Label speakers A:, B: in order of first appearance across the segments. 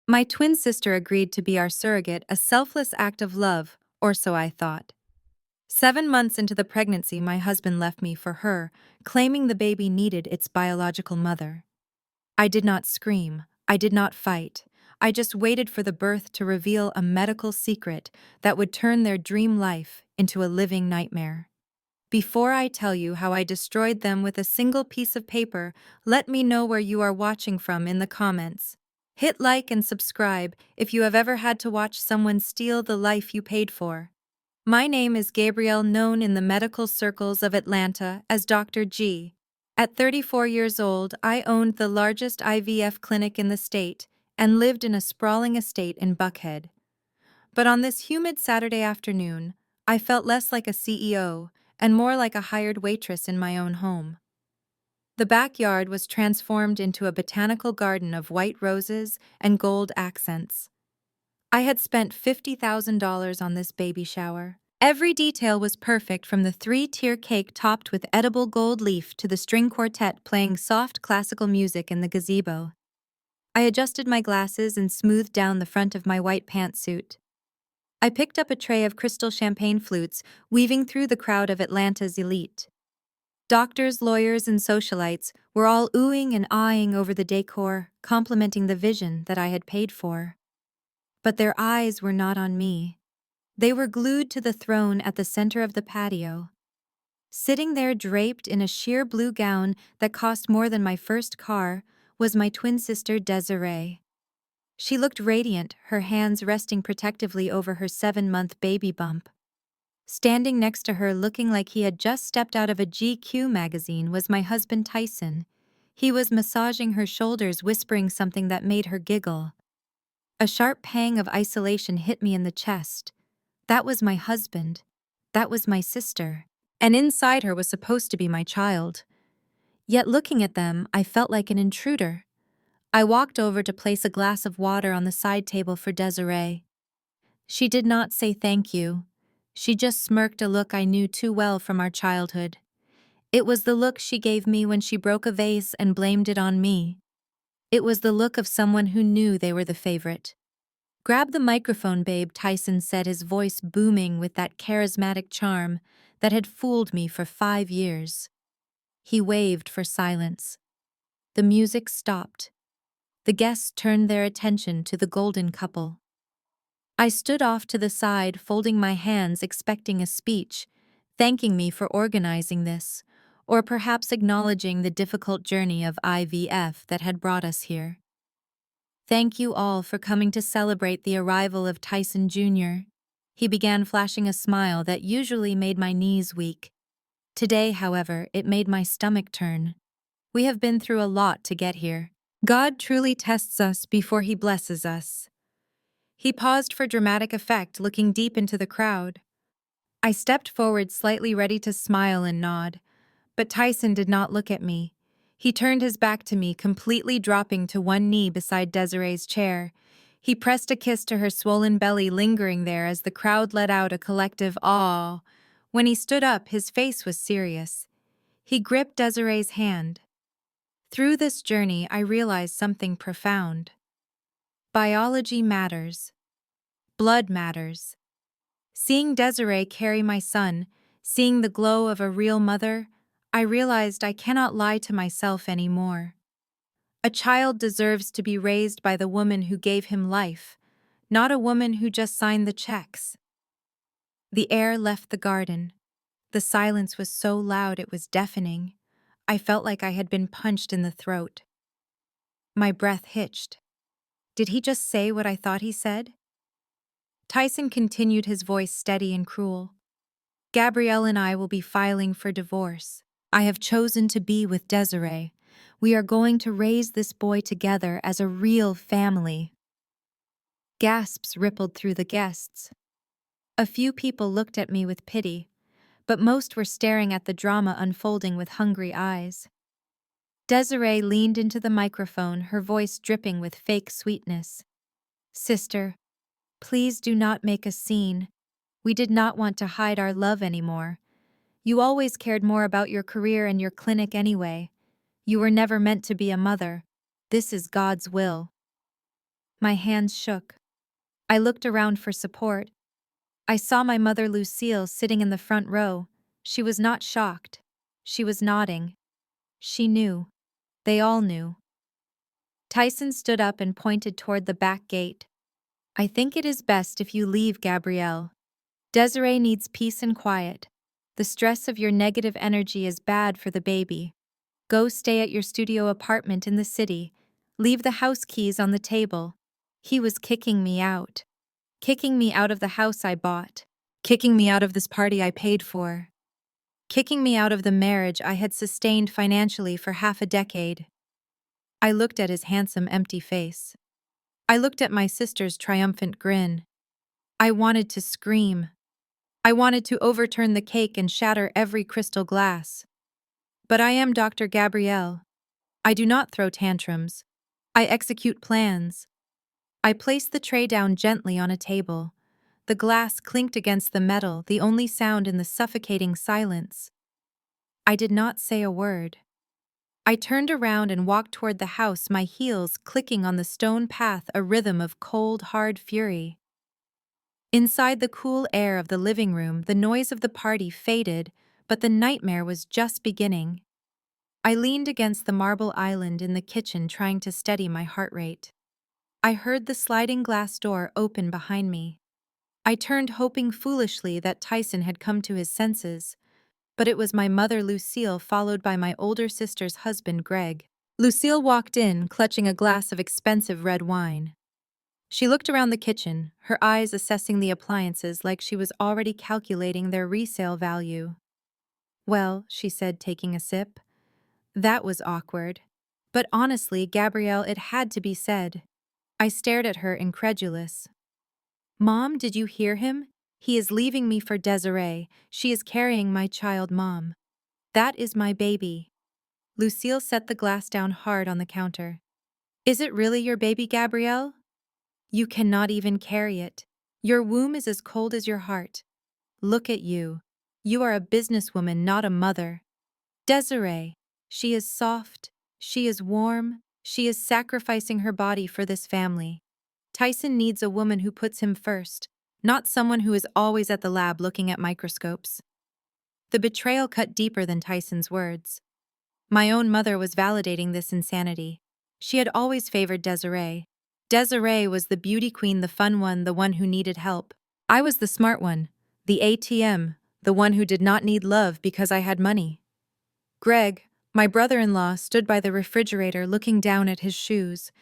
A: My twin sister agreed to be our surrogate, a selfless act of love, or so I thought. 7 months into the pregnancy, my husband left me for her, claiming the baby needed its biological mother. I did not scream. I did not fight. I just waited for the birth to reveal a medical secret that would turn their dream life into a living nightmare. Before I tell you how I destroyed them with a single piece of paper, let me know where you are watching from in the comments. Hit like and subscribe if you have ever had to watch someone steal the life you paid for. My name is Gabrielle, known in the medical circles of Atlanta as Dr. G. At 34 years old, I owned the largest IVF clinic in the state and lived in a sprawling estate in Buckhead. But on this humid Saturday afternoon, I felt less like a CEO and more like a hired waitress in my own home. The backyard was transformed into a botanical garden of white roses and gold accents. I had spent $50,000 on this baby shower. Every detail was perfect, from the three-tier cake topped with edible gold leaf to the string quartet playing soft classical music in the gazebo. I adjusted my glasses and smoothed down the front of my white pantsuit. I picked up a tray of crystal champagne flutes, weaving through the crowd of Atlanta's elite. Doctors, lawyers, and socialites were all oohing and eyeing over the decor, complimenting the vision that I had paid for. But their eyes were not on me. They were glued to the throne at the center of the patio. Sitting there draped in a sheer blue gown that cost more than my first car was my twin sister Desiree. She looked radiant, her hands resting protectively over her 7-month baby bump. Standing next to her, looking like he had just stepped out of a GQ magazine, was my husband Tyson. He was massaging her shoulders, whispering something that made her giggle. A sharp pang of isolation hit me in the chest. That was my husband. That was my sister. And inside her was supposed to be my child. Yet looking at them, I felt like an intruder. I walked over to place a glass of water on the side table for Desiree. She did not say thank you. She just smirked, a look I knew too well from our childhood. It was the look she gave me when she broke a vase and blamed it on me. It was the look of someone who knew they were the favorite. "Grab the microphone, babe," Tyson said, his voice booming with that charismatic charm that had fooled me for 5 years. He waved for silence. The music stopped. The guests turned their attention to the golden couple. I stood off to the side, folding my hands, expecting a speech, thanking me for organizing this, or perhaps acknowledging the difficult journey of IVF that had brought us here. "Thank you all for coming to celebrate the arrival of Tyson Jr." He began, flashing a smile that usually made my knees weak. Today, however, it made my stomach turn. "We have been through a lot to get here. God truly tests us before He blesses us." He paused for dramatic effect, looking deep into the crowd. I stepped forward slightly, ready to smile and nod, but Tyson did not look at me. He turned his back to me, completely dropping to one knee beside Desiree's chair. He pressed a kiss to her swollen belly, lingering there as the crowd let out a collective "aw." When he stood up, his face was serious. He gripped Desiree's hand. Through this journey, I realized something profound. Biology matters. Blood matters. Seeing Desiree carry my son, seeing the glow of a real mother, I realized I cannot lie to myself anymore. A child deserves to be raised by the woman who gave him life, not a woman who just signed the checks. The air left the garden. The silence was so loud it was deafening. I felt like I had been punched in the throat. My breath hitched. Did he just say what I thought he said? Tyson continued, his voice steady and cruel. "Gabrielle and I will be filing for divorce. I have chosen to be with Desiree. We are going to raise this boy together as a real family." Gasps rippled through the guests. A few people looked at me with pity, but most were staring at the drama unfolding with hungry eyes. Desiree leaned into the microphone, her voice dripping with fake sweetness. "Sister, please do not make a scene. We did not want to hide our love anymore. You always cared more about your career and your clinic anyway. You were never meant to be a mother. This is God's will." My hands shook. I looked around for support. I saw my mother Lucille sitting in the front row. She was not shocked. She was nodding. She knew. They all knew. Tyson stood up and pointed toward the back gate. I think it is best if you leave, Gabrielle. Desiree needs peace and quiet. The stress of your negative energy is bad for the baby. Go stay at your studio apartment in the city. Leave the house keys on the table. He was kicking me out. Kicking me out of the house I bought. Kicking me out of this party I paid for. Kicking me out of the marriage I had sustained financially for half a decade. I looked at his handsome, empty face. I looked at my sister's triumphant grin. I wanted to scream. I wanted to overturn the cake and shatter every crystal glass. But I am Dr. Gabrielle. I do not throw tantrums. I execute plans. I placed the tray down gently on a table. The glass clinked against the metal, the only sound in the suffocating silence. I did not say a word. I turned around and walked toward the house, my heels clicking on the stone path, a rhythm of cold, hard fury. Inside the cool air of the living room, the noise of the party faded, but the nightmare was just beginning. I leaned against the marble island in the kitchen, trying to steady my heart rate. I heard the sliding glass door open behind me. I turned, hoping foolishly that Tyson had come to his senses, but it was my mother Lucille, followed by my older sister's husband Greg. Lucille walked in, clutching a glass of expensive red wine. She looked around the kitchen, her eyes assessing the appliances like she was already calculating their resale value. "Well," she said, taking a sip. "That was awkward. But honestly, Gabrielle, it had to be said." I stared at her, incredulous. "Mom, did you hear him? He is leaving me for Desiree. She is carrying my child, Mom. That is my baby." Lucille set the glass down hard on the counter. "Is it really your baby, Gabrielle? You cannot even carry it. Your womb is as cold as your heart. Look at you. You are a businesswoman, not a mother. Desiree, she is soft, she is warm, she is sacrificing her body for this family. Tyson needs a woman who puts him first, not someone who is always at the lab looking at microscopes." The betrayal cut deeper than Tyson's words. My own mother was validating this insanity. She had always favored Desiree. Desiree was the beauty queen, the fun one, the one who needed help. I was the smart one, the ATM, the one who did not need love because I had money. Greg, my brother-in-law, stood by the refrigerator looking down at his shoes.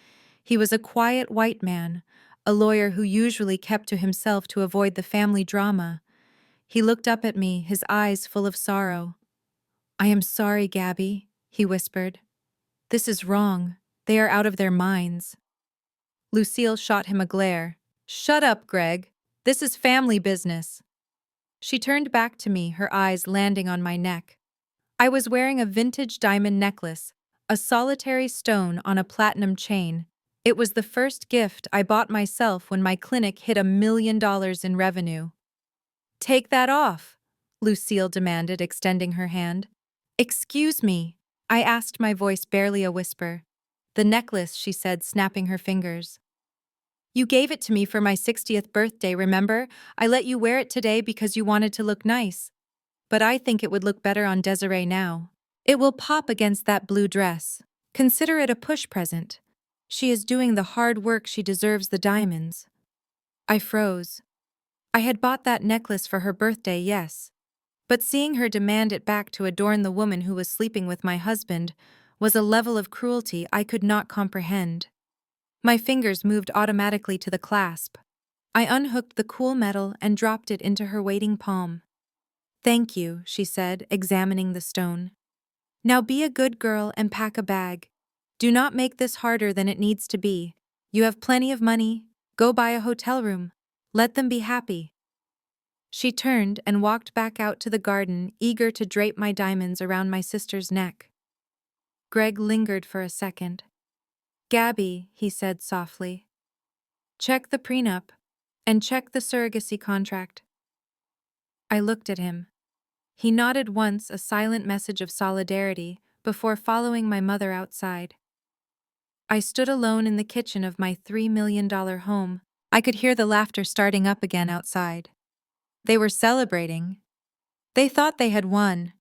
A: He was a quiet white man, a lawyer who usually kept to himself to avoid the family drama. He looked up at me, his eyes full of sorrow. "I am sorry, Gabby," he whispered. "This is wrong. They are out of their minds." Lucille shot him a glare. "Shut up, Greg. This is family business." She turned back to me, her eyes landing on my neck. I was wearing a vintage diamond necklace, a solitary stone on a platinum chain. It was the first gift I bought myself when my clinic hit $1 million in revenue. "Take that off," Lucille demanded, extending her hand. "Excuse me," I asked, my voice barely a whisper. "The necklace," she said, snapping her fingers. "You gave it to me for my 60th birthday, remember? I let you wear it today because you wanted to look nice. But I think it would look better on Desiree now. It will pop against that blue dress. Consider it a push present. She is doing the hard work, she deserves the diamonds." I froze. I had bought that necklace for her birthday, yes. But seeing her demand it back to adorn the woman who was sleeping with my husband was a level of cruelty I could not comprehend. My fingers moved automatically to the clasp. I unhooked the cool metal and dropped it into her waiting palm. "Thank you," she said, examining the stone. "Now be a good girl and pack a bag. Do not make this harder than it needs to be. You have plenty of money. Go buy a hotel room. Let them be happy." She turned and walked back out to the garden, eager to drape my diamonds around my sister's neck. Greg lingered for a second. "Gabby," he said softly, "check the prenup and check the surrogacy contract." I looked at him. He nodded once, a silent message of solidarity, before following my mother outside. I stood alone in the kitchen of my $3 million home. I could hear the laughter starting up again outside. They were celebrating. They thought they had won.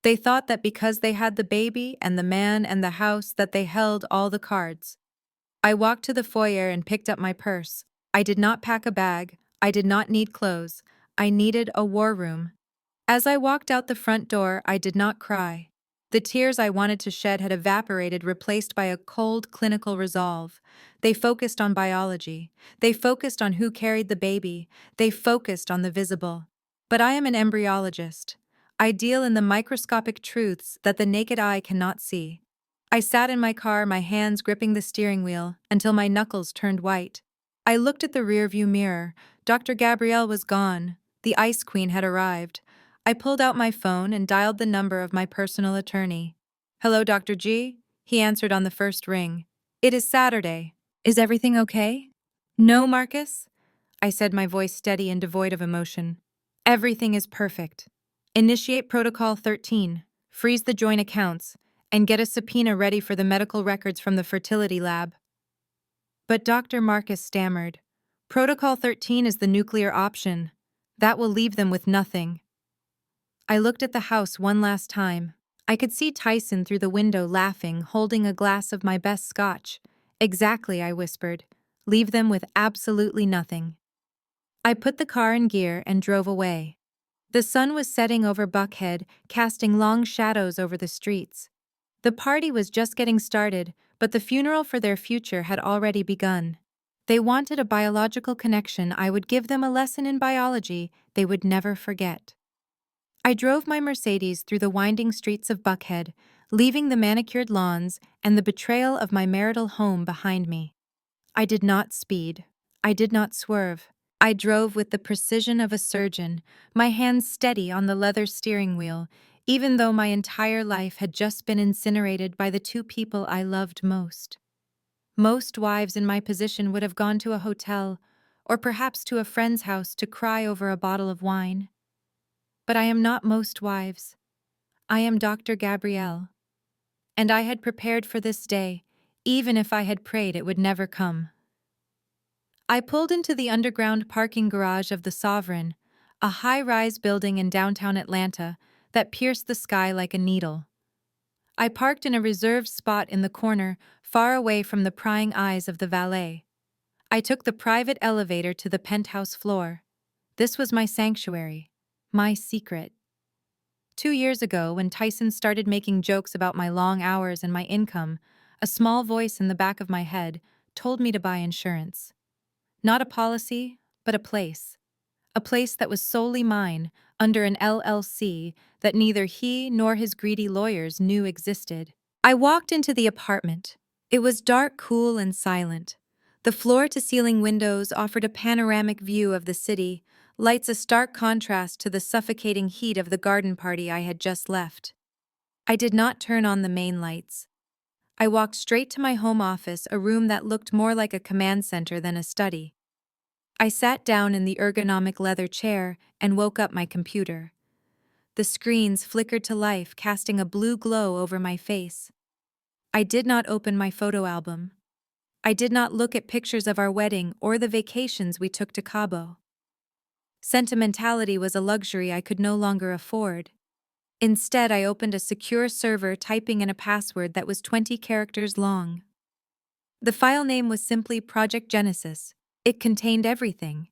A: They thought that because they had the baby and the man and the house that they held all the cards. I walked to the foyer and picked up my purse. I did not pack a bag. I did not need clothes. I needed a war room. As I walked out the front door, I did not cry. The tears I wanted to shed had evaporated, replaced by a cold, clinical resolve. They focused on biology. They focused on who carried the baby. They focused on the visible. But I am an embryologist. I deal in the microscopic truths that the naked eye cannot see. I sat in my car, my hands gripping the steering wheel, until my knuckles turned white. I looked at the rearview mirror. Dr. Gabrielle was gone. The Ice Queen had arrived. I pulled out my phone and dialed the number of my personal attorney. "Hello, Dr. G?" He answered on the first ring. "It is Saturday. Is everything okay?" "No, Marcus," I said, my voice steady and devoid of emotion. "Everything is perfect. Initiate Protocol 13, freeze the joint accounts, and get a subpoena ready for the medical records from the fertility lab." But Dr. Marcus stammered. "Protocol 13 is the nuclear option. That will leave them with nothing." I looked at the house one last time. I could see Tyson through the window laughing, holding a glass of my best scotch. "Exactly," I whispered. "Leave them with absolutely nothing." I put the car in gear and drove away. The sun was setting over Buckhead, casting long shadows over the streets. The party was just getting started, but the funeral for their future had already begun. They wanted a biological connection. I would give them a lesson in biology they would never forget. I drove my Mercedes through the winding streets of Buckhead, leaving the manicured lawns and the betrayal of my marital home behind me. I did not speed. I did not swerve. I drove with the precision of a surgeon, my hands steady on the leather steering wheel, even though my entire life had just been incinerated by the two people I loved most. Most wives in my position would have gone to a hotel, or perhaps to a friend's house to cry over a bottle of wine. But I am not most wives. I am Dr. Gabrielle. And I had prepared for this day, even if I had prayed it would never come. I pulled into the underground parking garage of the Sovereign, a high-rise building in downtown Atlanta that pierced the sky like a needle. I parked in a reserved spot in the corner, far away from the prying eyes of the valet. I took the private elevator to the penthouse floor. This was my sanctuary, my secret. 2 years ago, when Tyson started making jokes about my long hours and my income, a small voice in the back of my head told me to buy insurance. Not a policy, but a place. A place that was solely mine, under an LLC that neither he nor his greedy lawyers knew existed. I walked into the apartment. It was dark, cool, and silent. The floor-to-ceiling windows offered a panoramic view of the city, lights a stark contrast to the suffocating heat of the garden party I had just left. I did not turn on the main lights. I walked straight to my home office, a room that looked more like a command center than a study. I sat down in the ergonomic leather chair and woke up my computer. The screens flickered to life, casting a blue glow over my face. I did not open my photo album. I did not look at pictures of our wedding or the vacations we took to Cabo. Sentimentality was a luxury I could no longer afford. Instead, I opened a secure server, typing in a password that was 20 characters long. The file name was simply Project Genesis. It contained everything: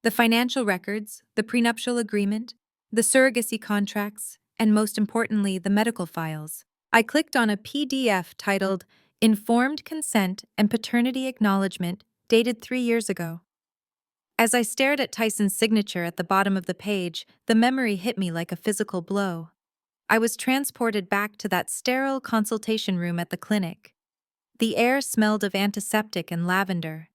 A: the financial records, the prenuptial agreement, the surrogacy contracts, and most importantly, the medical files. I clicked on a PDF titled Informed Consent and Paternity Acknowledgement, dated 3 years ago. As I stared at Tyson's signature at the bottom of the page, the memory hit me like a physical blow. I was transported back to that sterile consultation room at the clinic. The air smelled of antiseptic and lavender.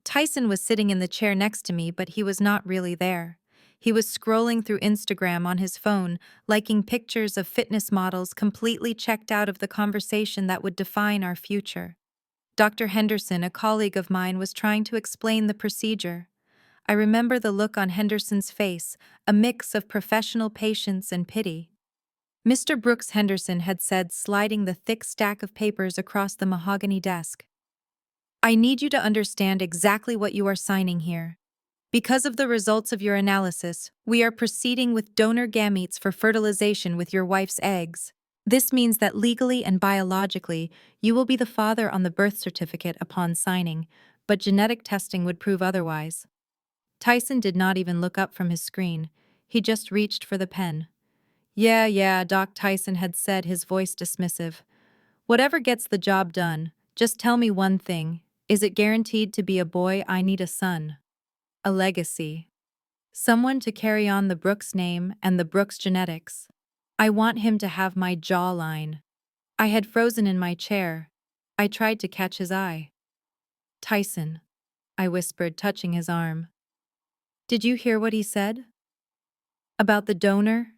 A: Tyson was sitting in the chair next to me, but he was not really there. He was scrolling through Instagram on his phone, liking pictures of fitness models, completely checked out of the conversation that would define our future. Dr. Henderson, a colleague of mine, was trying to explain the procedure. I remember the look on Henderson's face, a mix of professional patience and pity. Mr. Brooks Henderson had said, sliding the thick stack of papers across the mahogany desk. I need you to understand exactly what you are signing here. Because of the results of your analysis, we are proceeding with donor gametes for fertilization with your wife's eggs. This means that legally and biologically, you will be the father on the birth certificate upon signing, but genetic testing would prove otherwise. Tyson did not even look up from his screen. He just reached for the pen. Yeah, Doc Tyson had said, his voice dismissive. Whatever gets the job done, just tell me one thing. Is it guaranteed to be a boy? I need a son. A legacy. Someone to carry on the Brooks name and the Brooks genetics. I want him to have my jawline. I had frozen in my chair. I tried to catch his eye. Tyson, I whispered, touching his arm. Did you hear what he said? About the donor?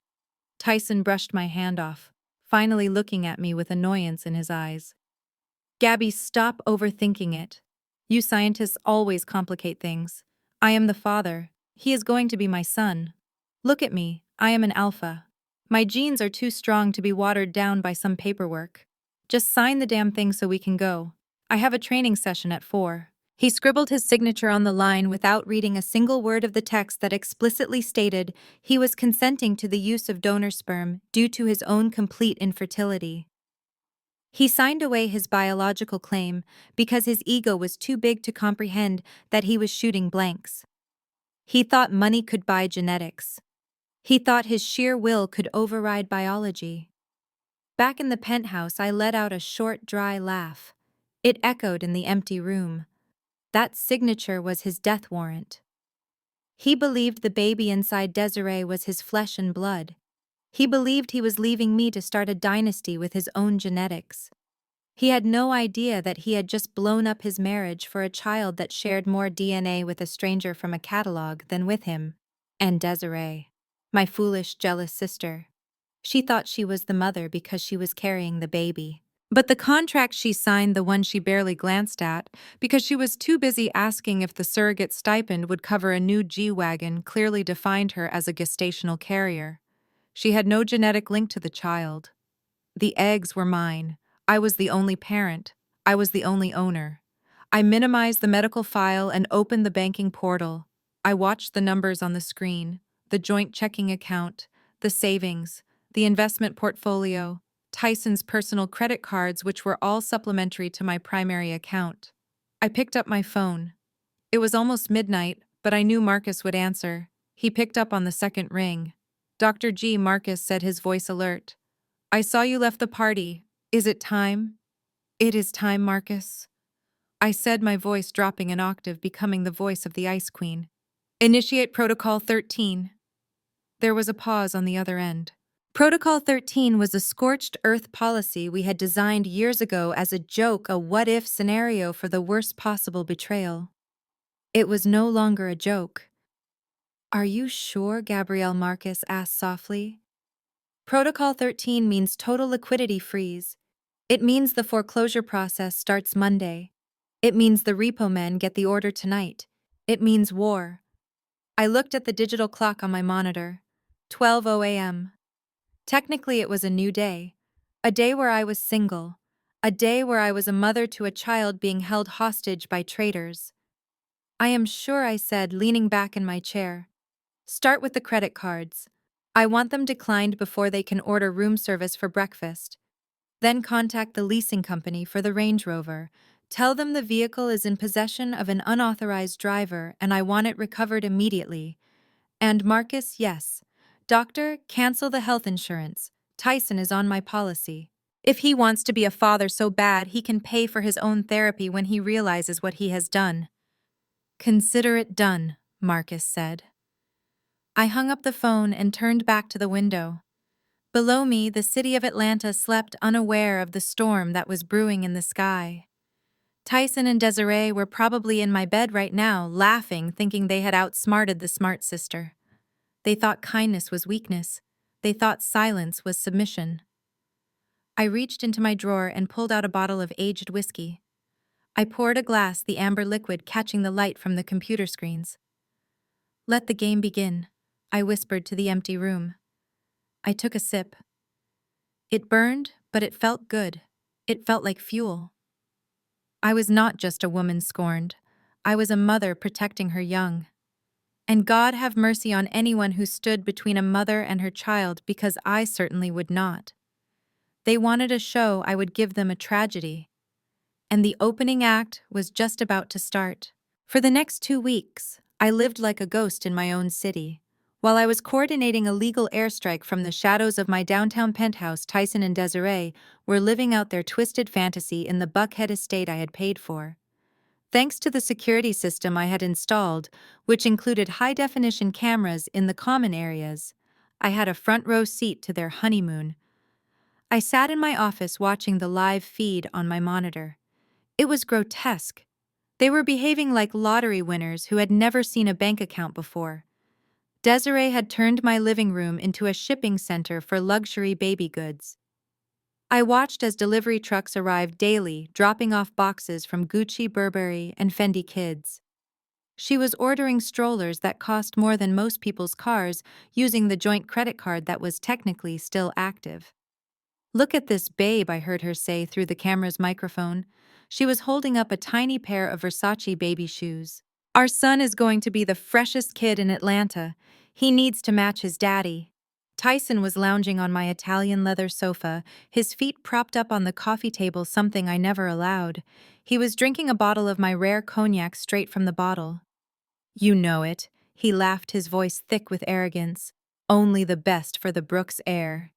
A: Tyson brushed my hand off, finally looking at me with annoyance in his eyes. Gabby, stop overthinking it. You scientists always complicate things. I am the father. He is going to be my son. Look at me, I am an alpha. My genes are too strong to be watered down by some paperwork. Just sign the damn thing so we can go. I have a training session at 4. He scribbled his signature on the line without reading a single word of the text that explicitly stated he was consenting to the use of donor sperm due to his own complete infertility. He signed away his biological claim because his ego was too big to comprehend that he was shooting blanks. He thought money could buy genetics. He thought his sheer will could override biology. Back in the penthouse, I let out a short, dry laugh. It echoed in the empty room. That signature was his death warrant. He believed the baby inside Desiree was his flesh and blood. He believed he was leaving me to start a dynasty with his own genetics. He had no idea that he had just blown up his marriage for a child that shared more DNA with a stranger from a catalog than with him. And Desiree, my foolish, jealous sister. She thought she was the mother because she was carrying the baby. But the contract she signed, the one she barely glanced at, because she was too busy asking if the surrogate stipend would cover a new G-Wagon, clearly defined her as a gestational carrier. She had no genetic link to the child. The eggs were mine. I was the only parent. I was the only owner. I minimized the medical file and opened the banking portal. I watched the numbers on the screen, the joint checking account, the savings, the investment portfolio, Tyson's personal credit cards, which were all supplementary to my primary account. I picked up my phone. It was almost midnight, but I knew Marcus would answer. He picked up on the second ring. Dr. G. Marcus said, his voice alert. I saw you left the party. Is it time? It is time, Marcus. I said, my voice dropping an octave, becoming the voice of the Ice Queen. Initiate Protocol 13. There was a pause on the other end. Protocol 13 was a scorched earth policy we had designed years ago as a joke, a what-if scenario for the worst possible betrayal. It was no longer a joke. Are you sure? Gabrielle Marcus asked softly. Protocol 13 means total liquidity freeze. It means the foreclosure process starts Monday. It means the repo men get the order tonight. It means war. I looked at the digital clock on my monitor. 12:00 a.m. Technically, it was a new day. A day where I was single. A day where I was a mother to a child being held hostage by traitors. I am sure, I said, leaning back in my chair. Start with the credit cards. I want them declined before they can order room service for breakfast. Then contact the leasing company for the Range Rover. Tell them the vehicle is in possession of an unauthorized driver and I want it recovered immediately. And Marcus, yes. Doctor, cancel the health insurance. Tyson is on my policy. If he wants to be a father so bad, he can pay for his own therapy when he realizes what he has done. Consider it done, Marcus said. I hung up the phone and turned back to the window. Below me, the city of Atlanta slept unaware of the storm that was brewing in the sky. Tyson and Desiree were probably in my bed right now, laughing, thinking they had outsmarted the smart sister. They thought kindness was weakness. They thought silence was submission. I reached into my drawer and pulled out a bottle of aged whiskey. I poured a glass, the amber liquid catching the light from the computer screens. Let the game begin, I whispered to the empty room. I took a sip. It burned, but it felt good. It felt like fuel. I was not just a woman scorned. I was a mother protecting her young. And God have mercy on anyone who stood between a mother and her child, because I certainly would not. They wanted a show, I would give them a tragedy. And the opening act was just about to start. For the next 2 weeks, I lived like a ghost in my own city. While I was coordinating a legal airstrike from the shadows of my downtown penthouse, Tyson and Desiree were living out their twisted fantasy in the Buckhead estate I had paid for. Thanks to the security system I had installed, which included high-definition cameras in the common areas, I had a front row seat to their honeymoon. I sat in my office watching the live feed on my monitor. It was grotesque. They were behaving like lottery winners who had never seen a bank account before. Desiree had turned my living room into a shipping center for luxury baby goods. I watched as delivery trucks arrived daily, dropping off boxes from Gucci, Burberry, and Fendi Kids. She was ordering strollers that cost more than most people's cars, using the joint credit card that was technically still active. "Look at this babe," I heard her say through the camera's microphone. She was holding up a tiny pair of Versace baby shoes. "Our son is going to be the freshest kid in Atlanta. He needs to match his daddy." Tyson was lounging on my Italian leather sofa, his feet propped up on the coffee table, something I never allowed. He was drinking a bottle of my rare cognac straight from the bottle. "You know it," he laughed, his voice thick with arrogance. "Only the best for the Brooks heir."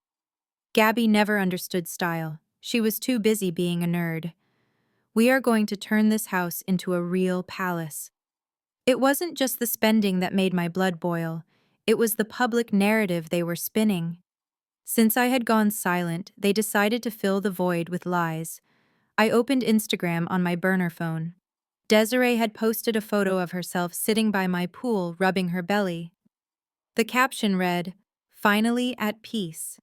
A: Gabby never understood style. She was too busy being a nerd. "We are going to turn this house into a real palace." It wasn't just the spending that made my blood boil. It was the public narrative they were spinning. Since I had gone silent, they decided to fill the void with lies. I opened Instagram on my burner phone. Desiree had posted a photo of herself sitting by my pool, rubbing her belly. The caption read, "Finally at peace.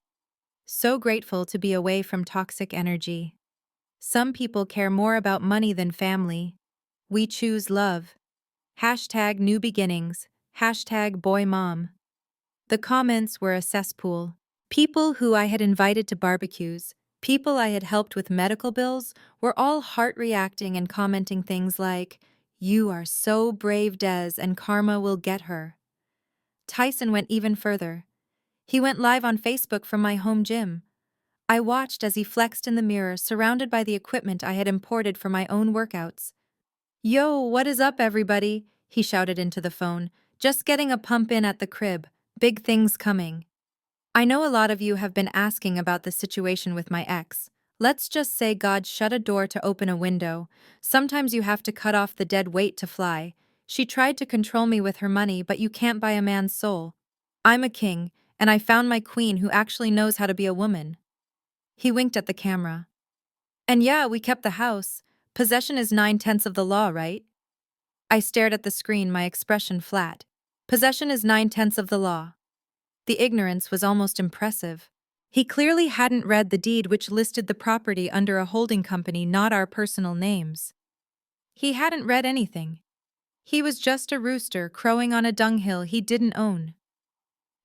A: So grateful to be away from toxic energy. Some people care more about money than family. We choose love. Hashtag new beginnings. Hashtag boy mom." The comments were a cesspool. People who I had invited to barbecues, people I had helped with medical bills, were all heart-reacting and commenting things like, "You are so brave, Des, and karma will get her." Tyson went even further. He went live on Facebook from my home gym. I watched as he flexed in the mirror, surrounded by the equipment I had imported for my own workouts. "Yo, what is up, everybody?" he shouted into the phone. "Just getting a pump in at the crib. Big things coming." I know a lot of you have been asking about the situation with my ex. Let's just say God shut a door to open a window. Sometimes you have to cut off the dead weight to fly. She tried to control me with her money, but you can't buy a man's soul. I'm a king, and I found my queen who actually knows how to be a woman. He winked at the camera. "And yeah, we kept the house. Possession is 9/10 of the law, right?" I stared at the screen, my expression flat. Possession is 9/10 of the law. The ignorance was almost impressive. He clearly hadn't read the deed, which listed the property under a holding company, not our personal names. He hadn't read anything. He was just a rooster crowing on a dunghill he didn't own.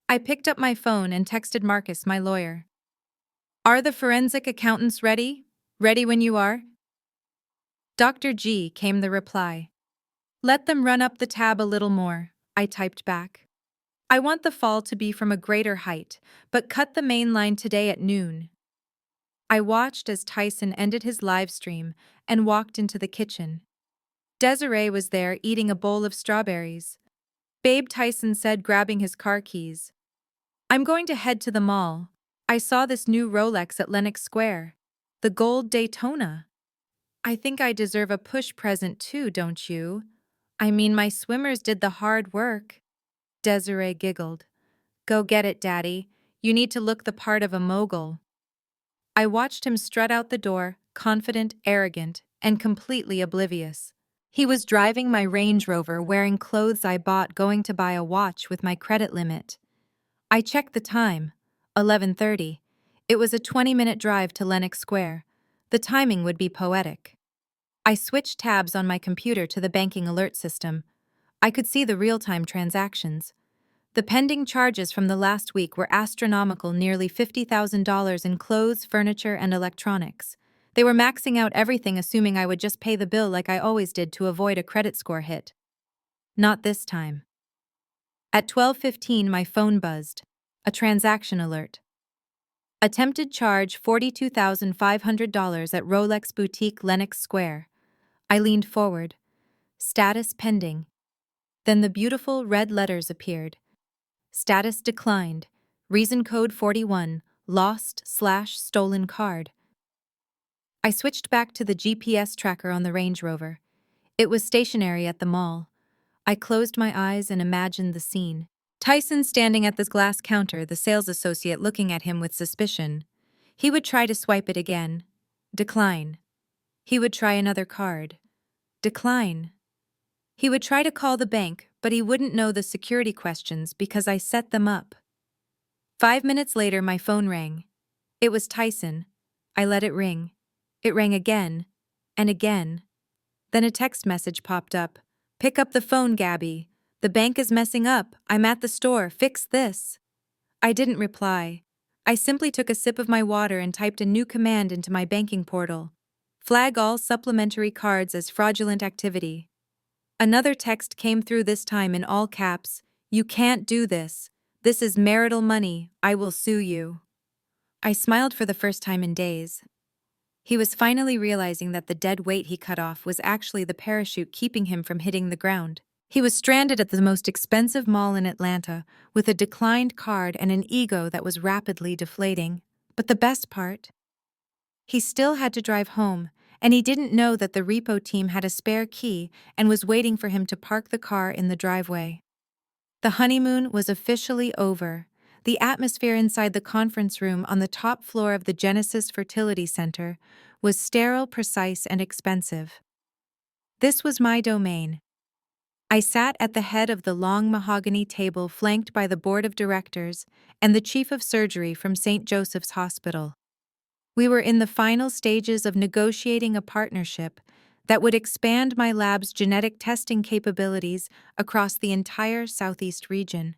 A: I picked up my phone and texted Marcus, my lawyer. "Are the forensic accountants ready? Ready when you are?" "Dr. G," came the reply. "Let them run up the tab a little more," I typed back. "I want the fall to be from a greater height, but cut the main line today at noon." I watched as Tyson ended his live stream and walked into the kitchen. Desiree was there eating a bowl of strawberries. "Babe," Tyson said, grabbing his car keys. "I'm going to head to the mall. I saw this new Rolex at Lenox Square. The gold Daytona. I think I deserve a push present too, don't you? I mean, my swimmers did the hard work." Desiree giggled. "Go get it, Daddy. You need to look the part of a mogul." I watched him strut out the door, confident, arrogant, and completely oblivious. He was driving my Range Rover, wearing clothes I bought, going to buy a watch with my credit limit. I checked the time. 11:30. It was a 20-minute drive to Lenox Square. The timing would be poetic. I switched tabs on my computer to the banking alert system. I could see the real-time transactions. The pending charges from the last week were astronomical, nearly $50,000 in clothes, furniture, and electronics. They were maxing out everything, assuming I would just pay the bill like I always did to avoid a credit score hit. Not this time. At 12:15, my phone buzzed. A transaction alert. Attempted charge $42,500 at Rolex Boutique, Lenox Square. I leaned forward. Status pending. Then the beautiful red letters appeared. Status declined. Reason code 41, lost/stolen card. I switched back to the GPS tracker on the Range Rover. It was stationary at the mall. I closed my eyes and imagined the scene. Tyson standing at the glass counter, the sales associate looking at him with suspicion. He would try to swipe it again. Decline. He would try another card. Decline. He would try to call the bank, but he wouldn't know the security questions because I set them up. 5 minutes later, my phone rang. It was Tyson. I let it ring. It rang again, and again. Then a text message popped up. Pick up the phone, Gabby. The bank is messing up. I'm at the store. Fix this. I didn't reply. I simply took a sip of my water and typed a new command into my banking portal. Flag all supplementary cards as fraudulent activity. Another text came through, this time in all caps. You can't do this. This is marital money. I will sue you. I smiled for the first time in days. He was finally realizing that the dead weight he cut off was actually the parachute keeping him from hitting the ground. He was stranded at the most expensive mall in Atlanta with a declined card and an ego that was rapidly deflating. But the best part? He still had to drive home, and he didn't know that the repo team had a spare key and was waiting for him to park the car in the driveway. The honeymoon was officially over. The atmosphere inside the conference room on the top floor of the Genesis Fertility Center was sterile, precise, and expensive. This was my domain. I sat at the head of the long mahogany table flanked by the board of directors and the chief of surgery from St. Joseph's Hospital. We were in the final stages of negotiating a partnership that would expand my lab's genetic testing capabilities across the entire Southeast region.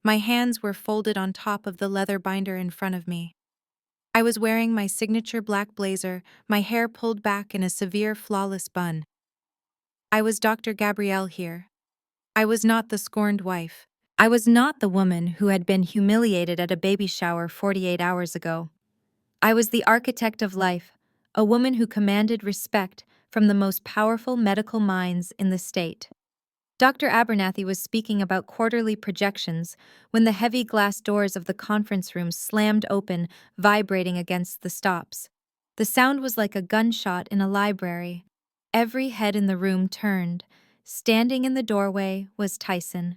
A: My hands were folded on top of the leather binder in front of me. I was wearing my signature black blazer, my hair pulled back in a severe, flawless bun. I was Dr. Gabrielle here. I was not the scorned wife. I was not the woman who had been humiliated at a baby shower 48 hours ago. I was the architect of life, a woman who commanded respect from the most powerful medical minds in the state. Dr. Abernathy was speaking about quarterly projections when the heavy glass doors of the conference room slammed open, vibrating against the stops. The sound was like a gunshot in a library. Every head in the room turned. Standing in the doorway was Tyson.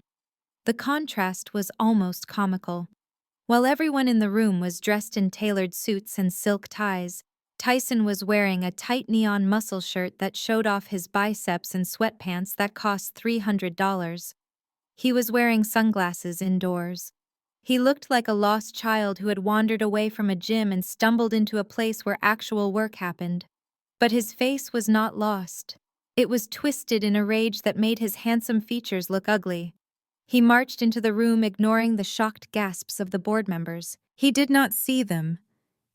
A: The contrast was almost comical. While everyone in the room was dressed in tailored suits and silk ties, Tyson was wearing a tight neon muscle shirt that showed off his biceps and sweatpants that cost $300. He was wearing sunglasses indoors. He looked like a lost child who had wandered away from a gym and stumbled into a place where actual work happened. But his face was not lost. It was twisted in a rage that made his handsome features look ugly. He marched into the room, ignoring the shocked gasps of the board members. He did not see them.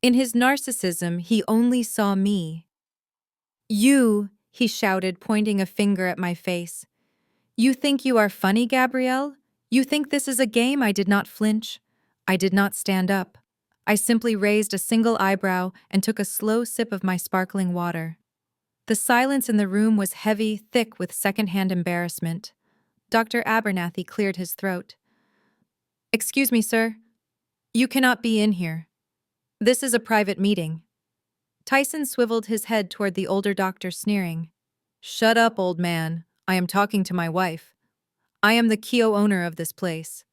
A: In his narcissism, he only saw me. You, he shouted, pointing a finger at my face. You think you are funny, Gabrielle? You think this is a game? I did not flinch. I did not stand up. I simply raised a single eyebrow and took a slow sip of my sparkling water. The silence in the room was heavy, thick with secondhand embarrassment. Dr. Abernathy cleared his throat. Excuse me, sir. You cannot be in here. This is a private meeting. Tyson swiveled his head toward the older doctor, sneering. Shut up, old man. I am talking to my wife. I am the Keo owner of this place.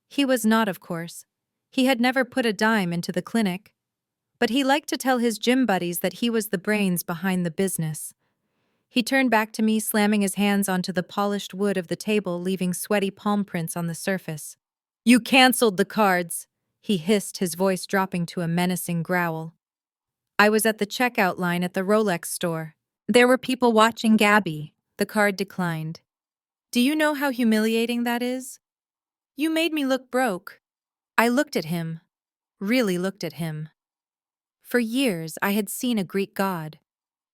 A: He was not, of course. He had never put a dime into the clinic. But he liked to tell his gym buddies that he was the brains behind the business. He turned back to me, slamming his hands onto the polished wood of the table, leaving sweaty palm prints on the surface. You canceled the cards, he hissed, his voice dropping to a menacing growl. I was at the checkout line at the Rolex store. There were people watching Gabby. The card declined. Do you know how humiliating that is? You made me look broke. I looked at him, really looked at him. For years I had seen a Greek god.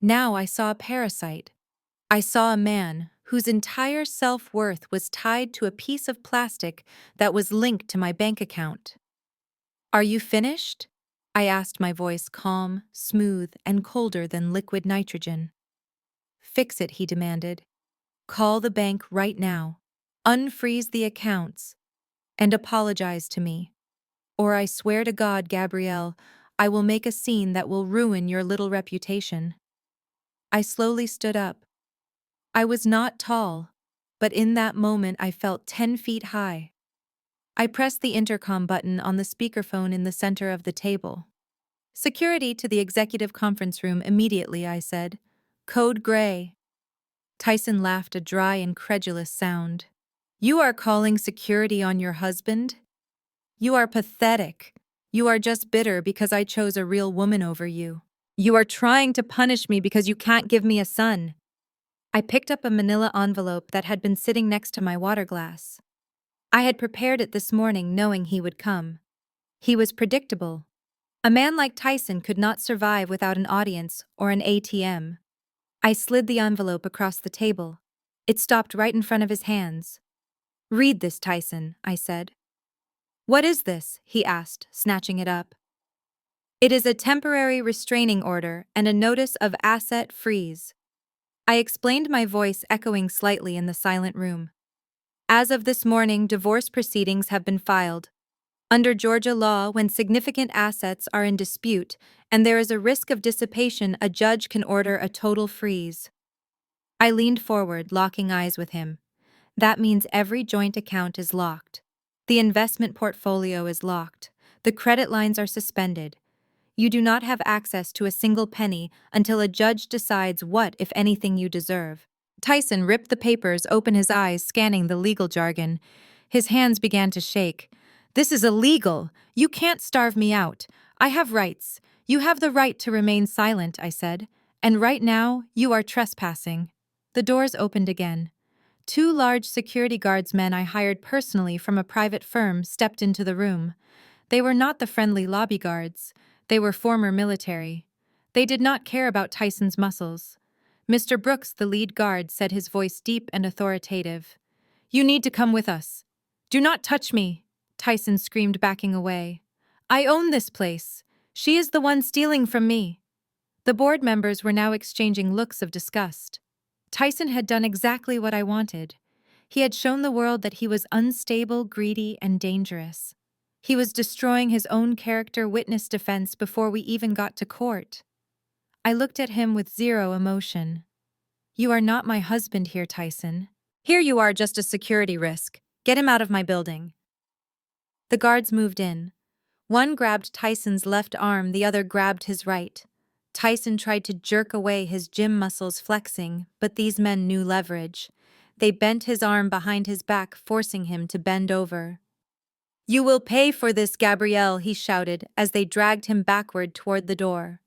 A: Now I saw a parasite. I saw a man whose entire self-worth was tied to a piece of plastic that was linked to my bank account. Are you finished? I asked, my voice calm, smooth, and colder than liquid nitrogen. Fix it, he demanded. Call the bank right now. Unfreeze the accounts. And apologize to me. Or I swear to God, Gabrielle, I will make a scene that will ruin your little reputation. I slowly stood up. I was not tall, but in that moment I felt 10 feet high. I pressed the intercom button on the speakerphone in the center of the table. Security to the executive conference room immediately, I said. Code Gray. Tyson laughed, a dry, incredulous sound. You are calling security on your husband? You are pathetic. You are just bitter because I chose a real woman over you. You are trying to punish me because you can't give me a son. I picked up a manila envelope that had been sitting next to my water glass. I had prepared it this morning knowing he would come. He was predictable. A man like Tyson could not survive without an audience or an ATM. I slid the envelope across the table. It stopped right in front of his hands. Read this, Tyson, I said. What is this? He asked, snatching it up. It is a temporary restraining order and a notice of asset freeze. I explained, my voice echoing slightly in the silent room. As of this morning, divorce proceedings have been filed. Under Georgia law, when significant assets are in dispute and there is a risk of dissipation, a judge can order a total freeze. I leaned forward, locking eyes with him. That means every joint account is locked. The investment portfolio is locked. The credit lines are suspended. You do not have access to a single penny until a judge decides what, if anything, you deserve. Tyson ripped the papers open, his eyes scanning the legal jargon. His hands began to shake. This is illegal. You can't starve me out. I have rights. You have the right to remain silent, I said. And right now, you are trespassing. The doors opened again. 2 large security guardsmen I hired personally from a private firm stepped into the room. They were not the friendly lobby guards. They were former military. They did not care about Tyson's muscles. Mr. Brooks, the lead guard, said, his voice deep and authoritative. You need to come with us. Do not touch me, Tyson screamed, backing away. I own this place. She is the one stealing from me. The board members were now exchanging looks of disgust. Tyson had done exactly what I wanted. He had shown the world that he was unstable, greedy, and dangerous. He was destroying his own character, witness defense, before we even got to court. I looked at him with zero emotion. You are not my husband here, Tyson. Here you are, just a security risk. Get him out of my building. The guards moved in. One grabbed Tyson's left arm, the other grabbed his right. Tyson tried to jerk away, his gym muscles flexing, but these men knew leverage. They bent his arm behind his back, forcing him to bend over. You will pay for this, Gabrielle, he shouted as they dragged him backward toward the door.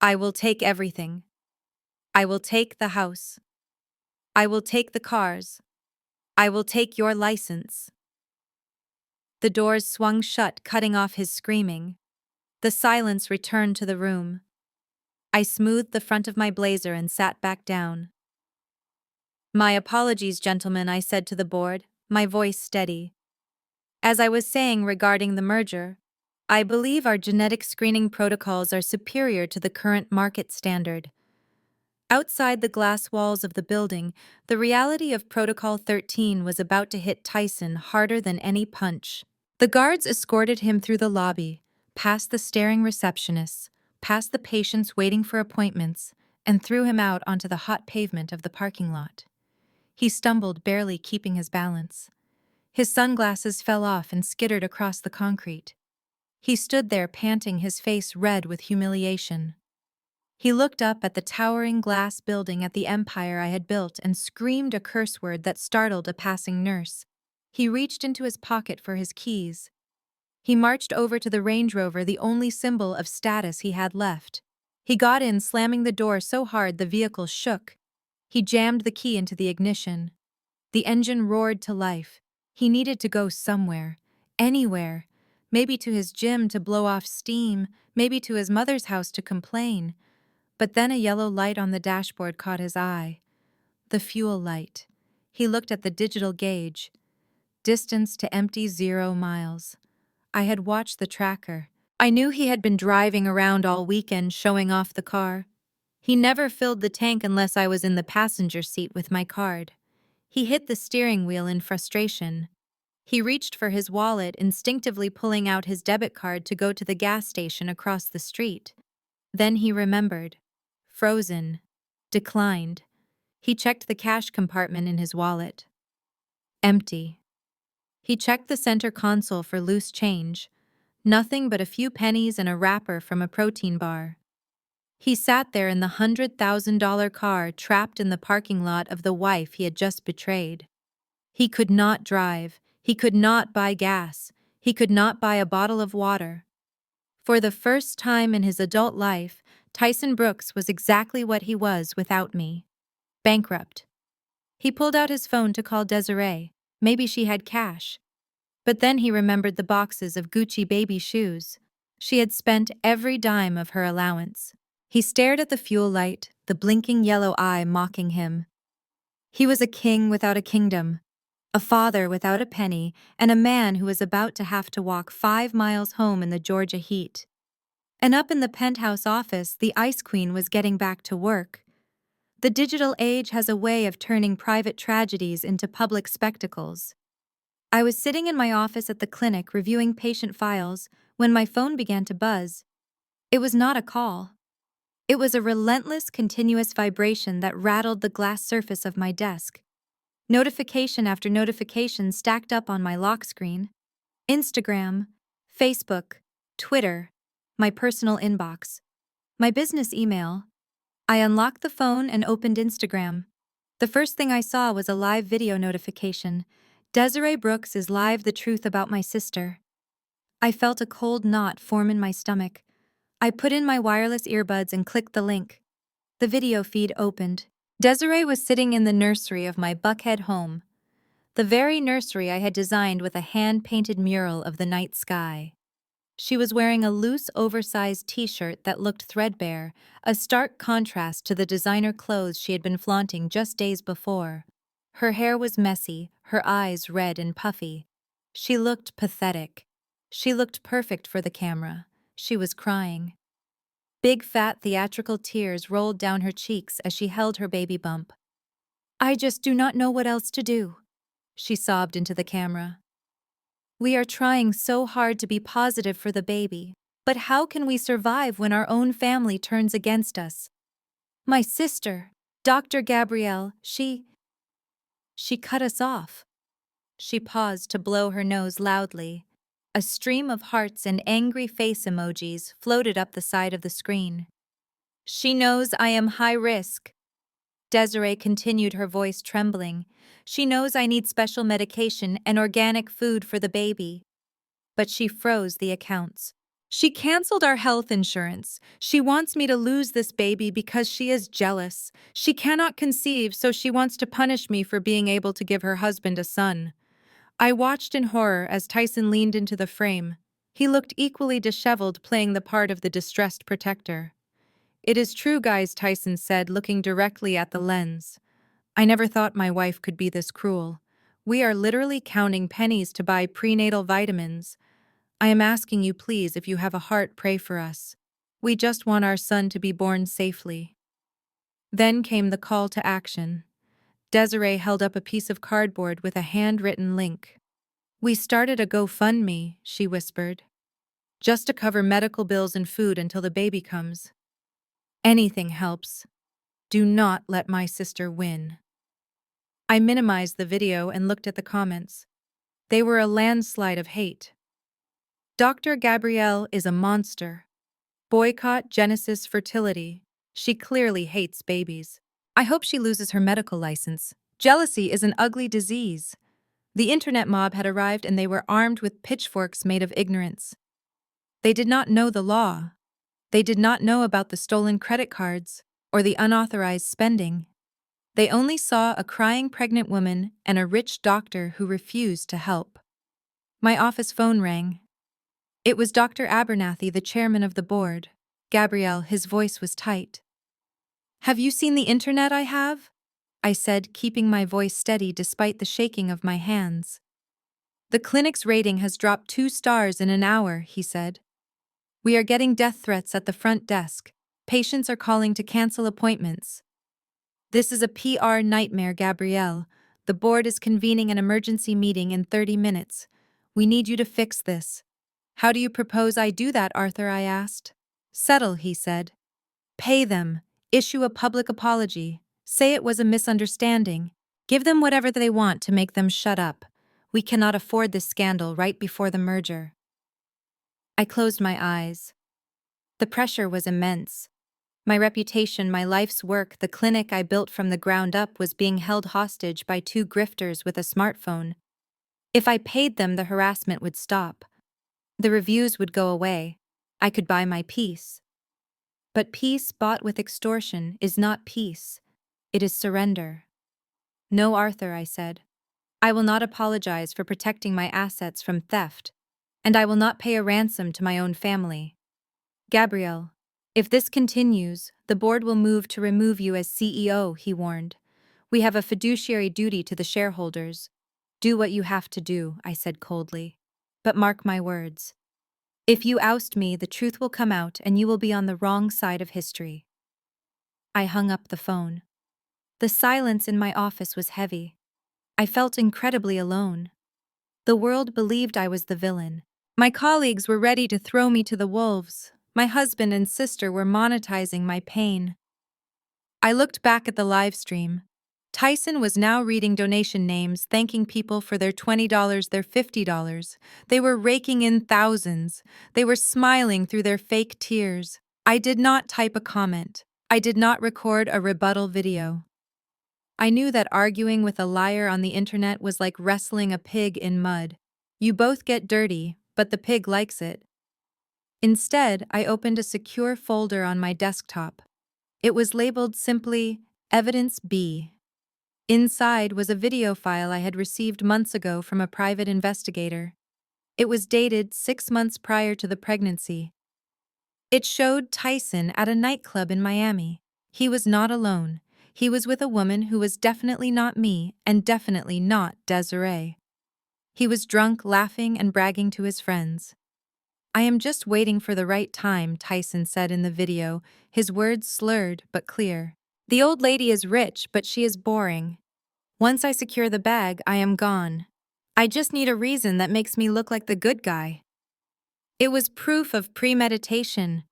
A: I will take everything. I will take the house. I will take the cars. I will take your license. The doors swung shut, cutting off his screaming. The silence returned to the room. I smoothed the front of my blazer and sat back down. My apologies, gentlemen, I said to the board, my voice steady. As I was saying regarding the merger, I believe our genetic screening protocols are superior to the current market standard. Outside the glass walls of the building, the reality of Protocol 13 was about to hit Tyson harder than any punch. The guards escorted him through the lobby, past the staring receptionists, past the patients waiting for appointments, and threw him out onto the hot pavement of the parking lot. He stumbled, barely keeping his balance. His sunglasses fell off and skittered across the concrete. He stood there, panting, his face red with humiliation. He looked up at the towering glass building, at the empire I had built, and screamed a curse word that startled a passing nurse. He reached into his pocket for his keys. He marched over to the Range Rover, the only symbol of status he had left. He got in, slamming the door so hard the vehicle shook. He jammed the key into the ignition. The engine roared to life. He needed to go somewhere, anywhere, maybe to his gym to blow off steam, maybe to his mother's house to complain. But then a yellow light on the dashboard caught his eye. The fuel light. He looked at the digital gauge. Distance to empty 0 miles. I had watched the tracker. I knew he had been driving around all weekend showing off the car. He never filled the tank unless I was in the passenger seat with my card. He hit the steering wheel in frustration. He reached for his wallet, instinctively pulling out his debit card to go to the gas station across the street. Then he remembered. Frozen. Declined. He checked the cash compartment in his wallet. Empty. He checked the center console for loose change. Nothing but a few pennies and a wrapper from a protein bar. He sat there in the $100,000 car, trapped in the parking lot of the wife he had just betrayed. He could not drive. He could not buy gas. He could not buy a bottle of water. For the first time in his adult life, Tyson Brooks was exactly what he was without me. Bankrupt. He pulled out his phone to call Desiree. Maybe she had cash. But then he remembered the boxes of Gucci baby shoes. She had spent every dime of her allowance. He stared at the fuel light, the blinking yellow eye mocking him. He was a king without a kingdom, a father without a penny, and a man who was about to have to walk 5 miles home in the Georgia heat. And up in the penthouse office, the Ice Queen was getting back to work. The digital age has a way of turning private tragedies into public spectacles. I was sitting in my office at the clinic reviewing patient files when my phone began to buzz. It was not a call. It was a relentless, continuous vibration that rattled the glass surface of my desk. Notification after notification stacked up on my lock screen. Instagram, Facebook, Twitter, my personal inbox, my business email. I unlocked the phone and opened Instagram. The first thing I saw was a live video notification. Desiree Brooks is live, the truth about my sister. I felt a cold knot form in my stomach. I put in my wireless earbuds and clicked the link. The video feed opened. Desiree was sitting in the nursery of my Buckhead home, the very nursery I had designed with a hand-painted mural of the night sky. She was wearing a loose, oversized t-shirt that looked threadbare, a stark contrast to the designer clothes she had been flaunting just days before. Her hair was messy, her eyes red and puffy. She looked pathetic. She looked perfect for the camera. She was crying. Big fat theatrical tears rolled down her cheeks as she held her baby bump. "I just do not know what else to do," she sobbed into the camera. "We are trying so hard to be positive for the baby, but how can we survive when our own family turns against us? My sister, Dr. Gabrielle, she cut us off." She paused to blow her nose loudly. A stream of hearts and angry face emojis floated up the side of the screen. "She knows I am high risk." Desiree continued, her voice trembling. "She knows I need special medication and organic food for the baby." But she froze the accounts. "She canceled our health insurance. She wants me to lose this baby because she is jealous. She cannot conceive, so she wants to punish me for being able to give her husband a son." I watched in horror as Tyson leaned into the frame. He looked equally disheveled, playing the part of the distressed protector. "It is true, guys," Tyson said, looking directly at the lens. "I never thought my wife could be this cruel. We are literally counting pennies to buy prenatal vitamins. I am asking you, please, if you have a heart, pray for us. We just want our son to be born safely." Then came the call to action. Desiree held up a piece of cardboard with a handwritten link. "We started a GoFundMe," she whispered, "just to cover medical bills and food until the baby comes. Anything helps. Do not let my sister win." I minimized the video and looked at the comments. They were a landslide of hate. "Dr. Gabrielle is a monster. Boycott Genesis Fertility. She clearly hates babies. I hope she loses her medical license. Jealousy is an ugly disease." The internet mob had arrived and they were armed with pitchforks made of ignorance. They did not know the law. They did not know about the stolen credit cards or the unauthorized spending. They only saw a crying pregnant woman and a rich doctor who refused to help. My office phone rang. It was Dr. Abernathy, the chairman of the board. Gabrielle, his voice was tight. "Have you seen the internet I have?" I said, keeping my voice steady despite the shaking of my hands. "The clinic's rating has dropped 2 stars in an hour," he said. "We are getting death threats at the front desk. Patients are calling to cancel appointments." "This is a PR nightmare, Gabrielle. The board is convening an emergency meeting in 30 minutes. We need you to fix this." "How do you propose I do that, Arthur?" I asked. "Settle," he said. "Pay them. Issue a public apology. Say it was a misunderstanding. Give them whatever they want to make them shut up. We cannot afford this scandal right before the merger." I closed my eyes. The pressure was immense. My reputation, my life's work, the clinic I built from the ground up was being held hostage by 2 grifters with a smartphone. If I paid them, the harassment would stop. The reviews would go away. I could buy my peace. But peace bought with extortion is not peace. It is surrender. "No, Arthur," I said. "I will not apologize for protecting my assets from theft, and I will not pay a ransom to my own family." "Gabrielle, if this continues, the board will move to remove you as CEO," he warned. "We have a fiduciary duty to the shareholders." "Do what you have to do," I said coldly. "But mark my words. If you oust me, the truth will come out and you will be on the wrong side of history." I hung up the phone. The silence in my office was heavy. I felt incredibly alone. The world believed I was the villain. My colleagues were ready to throw me to the wolves. My husband and sister were monetizing my pain. I looked back at the live stream. Tyson was now reading donation names, thanking people for their $20, their $50. They were raking in thousands. They were smiling through their fake tears. I did not type a comment. I did not record a rebuttal video. I knew that arguing with a liar on the internet was like wrestling a pig in mud. You both get dirty, but the pig likes it. Instead, I opened a secure folder on my desktop. It was labeled simply Evidence B. Inside was a video file I had received months ago from a private investigator. It was dated 6 months prior to the pregnancy. It showed Tyson at a nightclub in Miami. He was not alone. He was with a woman who was definitely not me and definitely not Desiree. He was drunk, laughing and bragging to his friends. "I am just waiting for the right time," Tyson said in the video, his words slurred but clear. "The old lady is rich, but she is boring. Once I secure the bag, I am gone. I just need a reason that makes me look like the good guy." It was proof of premeditation,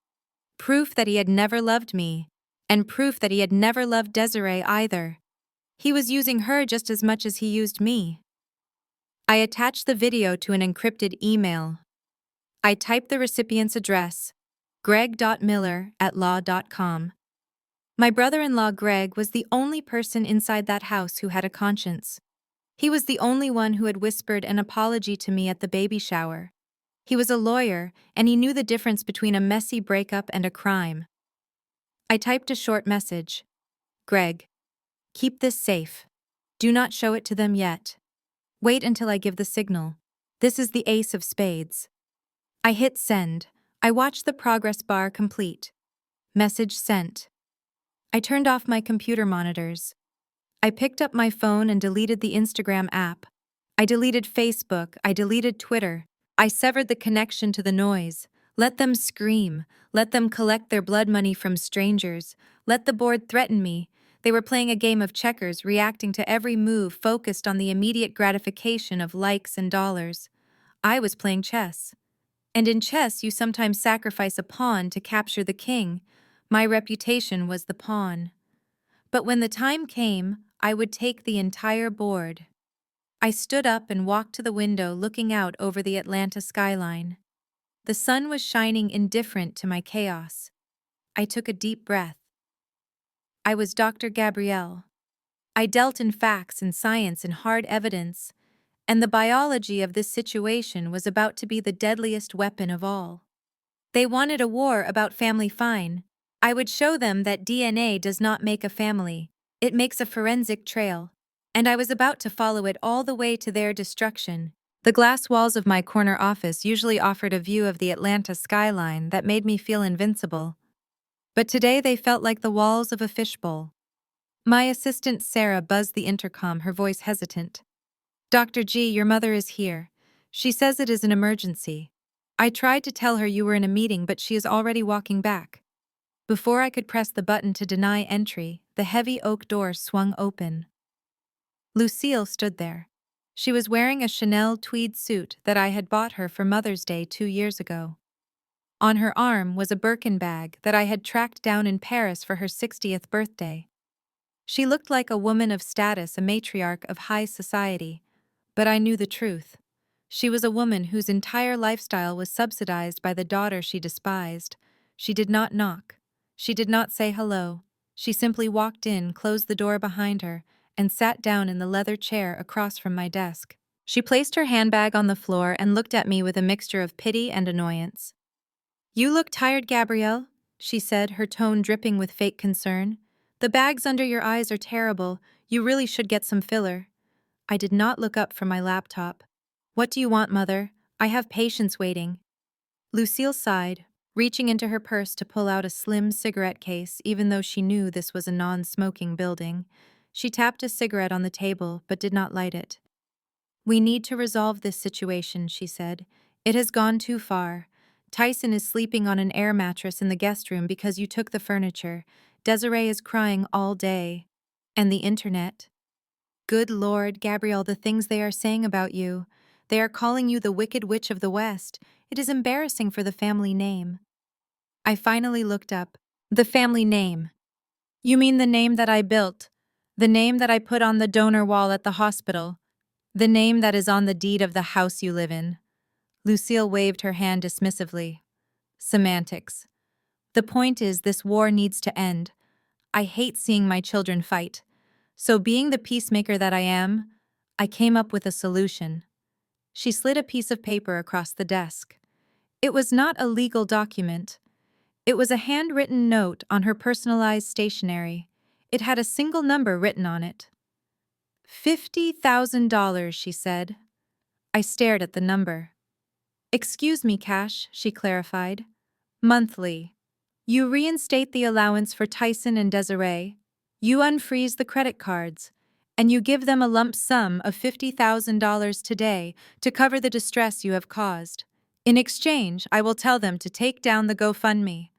A: proof that he had never loved me, and proof that he had never loved Desiree either. He was using her just as much as he used me. I attached the video to an encrypted email. I typed the recipient's address, greg.miller@law.com. My brother-in-law Greg was the only person inside that house who had a conscience. He was the only one who had whispered an apology to me at the baby shower. He was a lawyer, and he knew the difference between a messy breakup and a crime. I typed a short message. "Greg, keep this safe. Do not show it to them yet. Wait until I give the signal. This is the ace of spades." I hit send. I watched the progress bar complete. Message sent. I turned off my computer monitors. I picked up my phone and deleted the Instagram app. I deleted Facebook. I deleted Twitter. I severed the connection to the noise. Let them scream. Let them collect their blood money from strangers. Let the board threaten me. They were playing a game of checkers, reacting to every move focused on the immediate gratification of likes and dollars. I was playing chess. And in chess, you sometimes sacrifice a pawn to capture the king. My reputation was the pawn. But when the time came, I would take the entire board. I stood up and walked to the window looking out over the Atlanta skyline. The sun was shining indifferent to my chaos. I took a deep breath. I was Dr. Gabrielle. I dealt in facts and science and hard evidence, and the biology of this situation was about to be the deadliest weapon of all. They wanted a war about family fine. I would show them that DNA does not make a family. It makes a forensic trail, and I was about to follow it all the way to their destruction. The glass walls of my corner office usually offered a view of the Atlanta skyline that made me feel invincible. But today they felt like the walls of a fishbowl. My assistant Sarah buzzed the intercom, her voice hesitant. "Dr. G, your mother is here. She says it is an emergency. I tried to tell her you were in a meeting, but she is already walking back." Before I could press the button to deny entry, the heavy oak door swung open. Lucille stood there. She was wearing a Chanel tweed suit that I had bought her for Mother's Day 2 years ago. On her arm was a Birkin bag that I had tracked down in Paris for her 60th birthday. She looked like a woman of status, a matriarch of high society. But I knew the truth. She was a woman whose entire lifestyle was subsidized by the daughter she despised. She did not knock. She did not say hello. She simply walked in, closed the door behind her, and sat down in the leather chair across from my desk. She placed her handbag on the floor and looked at me with a mixture of pity and annoyance. "You look tired, Gabrielle," she said, her tone dripping with fake concern. "The bags under your eyes are terrible. You really should get some filler." I did not look up from my laptop. "What do you want, Mother? I have patients waiting." Lucille sighed, reaching into her purse to pull out a slim cigarette case, even though she knew this was a non-smoking building. She tapped a cigarette on the table, but did not light it. "We need to resolve this situation," she said. "It has gone too far. Tyson is sleeping on an air mattress in the guest room because you took the furniture. Desiree is crying all day. And the internet. Good Lord, Gabrielle, the things they are saying about you. They are calling you the Wicked Witch of the West. It is embarrassing for the family name." I finally looked up. "The family name. You mean the name that I built? The name that I put on the donor wall at the hospital? The name that is on the deed of the house you live in?" Lucille waved her hand dismissively. "Semantics. The point is, this war needs to end. I hate seeing my children fight. So being the peacemaker that I am, I came up with a solution." She slid a piece of paper across the desk. It was not a legal document. It was a handwritten note on her personalized stationery. It had a single number written on it. $50,000, she said. I stared at the number. "Excuse me, Cash," she clarified. "Monthly. You reinstate the allowance for Tyson and Desiree. You unfreeze the credit cards. And you give them a lump sum of $50,000 today to cover the distress you have caused. In exchange, I will tell them to take down the GoFundMe.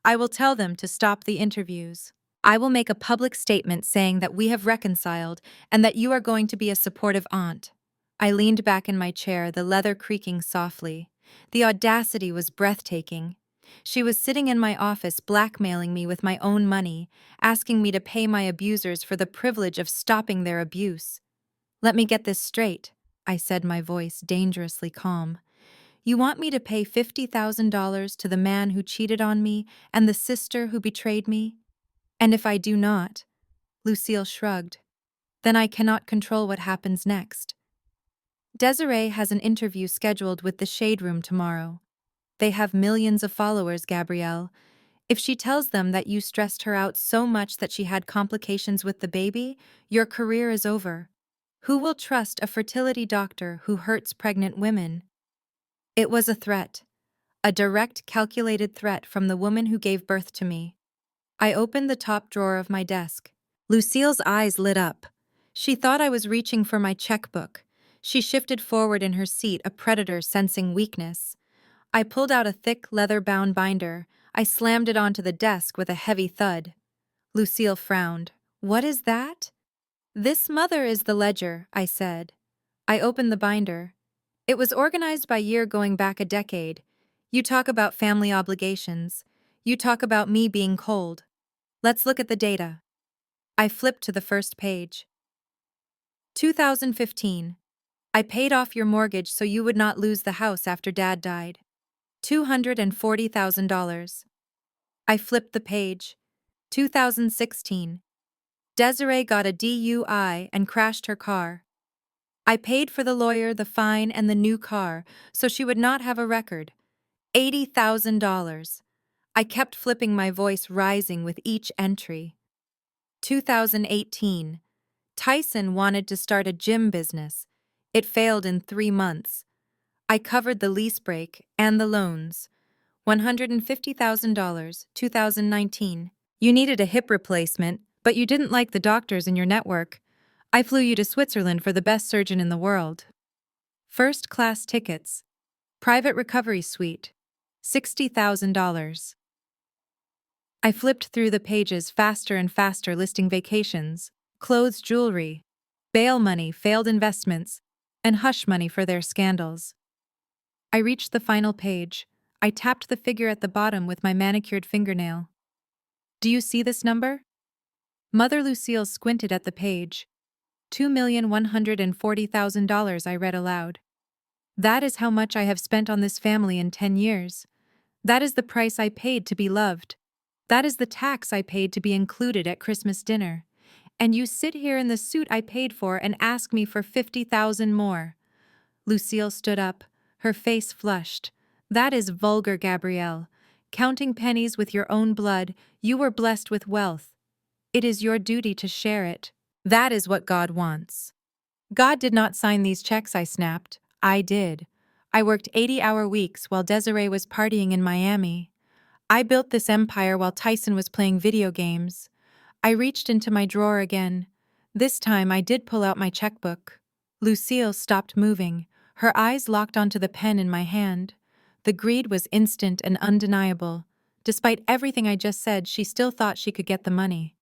A: I will tell them to stop the interviews. I will make a public statement saying that we have reconciled and that you are going to be a supportive aunt." I leaned back in my chair, the leather creaking softly. The audacity was breathtaking. She was sitting in my office blackmailing me with my own money, asking me to pay my abusers for the privilege of stopping their abuse. "Let me get this straight," I said, my voice dangerously calm. "You want me to pay $50,000 to the man who cheated on me and the sister who betrayed me? And if I do not," Lucille shrugged, "then I cannot control what happens next. Desiree has an interview scheduled with the Shade Room tomorrow. They have millions of followers, Gabrielle. If she tells them that you stressed her out so much that she had complications with the baby, your career is over. Who will trust a fertility doctor who hurts pregnant women?" It was a threat. A direct, calculated threat from the woman who gave birth to me. I opened the top drawer of my desk. Lucille's eyes lit up. She thought I was reaching for my checkbook. She shifted forward in her seat, a predator sensing weakness. I pulled out a thick, leather-bound binder. I slammed it onto the desk with a heavy thud. Lucille frowned. "What is that?" "This, Mother, is the ledger," I said. I opened the binder. It was organized by year going back a decade. You talk about family obligations. You talk about me being cold. Let's look at the data. I flipped to the first page. 2015. I paid off your mortgage so you would not lose the house after Dad died. $240,000. I flipped the page. 2016. Desiree got a DUI and crashed her car. I paid for the lawyer, the fine, and the new car so she would not have a record. $80,000. I kept flipping, my voice rising with each entry. 2018. Tyson wanted to start a gym business. It failed in 3 months. I covered the lease break and the loans. $150,000, 2019. You needed a hip replacement, but you didn't like the doctors in your network. I flew you to Switzerland for the best surgeon in the world. First class tickets. Private recovery suite. $60,000. I flipped through the pages faster and faster, listing vacations, clothes, jewelry, bail money, failed investments, and hush money for their scandals. I reached the final page. I tapped the figure at the bottom with my manicured fingernail. Do you see this number? Mother Lucille squinted at the page. $2,140,000, I read aloud. That is how much I have spent on this family in 10 years. That is the price I paid to be loved. That is the tax I paid to be included at Christmas dinner. And you sit here in the suit I paid for and ask me for 50,000 more. Lucille stood up, her face flushed. That is vulgar, Gabrielle. Counting pennies with your own blood, you were blessed with wealth. It is your duty to share it. That is what God wants. God did not sign these checks, I snapped. I did. I worked 80-hour weeks while Desiree was partying in Miami. I built this empire while Tyson was playing video games. I reached into my drawer again. This time I did pull out my checkbook. Lucille stopped moving. Her eyes locked onto the pen in my hand. The greed was instant and undeniable. Despite everything I just said, she still thought she could get the money.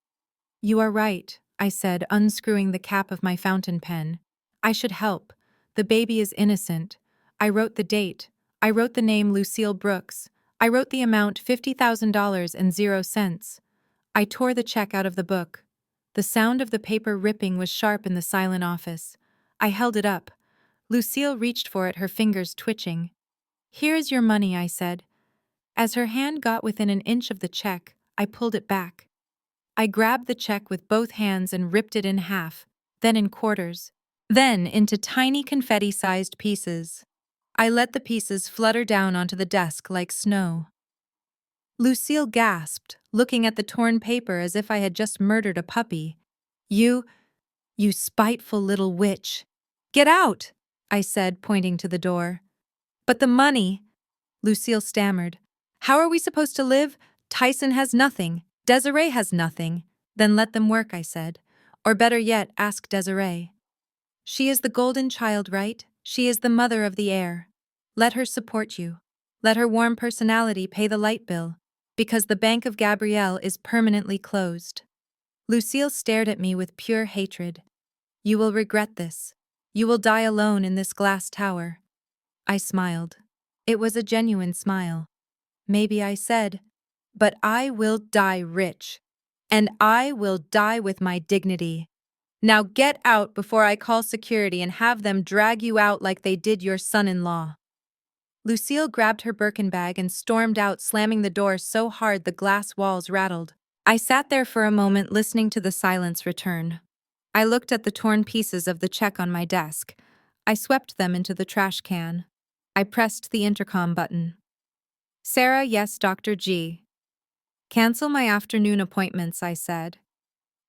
A: You are right, I said, unscrewing the cap of my fountain pen. I should help. The baby is innocent. I wrote the date. I wrote the name Lucille Brooks. I wrote the amount $50,000.00. I tore the check out of the book. The sound of the paper ripping was sharp in the silent office. I held it up. Lucille reached for it, her fingers twitching. Here is your money, I said. As her hand got within an inch of the check, I pulled it back. I grabbed the check with both hands and ripped it in half, then in quarters, then into tiny confetti-sized pieces. I let the pieces flutter down onto the desk like snow. Lucille gasped, looking at the torn paper as if I had just murdered a puppy. You spiteful little witch. Get out, I said, pointing to the door. But the money, Lucille stammered. How are we supposed to live? Tyson has nothing. Desiree has nothing. Then let them work, I said. Or better yet, ask Desiree. She is the golden child, right? She is the mother of the heir. Let her support you. Let her warm personality pay the light bill, because the Bank of Gabrielle is permanently closed. Lucille stared at me with pure hatred. You will regret this. You will die alone in this glass tower. I smiled. It was a genuine smile. Maybe I said, but I will die rich. And I will die with my dignity. Now get out before I call security and have them drag you out like they did your son-in-law. Lucille grabbed her Birkin bag and stormed out, slamming the door so hard the glass walls rattled. I sat there for a moment, listening to the silence return. I looked at the torn pieces of the check on my desk. I swept them into the trash can. I pressed the intercom button. Sarah, yes, Dr. G. Cancel my afternoon appointments, I said.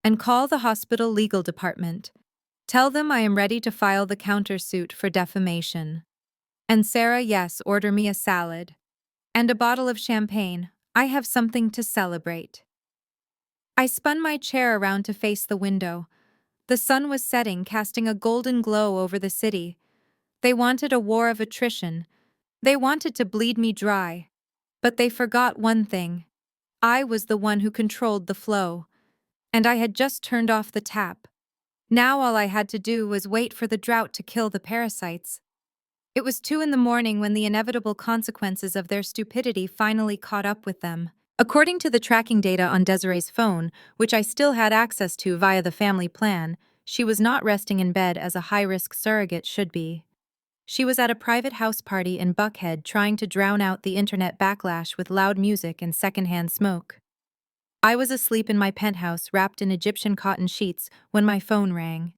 A: And call the hospital legal department. Tell them I am ready to file the countersuit for defamation. And Sarah, yes, order me a salad. And a bottle of champagne. I have something to celebrate. I spun my chair around to face the window. The sun was setting, casting a golden glow over the city. They wanted a war of attrition. They wanted to bleed me dry. But they forgot one thing. I was the one who controlled the flow. And I had just turned off the tap. Now all I had to do was wait for the drought to kill the parasites. It was 2 a.m. when the inevitable consequences of their stupidity finally caught up with them. According to the tracking data on Desiree's phone, which I still had access to via the family plan, she was not resting in bed as a high-risk surrogate should be. She was at a private house party in Buckhead trying to drown out the internet backlash with loud music and secondhand smoke. I was asleep in my penthouse wrapped in Egyptian cotton sheets when my phone rang.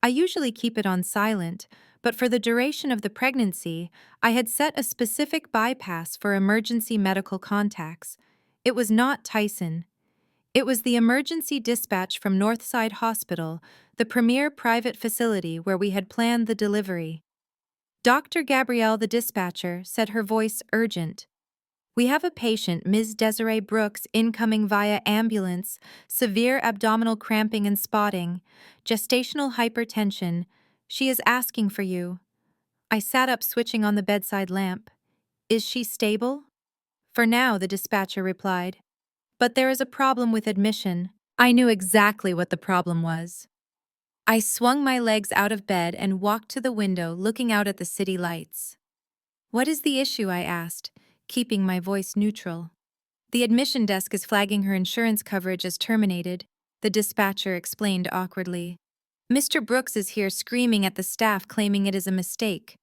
A: I usually keep it on silent, but for the duration of the pregnancy, I had set a specific bypass for emergency medical contacts. It was not Tyson. It was the emergency dispatch from Northside Hospital, the premier private facility where we had planned the delivery. Dr. Gabrielle, the dispatcher, said, her voice urgent. We have a patient, Ms. Desiree Brooks, incoming via ambulance, severe abdominal cramping and spotting, gestational hypertension. She is asking for you. I sat up, switching on the bedside lamp. Is she stable? For now, the dispatcher replied. But there is a problem with admission. I knew exactly what the problem was. I swung my legs out of bed and walked to the window, looking out at the city lights. What is the issue? I asked, keeping my voice neutral. The admission desk is flagging her insurance coverage as terminated, the dispatcher explained awkwardly. Mr. Brooks is here screaming at the staff, claiming it is a mistake.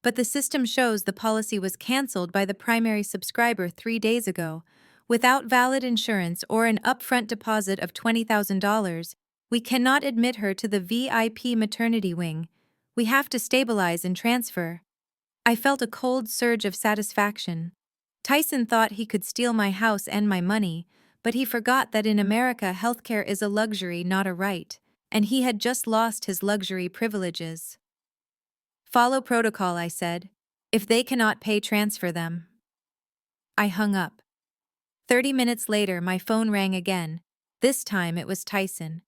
A: But the system shows the policy was canceled by the primary subscriber 3 days ago. Without valid insurance or an upfront deposit of $20,000, we cannot admit her to the VIP maternity wing. We have to stabilize and transfer. I felt a cold surge of satisfaction. Tyson thought he could steal my house and my money, but he forgot that in America healthcare is a luxury, not a right, and he had just lost his luxury privileges. Follow protocol, I said. If they cannot pay, transfer them. I hung up. 30 minutes later, my phone rang again. This time it was Tyson.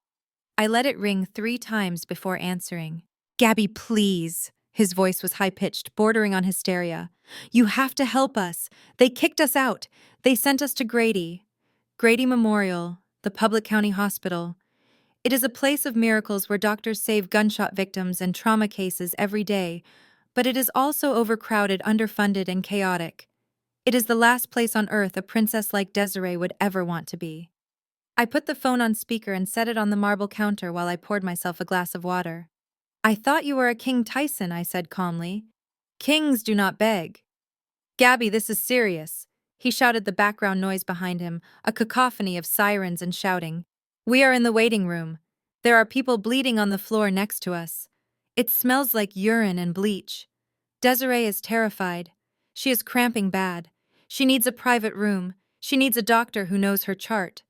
A: I let it ring 3 times before answering. Gabby, please. His voice was high-pitched, bordering on hysteria. You have to help us. They kicked us out. They sent us to Grady. Grady Memorial, the public county hospital. It is a place of miracles where doctors save gunshot victims and trauma cases every day, but it is also overcrowded, underfunded, and chaotic. It is the last place on earth a princess like Desiree would ever want to be. I put the phone on speaker and set it on the marble counter while I poured myself a glass of water. I thought you were a King Tyson, I said calmly. Kings do not beg. Gabby, this is serious. He shouted, the background noise behind him, a cacophony of sirens and shouting. We are in the waiting room. There are people bleeding on the floor next to us. It smells like urine and bleach. Desiree is terrified. She is cramping bad. She needs a private room. She needs a doctor who knows her chart.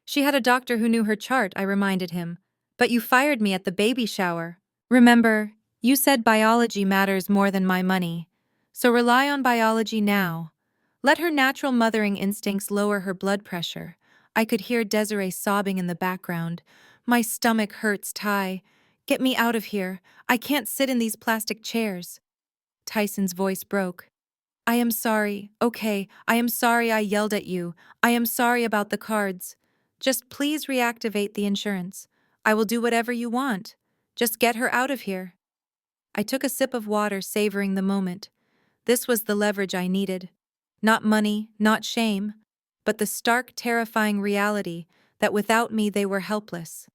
A: She had a doctor who knew her chart, I reminded him. But you fired me at the baby shower. Remember, you said biology matters more than my money. So rely on biology now. Let her natural mothering instincts lower her blood pressure. I could hear Desiree sobbing in the background. My stomach hurts, Ty. Get me out of here. I can't sit in these plastic chairs. Tyson's voice broke. I am sorry. Okay, I am sorry I yelled at you. I am sorry about the cards. Just please reactivate the insurance. I will do whatever you want. Just get her out of here. I took a sip of water, savoring the moment. This was the leverage I needed. Not money, not shame, but the stark, terrifying reality that without me they were helpless.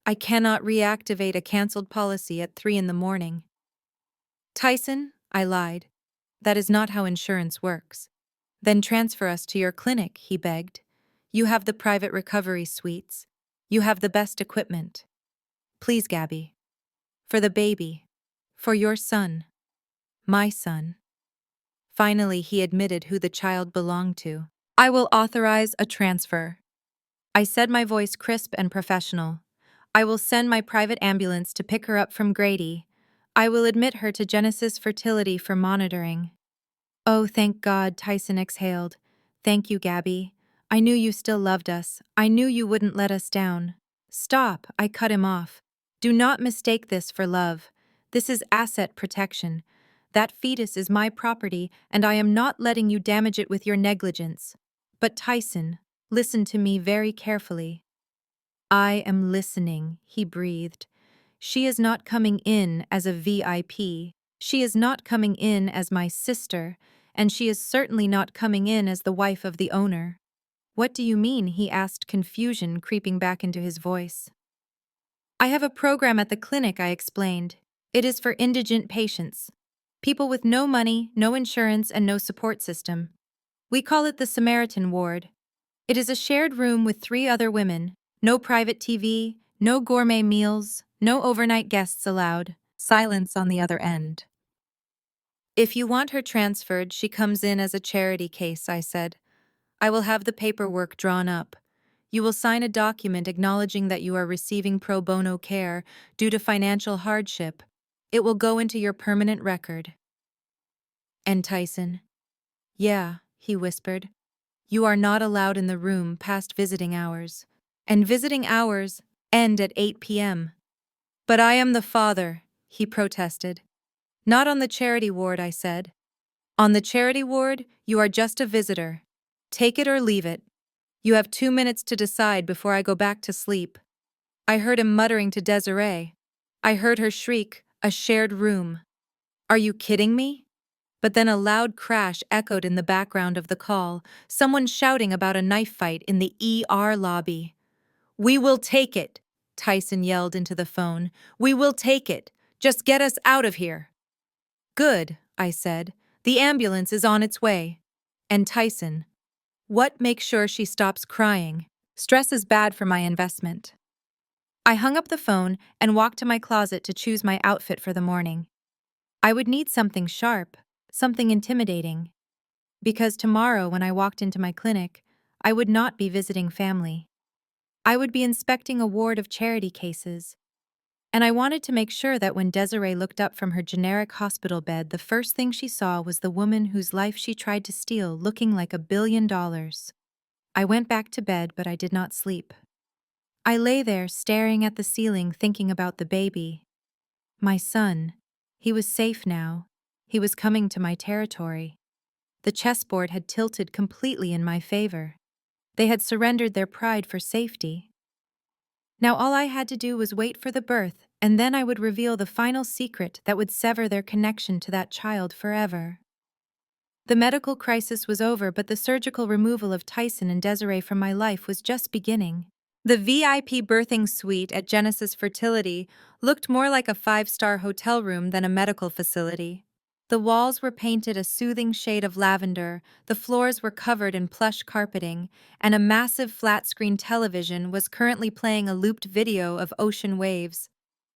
A: I cannot reactivate a canceled policy at 3 in the morning. Tyson, I lied. That is not how insurance works. Then transfer us to your clinic, he begged. You have the private recovery suites. You have the best equipment. Please, Gabby. For the baby. For your son. My son. Finally, he admitted who the child belonged to. I will authorize a transfer. I said, my voice crisp and professional. I will send my private ambulance to pick her up from Grady. I will admit her to Genesis Fertility for monitoring. Oh, thank God, Tyson exhaled. Thank you, Gabby. I knew you still loved us. I knew you wouldn't let us down. Stop, I cut him off. Do not mistake this for love. This is asset protection. That fetus is my property, and I am not letting you damage it with your negligence. But Tyson, listen to me very carefully. I am listening, he breathed. She is not coming in as a VIP. She is not coming in as my sister, and she is certainly not coming in as the wife of the owner. What do you mean? He asked, confusion creeping back into his voice. I have a program at the clinic, I explained. It is for indigent patients. People with no money, no insurance, and no support system. We call it the Samaritan ward. It is a shared room with 3 other women. No private TV, no gourmet meals, no overnight guests allowed. Silence on the other end. If you want her transferred, she comes in as a charity case, I said. I will have the paperwork drawn up. You will sign a document acknowledging that you are receiving pro bono care due to financial hardship. It will go into your permanent record. And Tyson? Yeah, he whispered. You are not allowed in the room past visiting hours. And visiting hours end at 8 p.m. But I am the father, he protested. Not on the charity ward, I said. On the charity ward, you are just a visitor. Take it or leave it. You have 2 minutes to decide before I go back to sleep. I heard him muttering to Desiree. I heard her shriek, a shared room. Are you kidding me? But then a loud crash echoed in the background of the call, someone shouting about a knife fight in the ER lobby. We will take it, Tyson yelled into the phone. We will take it. Just get us out of here. Good, I said. The ambulance is on its way. And Tyson, what makes sure she stops crying? Stress is bad for my investment. I hung up the phone and walked to my closet to choose my outfit for the morning. I would need something sharp, something intimidating. Because tomorrow, when I walked into my clinic, I would not be visiting family. I would be inspecting a ward of charity cases. And I wanted to make sure that when Desiree looked up from her generic hospital bed, the first thing she saw was the woman whose life she tried to steal looking like $1 billion. I went back to bed, but I did not sleep. I lay there staring at the ceiling thinking about the baby. My son. He was safe now. He was coming to my territory. The chessboard had tilted completely in my favor. They had surrendered their pride for safety. Now all I had to do was wait for the birth, and then I would reveal the final secret that would sever their connection to that child forever. The medical crisis was over, but the surgical removal of Tyson and Desiree from my life was just beginning. The VIP birthing suite at Genesis Fertility looked more like a 5-star hotel room than a medical facility. The walls were painted a soothing shade of lavender, the floors were covered in plush carpeting, and a massive flat-screen television was currently playing a looped video of ocean waves.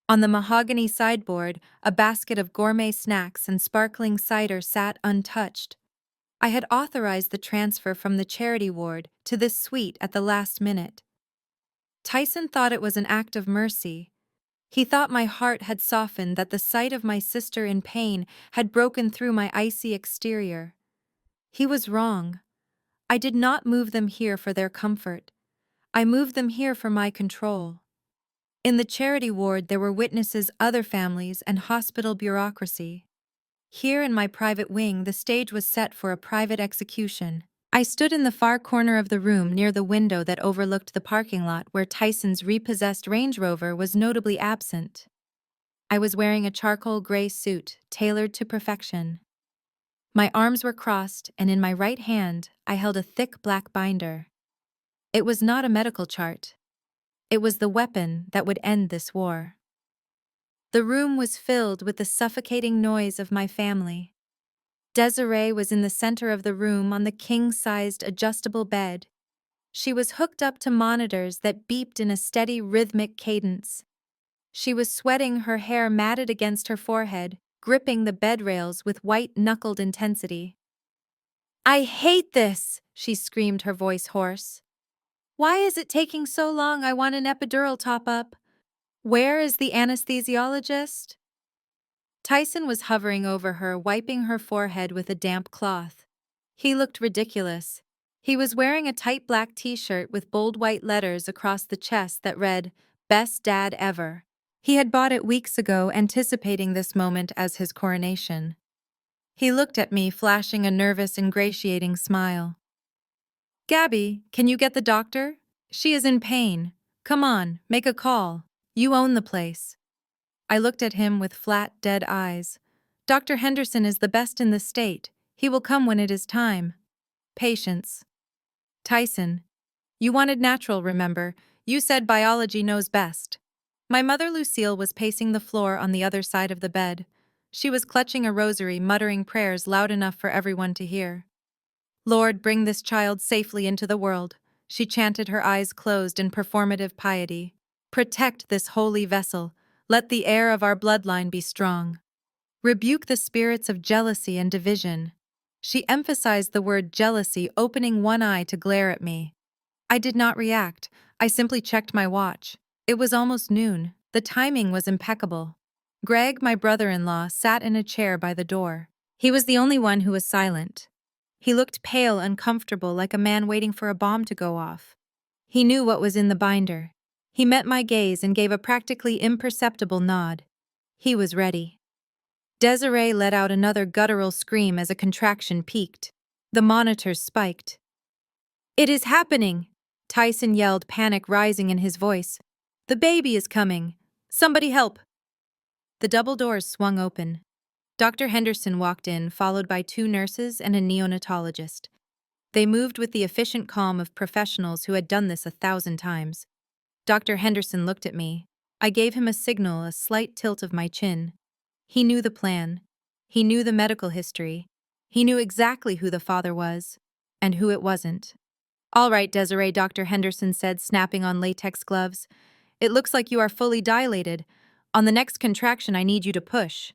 A: On the mahogany sideboard, a basket of gourmet snacks and sparkling cider sat untouched. I had authorized the transfer from the charity ward to this suite at the last minute. Tyson thought it was an act of mercy. He thought my heart had softened, that the sight of my sister in pain had broken through my icy exterior. He was wrong. I did not move them here for their comfort. I moved them here for my control. In the charity ward there were witnesses, other families, and hospital bureaucracy. Here in my private wing, the stage was set for a private execution. I stood in the far corner of the room near the window that overlooked the parking lot where Tyson's repossessed Range Rover was notably absent. I was wearing a charcoal gray suit, tailored to perfection. My arms were crossed, and in my right hand, I held a thick black binder. It was not a medical chart. It was the weapon that would end this war. The room was filled with the suffocating noise of my family. Desiree was in the center of the room on the king-sized adjustable bed. She was hooked up to monitors that beeped in a steady rhythmic cadence. She was sweating, her hair matted against her forehead, gripping the bed rails with white-knuckled intensity. "I hate this!" she screamed, her voice hoarse. "Why is it taking so long? I want an epidural top-up. Where is the anesthesiologist?" Tyson was hovering over her, wiping her forehead with a damp cloth. He looked ridiculous. He was wearing a tight black t-shirt with bold white letters across the chest that read, "Best Dad Ever." He had bought it weeks ago, anticipating this moment as his coronation. He looked at me, flashing a nervous, ingratiating smile. "Gabby, can you get the doctor? She is in pain. Come on, make a call. You own the place." I looked at him with flat, dead eyes. "Dr. Henderson is the best in the state. He will come when it is time. Patience." "Tyson, you wanted natural, remember? You said biology knows best." My mother Lucille was pacing the floor on the other side of the bed. She was clutching a rosary, muttering prayers loud enough for everyone to hear. "Lord, bring this child safely into the world," she chanted, her eyes closed in performative piety. "Protect this holy vessel. Let the heir of our bloodline be strong. Rebuke the spirits of jealousy and division." She emphasized the word jealousy, opening one eye to glare at me. I did not react. I simply checked my watch. It was almost noon. The timing was impeccable. Greg, my brother-in-law, sat in a chair by the door. He was the only one who was silent. He looked pale, uncomfortable, like a man waiting for a bomb to go off. He knew what was in the binder. He met my gaze and gave a practically imperceptible nod. He was ready. Desiree let out another guttural scream as a contraction peaked. The monitors spiked. "It is happening!" Tyson yelled, panic rising in his voice. "The baby is coming! Somebody help!" The double doors swung open. Dr. Henderson walked in, followed by two nurses and a neonatologist. They moved with the efficient calm of professionals who had done this 1,000 times. Dr. Henderson looked at me. I gave him a signal, a slight tilt of my chin. He knew the plan. He knew the medical history. He knew exactly who the father was, and who it wasn't. "All right, Desiree," Dr. Henderson said, snapping on latex gloves. "It looks like you are fully dilated. On the next contraction, I need you to push."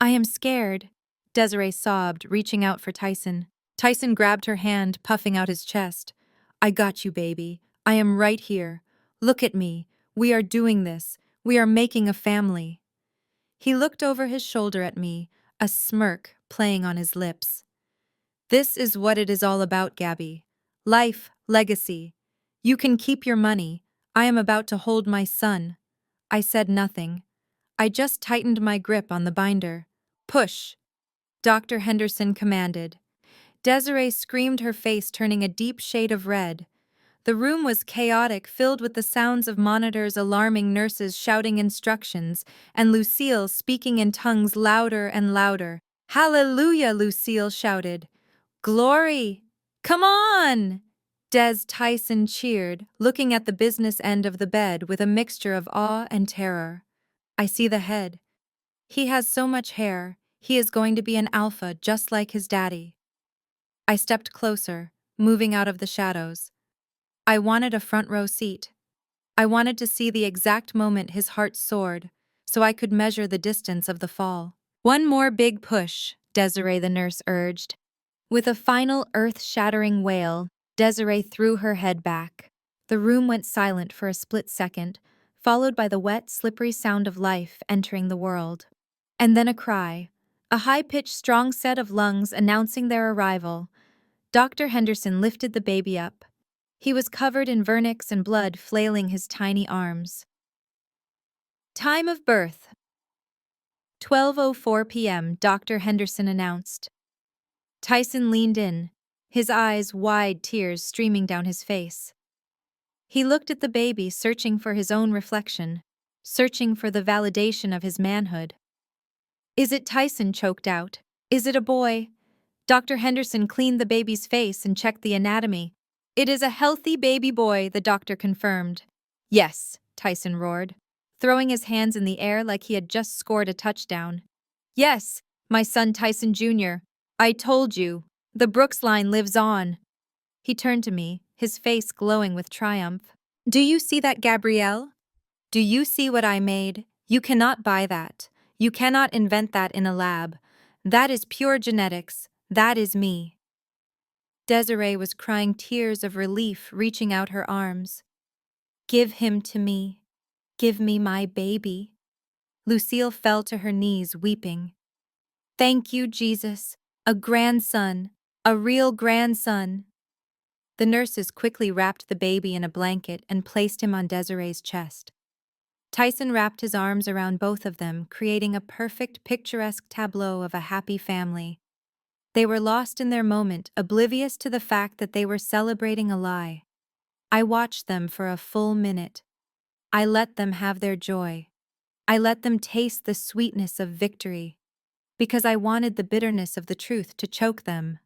A: "I am scared," Desiree sobbed, reaching out for Tyson. Tyson grabbed her hand, puffing out his chest. "I got you, baby. I am right here. Look at me. We are doing this. We are making a family." He looked over his shoulder at me, a smirk playing on his lips. "This is what it is all about, Gabby. Life, legacy. You can keep your money. I am about to hold my son." I said nothing. I just tightened my grip on the binder. "Push," Dr. Henderson commanded. Desiree screamed, her face turning a deep shade of red. The room was chaotic, filled with the sounds of monitors alarming, nurses shouting instructions, and Lucille speaking in tongues louder and louder. "Hallelujah!" Lucille shouted. "Glory! Come on!" Des Tyson cheered, looking at the business end of the bed with a mixture of awe and terror. "I see the head. He has so much hair. He is going to be an alpha, just like his daddy." I stepped closer, moving out of the shadows. I wanted a front row seat. I wanted to see the exact moment his heart soared, so I could measure the distance of the fall. "One more big push," Desiree the nurse urged. With a final earth-shattering wail, Desiree threw her head back. The room went silent for a split second, followed by the wet, slippery sound of life entering the world. And then a cry, a high-pitched, strong set of lungs announcing their arrival. Dr. Henderson lifted the baby up. He was covered in vernix and blood flailing his tiny arms. "Time of birth." 12:04 p.m., Dr. Henderson announced. Tyson leaned in, his eyes wide, tears streaming down his face. He looked at the baby, searching for his own reflection, searching for the validation of his manhood. "Is it?" Tyson choked out. "Is it a boy?" Dr. Henderson cleaned the baby's face and checked the anatomy. "It is a healthy baby boy," the doctor confirmed. "Yes," Tyson roared, throwing his hands in the air like he had just scored a touchdown. "Yes, my son Tyson Jr. I told you, the Brooks line lives on." He turned to me, his face glowing with triumph. "Do you see that, Gabrielle? Do you see what I made? You cannot buy that. You cannot invent that in a lab. That is pure genetics. That is me." Desiree was crying tears of relief, reaching out her arms. "Give him to me. Give me my baby." Lucille fell to her knees, weeping. "Thank you, Jesus. A grandson. A real grandson." The nurses quickly wrapped the baby in a blanket and placed him on Desiree's chest. Tyson wrapped his arms around both of them, creating a perfect, picturesque tableau of a happy family. They were lost in their moment, oblivious to the fact that they were celebrating a lie. I watched them for a full minute. I let them have their joy. I let them taste the sweetness of victory, because I wanted the bitterness of the truth to choke them.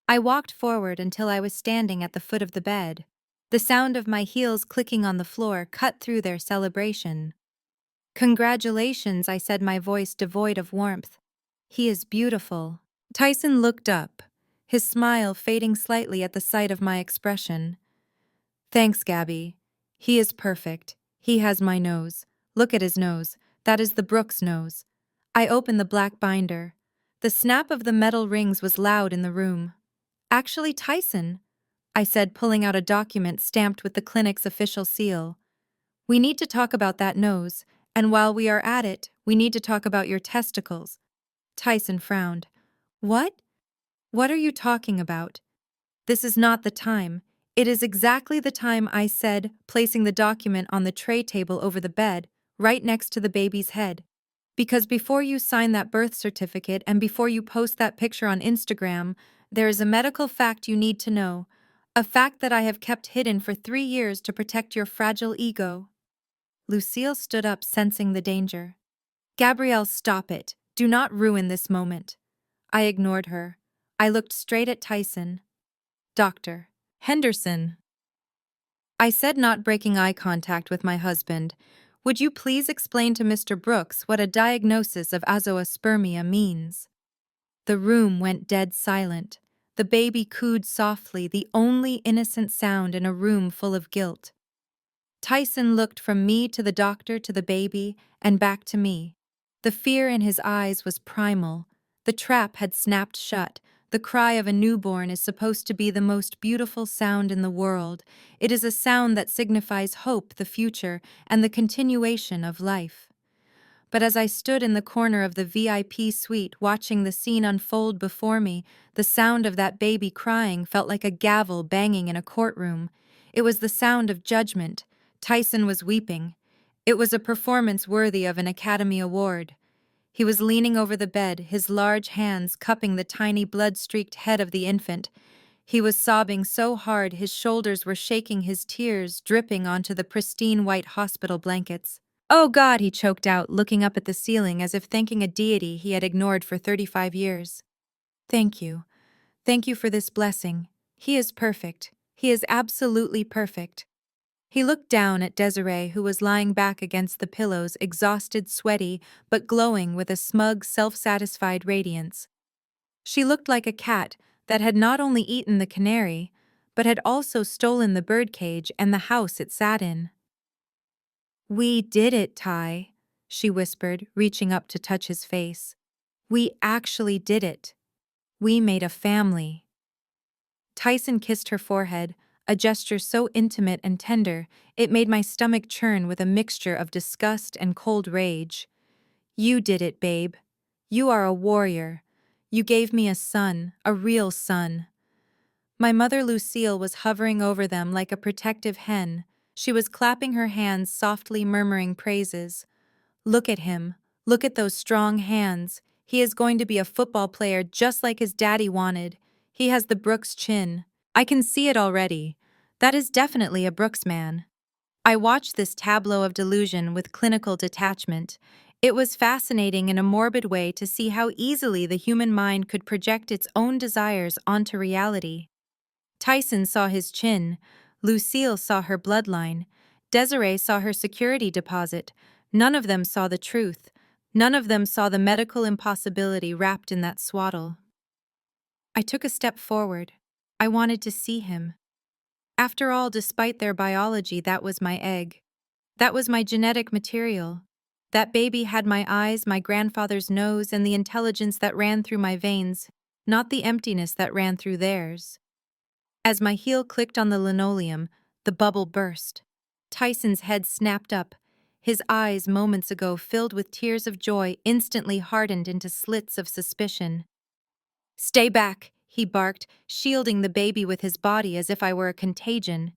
A: I walked forward until I was standing at the foot of the bed. The sound of my heels clicking on the floor cut through their celebration. "Congratulations," I said, my voice devoid of warmth. "He is beautiful." Tyson looked up, his smile fading slightly at the sight of my expression. "Thanks, Gabby. He is perfect. He has my nose. Look at his nose. That is the Brooks nose." I opened the black binder. The snap of the metal rings was loud in the room. "Actually, Tyson, I said, pulling out a document stamped with the clinic's official seal. We need to talk about that nose, and while we are at it, we need to talk about your testicles. Tyson frowned. What? What are you talking about? This is not the time. It is exactly the time, I said, placing the document on the tray table over the bed, right next to the baby's head. Because before you sign that birth certificate and before you post that picture on Instagram, there is a medical fact you need to know. A fact that I have kept hidden for 3 years to protect your fragile ego. Lucille stood up, sensing the danger. Gabrielle, stop it. Do not ruin this moment. I ignored her. I looked straight at Tyson. Dr. Henderson, I said, not breaking eye contact with my husband, would you please explain to Mr. Brooks what a diagnosis of azoospermia means? The room went dead silent. The baby cooed softly, the only innocent sound in a room full of guilt. Tyson looked from me to the doctor to the baby and back to me. The fear in his eyes was primal. The trap had snapped shut. The cry of a newborn is supposed to be the most beautiful sound in the world. It is a sound that signifies hope, the future, and the continuation of life. But as I stood in the corner of the VIP suite watching the scene unfold before me, the sound of that baby crying felt like a gavel banging in a courtroom. It was the sound of judgment. Tyson was weeping. It was a performance worthy of an Academy Award. He was leaning over the bed, his large hands cupping the tiny blood-streaked head of the infant. He was sobbing so hard his shoulders were shaking, his tears dripping onto the pristine white hospital blankets. Oh God, he choked out, looking up at the ceiling as if thanking a deity he had ignored for 35 years. Thank you. Thank you for this blessing. He is perfect. He is absolutely perfect. He looked down at Desiree, who was lying back against the pillows, exhausted, sweaty, but glowing with a smug, self-satisfied radiance. She looked like a cat that had not only eaten the canary, but had also stolen the birdcage and the house it sat in. We did it, Ty, she whispered, reaching up to touch his face. We actually did it. We made a family. Tyson kissed her forehead, a gesture so intimate and tender, it made my stomach churn with a mixture of disgust and cold rage. You did it, babe. You are a warrior. You gave me a son, a real son. My mother Lucille was hovering over them like a protective hen. She was clapping her hands, softly murmuring praises. Look at him. Look at those strong hands. He is going to be a football player just like his daddy wanted. He has the Brooks chin. I can see it already. That is definitely a Brooks man. I watched this tableau of delusion with clinical detachment. It was fascinating in a morbid way to see how easily the human mind could project its own desires onto reality. Tyson saw his chin. Lucille saw her bloodline. Desiree saw her security deposit. None of them saw the truth. None of them saw the medical impossibility wrapped in that swaddle. I took a step forward. I wanted to see him. After all, despite their biology, that was my egg. That was my genetic material. That baby had my eyes, my grandfather's nose, and the intelligence that ran through my veins, not the emptiness that ran through theirs. As my heel clicked on the linoleum, the bubble burst. Tyson's head snapped up. His eyes, moments ago filled with tears of joy, instantly hardened into slits of suspicion. Stay back, he barked, shielding the baby with his body as if I were a contagion.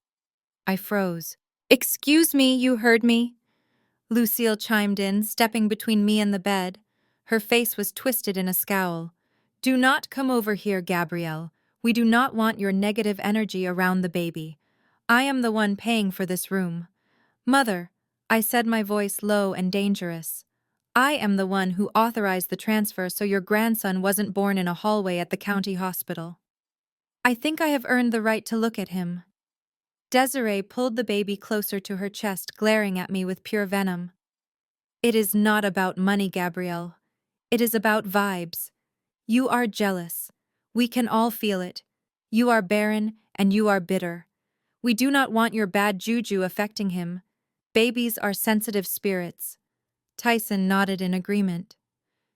A: I froze. Excuse me, you heard me? Lucille chimed in, stepping between me and the bed. Her face was twisted in a scowl. Do not come over here, Gabrielle. We do not want your negative energy around the baby. I am the one paying for this room. Mother, I said, my voice low and dangerous. I am the one who authorized the transfer so your grandson wasn't born in a hallway at the county hospital. I think I have earned the right to look at him. Desiree pulled the baby closer to her chest, glaring at me with pure venom. It is not about money, Gabrielle. It is about vibes. You are jealous. We can all feel it. You are barren, and you are bitter. We do not want your bad juju affecting him. Babies are sensitive spirits. Tyson nodded in agreement.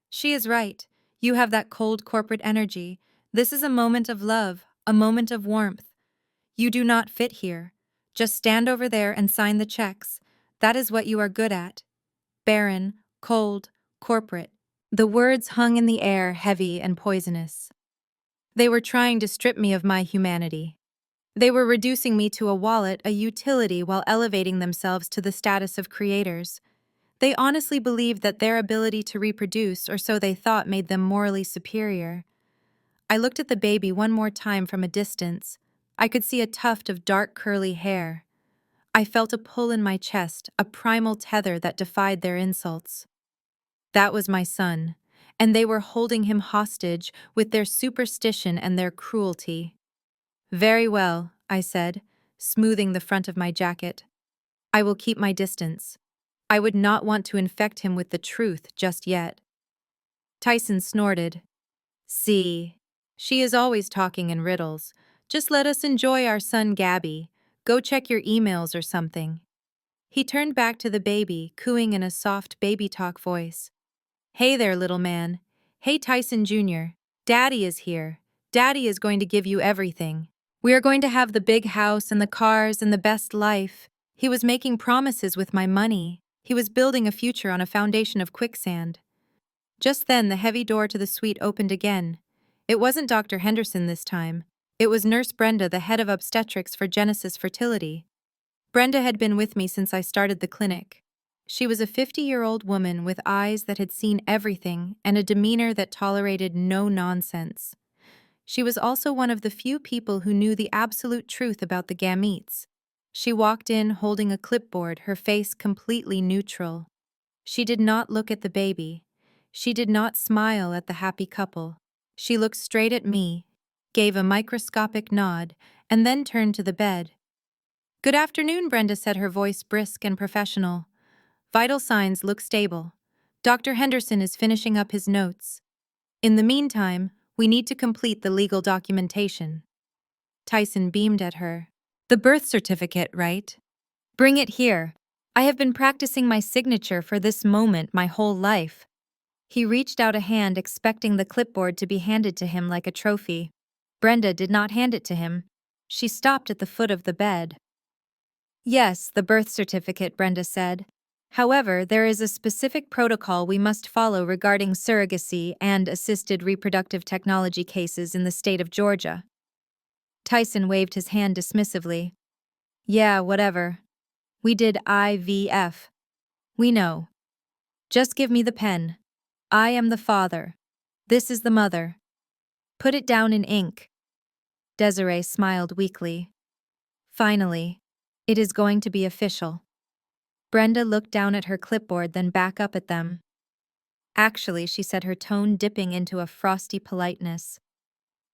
A: She is right. You have that cold corporate energy. This is a moment of love, a moment of warmth. You do not fit here. Just stand over there and sign the checks. That is what you are good at. Barren, cold, corporate. The words hung in the air, heavy and poisonous. They were trying to strip me of my humanity. They were reducing me to a wallet, a utility, while elevating themselves to the status of creators. They honestly believed that their ability to reproduce, or so they thought, made them morally superior. I looked at the baby one more time from a distance. I could see a tuft of dark curly hair. I felt a pull in my chest, a primal tether that defied their insults. That was my son, and they were holding him hostage with their superstition and their cruelty. Very well, I said, smoothing the front of my jacket. I will keep my distance. I would not want to infect him with the truth just yet. Tyson snorted. See, she is always talking in riddles. Just let us enjoy our son Gabby. Go check your emails or something. He turned back to the baby, cooing in a soft baby talk voice. Hey there, little man. Hey, Tyson Jr. Daddy is here. Daddy is going to give you everything. We are going to have the big house and the cars and the best life. He was making promises with my money. He was building a future on a foundation of quicksand. Just then, the heavy door to the suite opened again. It wasn't Dr. Henderson this time. It was Nurse Brenda, the head of obstetrics for Genesis Fertility. Brenda had been with me since I started the clinic. She was a 50-year-old woman with eyes that had seen everything and a demeanor that tolerated no nonsense. She was also one of the few people who knew the absolute truth about the gametes. She walked in holding a clipboard, her face completely neutral. She did not look at the baby. She did not smile at the happy couple. She looked straight at me, gave a microscopic nod, and then turned to the bed. Good afternoon, Brenda said, her voice brisk and professional. Vital signs look stable. Dr. Henderson is finishing up his notes. In the meantime, we need to complete the legal documentation. Tyson beamed at her. The birth certificate, right? Bring it here. I have been practicing my signature for this moment my whole life. He reached out a hand, expecting the clipboard to be handed to him like a trophy. Brenda did not hand it to him. She stopped at the foot of the bed. Yes, the birth certificate, Brenda said. However, there is a specific protocol we must follow regarding surrogacy and assisted reproductive technology cases in the state of Georgia. Tyson waved his hand dismissively. Yeah, whatever. We did IVF. We know. Just give me the pen. I am the father. This is the mother. Put it down in ink. Desiree smiled weakly. Finally, it is going to be official. Brenda looked down at her clipboard, then back up at them. Actually, she said, her tone dipping into a frosty politeness.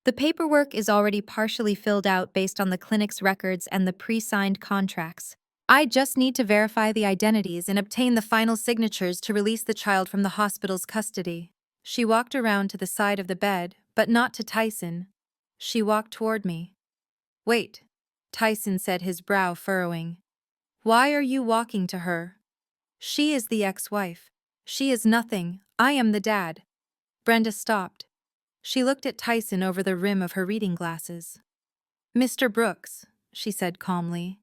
A: The paperwork is already partially filled out based on the clinic's records and the pre-signed contracts. I just need to verify the identities and obtain the final signatures to release the child from the hospital's custody. She walked around to the side of the bed, but not to Tyson. She walked toward me. Wait, Tyson said, his brow furrowing. Why are you walking to her? She is the ex-wife. She is nothing. I am the dad. Brenda stopped. She looked at Tyson over the rim of her reading glasses. Mr. Brooks, she said calmly.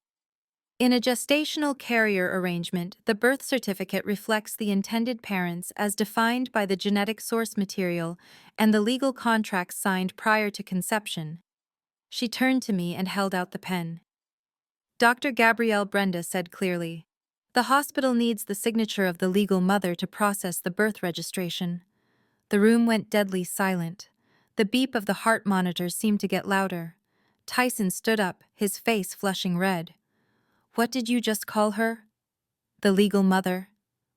A: In a gestational carrier arrangement, the birth certificate reflects the intended parents as defined by the genetic source material and the legal contracts signed prior to conception. She turned to me and held out the pen. Dr. Gabrielle, Brenda said clearly. The hospital needs the signature of the legal mother to process the birth registration. The room went deadly silent. The beep of the heart monitor seemed to get louder. Tyson stood up, his face flushing red. What did you just call her? The legal mother,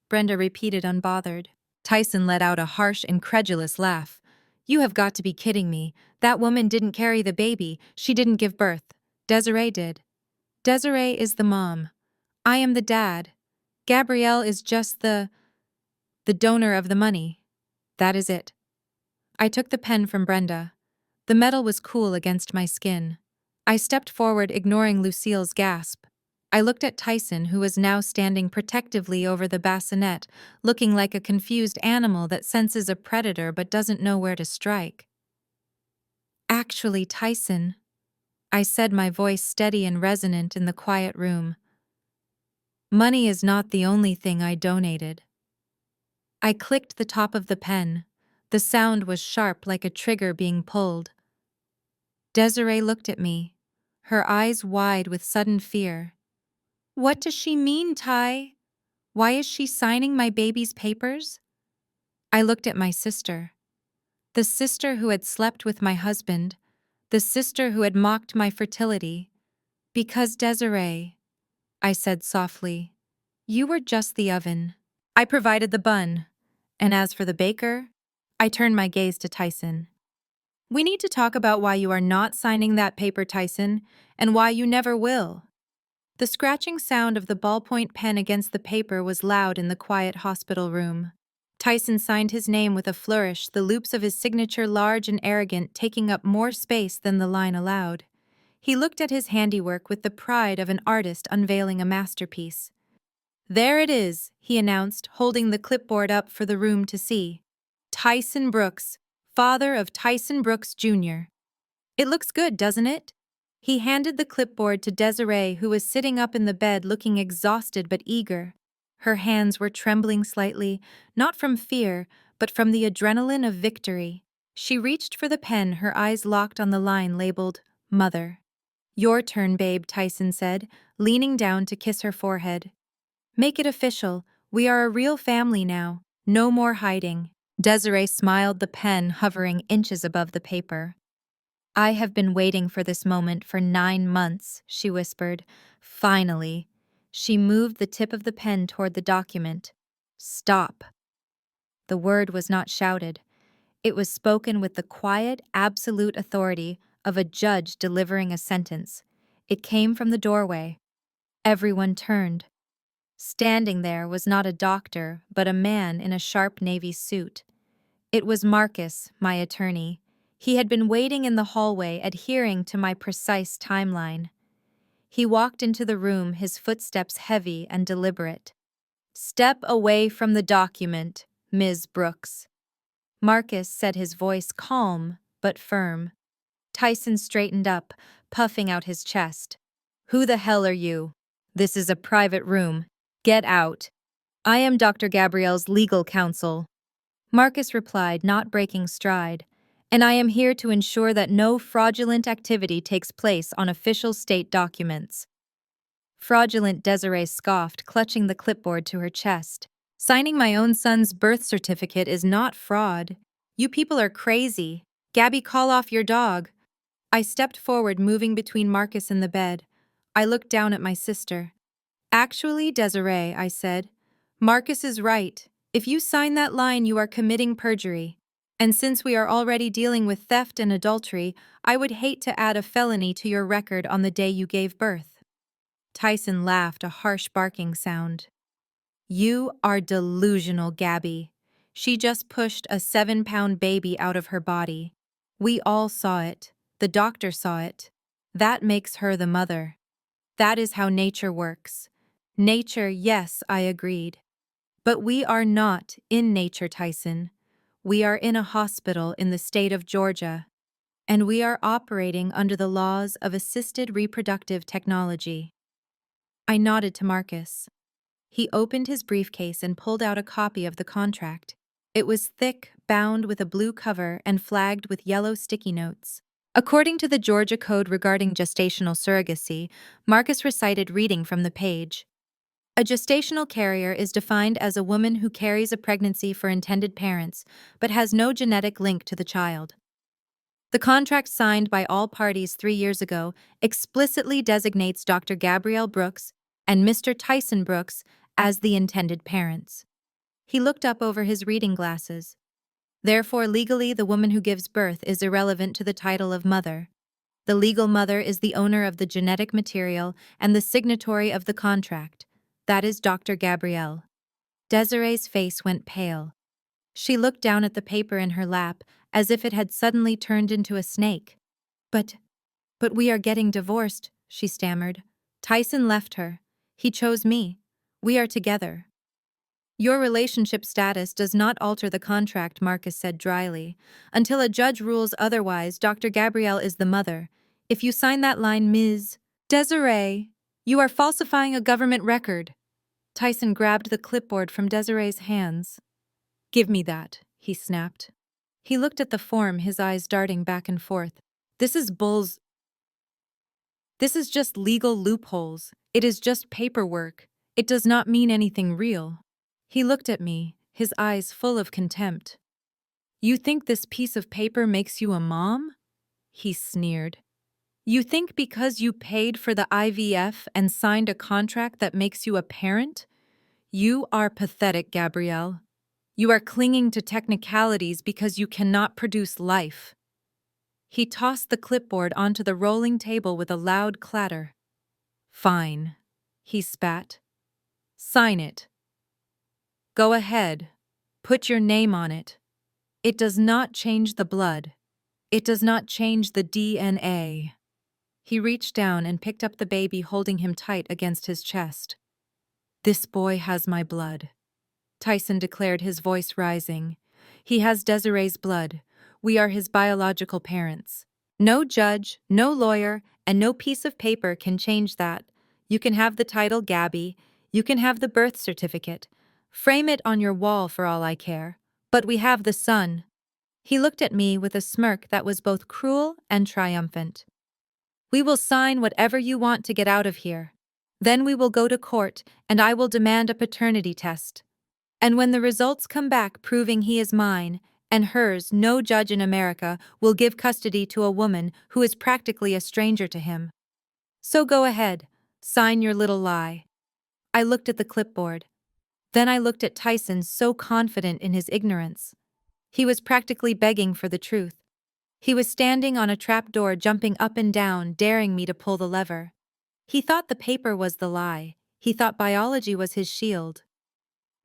A: Brenda repeated, unbothered. Tyson let out a harsh, incredulous laugh. You have got to be kidding me. That woman didn't carry the baby. She didn't give birth. Desiree did. Desiree is the mom. I am the dad. Gabrielle is just the donor of the money. That is it. I took the pen from Brenda. The metal was cool against my skin. I stepped forward, ignoring Lucille's gasp. I looked at Tyson, who was now standing protectively over the bassinet, looking like a confused animal that senses a predator but doesn't know where to strike. Actually, Tyson, I said, my voice steady and resonant in the quiet room. Money is not the only thing I donated. I clicked the top of the pen. The sound was sharp like a trigger being pulled. Desiree looked at me, her eyes wide with sudden fear. What does she mean, Ty? Why is she signing my baby's papers? I looked at my sister. The sister who had slept with my husband, the sister who had mocked my fertility. Because, Desiree, I said softly, you were just the oven. I provided the bun. And as for the baker, I turned my gaze to Tyson. We need to talk about why you are not signing that paper, Tyson, and why you never will. The scratching sound of the ballpoint pen against the paper was loud in the quiet hospital room. Tyson signed his name with a flourish, the loops of his signature large and arrogant, taking up more space than the line allowed. He looked at his handiwork with the pride of an artist unveiling a masterpiece. There it is, he announced, holding the clipboard up for the room to see. Tyson Brooks, father of Tyson Brooks Jr. It looks good, doesn't it? He handed the clipboard to Desiree, who was sitting up in the bed looking exhausted but eager. Her hands were trembling slightly, not from fear, but from the adrenaline of victory. She reached for the pen, her eyes locked on the line labeled, Mother. Your turn, babe, Tyson said, leaning down to kiss her forehead. Make it official. We are a real family now. No more hiding. Desiree smiled, the pen hovering inches above the paper. I have been waiting for this moment for 9 months, she whispered. Finally. She moved the tip of the pen toward the document. Stop. The word was not shouted. It was spoken with the quiet, absolute authority of a judge delivering a sentence. It came from the doorway. Everyone turned. Standing there was not a doctor, but a man in a sharp navy suit. It was Marcus, my attorney. He had been waiting in the hallway, adhering to my precise timeline. He walked into the room, his footsteps heavy and deliberate. Step away from the document, Ms. Brooks. Marcus said, his voice calm but firm. Tyson straightened up, puffing out his chest. Who the hell are you? This is a private room. Get out. I am Dr. Gabrielle's legal counsel. Marcus replied, not breaking stride. And I am here to ensure that no fraudulent activity takes place on official state documents. Fraudulent, Desiree scoffed, clutching the clipboard to her chest. Signing my own son's birth certificate is not fraud. You people are crazy. Gabby, call off your dog. I stepped forward, moving between Marcus and the bed. I looked down at my sister. Actually, Desiree, I said, Marcus is right. If you sign that line, you are committing perjury. And since we are already dealing with theft and adultery, I would hate to add a felony to your record on the day you gave birth. Tyson laughed, a harsh barking sound. You are delusional, Gabby. She just pushed a 7-pound baby out of her body. We all saw it. The doctor saw it. That makes her the mother. That is how nature works. Nature, yes, I agreed. But we are not in nature, Tyson. We are in a hospital in the state of Georgia, and we are operating under the laws of assisted reproductive technology. I nodded to Marcus. He opened his briefcase and pulled out a copy of the contract. It was thick, bound with a blue cover and flagged with yellow sticky notes. According to the Georgia Code regarding gestational surrogacy, Marcus recited, reading from the page. A gestational carrier is defined as a woman who carries a pregnancy for intended parents, but has no genetic link to the child. The contract signed by all parties 3 years ago explicitly designates Dr. Gabrielle Brooks and Mr. Tyson Brooks as the intended parents. He looked up over his reading glasses. Therefore, legally, the woman who gives birth is irrelevant to the title of mother. The legal mother is the owner of the genetic material and the signatory of the contract. That is Dr. Gabrielle. Desiree's face went pale. She looked down at the paper in her lap as if it had suddenly turned into a snake. But we are getting divorced, she stammered. Tyson left her. He chose me. We are together. Your relationship status does not alter the contract, Marcus said dryly. Until a judge rules otherwise, Dr. Gabrielle is the mother. If you sign that line, Ms. Desiree, you are falsifying a government record. Tyson grabbed the clipboard from Desiree's hands. Give me that, he snapped. He looked at the form, his eyes darting back and forth. This is bulls. This is just legal loopholes. It is just paperwork. It does not mean anything real. He looked at me, his eyes full of contempt. You think this piece of paper makes you a mom? He sneered. You think because you paid for the IVF and signed a contract that makes you a parent? You are pathetic, Gabrielle. You are clinging to technicalities because you cannot produce life. He tossed the clipboard onto the rolling table with a loud clatter. Fine, he spat. Sign it. Go ahead. Put your name on it. It does not change the blood. It does not change the DNA. He reached down and picked up the baby, holding him tight against his chest. This boy has my blood, Tyson declared, his voice rising. He has Desiree's blood. We are his biological parents. No judge, no lawyer, and no piece of paper can change that. You can have the title Gabby. You can have the birth certificate. Frame it on your wall for all I care. But we have the son. He looked at me with a smirk that was both cruel and triumphant. We will sign whatever you want to get out of here. Then we will go to court, and I will demand a paternity test. And when the results come back proving he is mine and hers, no judge in America will give custody to a woman who is practically a stranger to him. So go ahead, sign your little lie. I looked at the clipboard. Then I looked at Tyson, so confident in his ignorance. He was practically begging for the truth. He was standing on a trapdoor, jumping up and down, daring me to pull the lever. He thought the paper was the lie. He thought biology was his shield.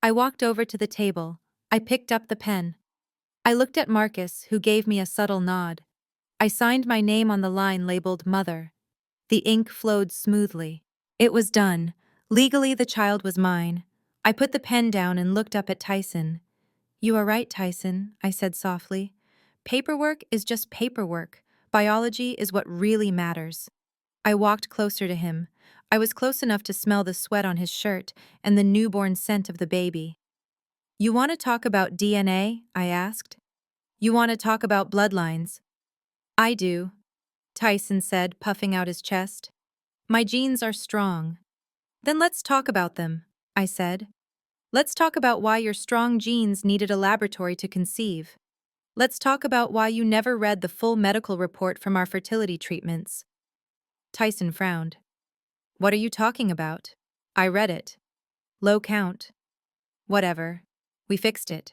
A: I walked over to the table. I picked up the pen. I looked at Marcus, who gave me a subtle nod. I signed my name on the line labeled Mother. The ink flowed smoothly. It was done. Legally, the child was mine. I put the pen down and looked up at Tyson. You are right, Tyson, I said softly. Paperwork is just paperwork. Biology is what really matters. I walked closer to him. I was close enough to smell the sweat on his shirt and the newborn scent of the baby. You want to talk about DNA? I asked. You want to talk about bloodlines? I do, Tyson said, puffing out his chest. My genes are strong. Then let's talk about them, I said. Let's talk about why your strong genes needed a laboratory to conceive. Let's talk about why you never read the full medical report from our fertility treatments. Tyson frowned. What are you talking about? I read it. Low count. Whatever. We fixed it.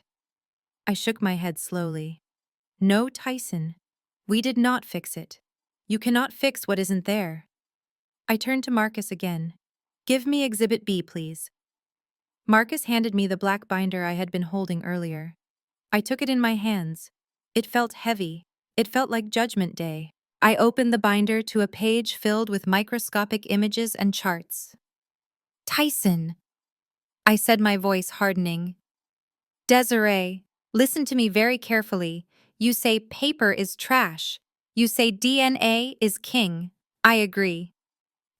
A: I shook my head slowly. No, Tyson. We did not fix it. You cannot fix what isn't there. I turned to Marcus again. Give me Exhibit B, please. Marcus handed me the black binder I had been holding earlier. I took it in my hands. It felt heavy. It felt like Judgment Day. I opened the binder to a page filled with microscopic images and charts. Tyson, I said, my voice hardening. Desiree, listen to me very carefully. You say paper is trash. You say DNA is king. I agree.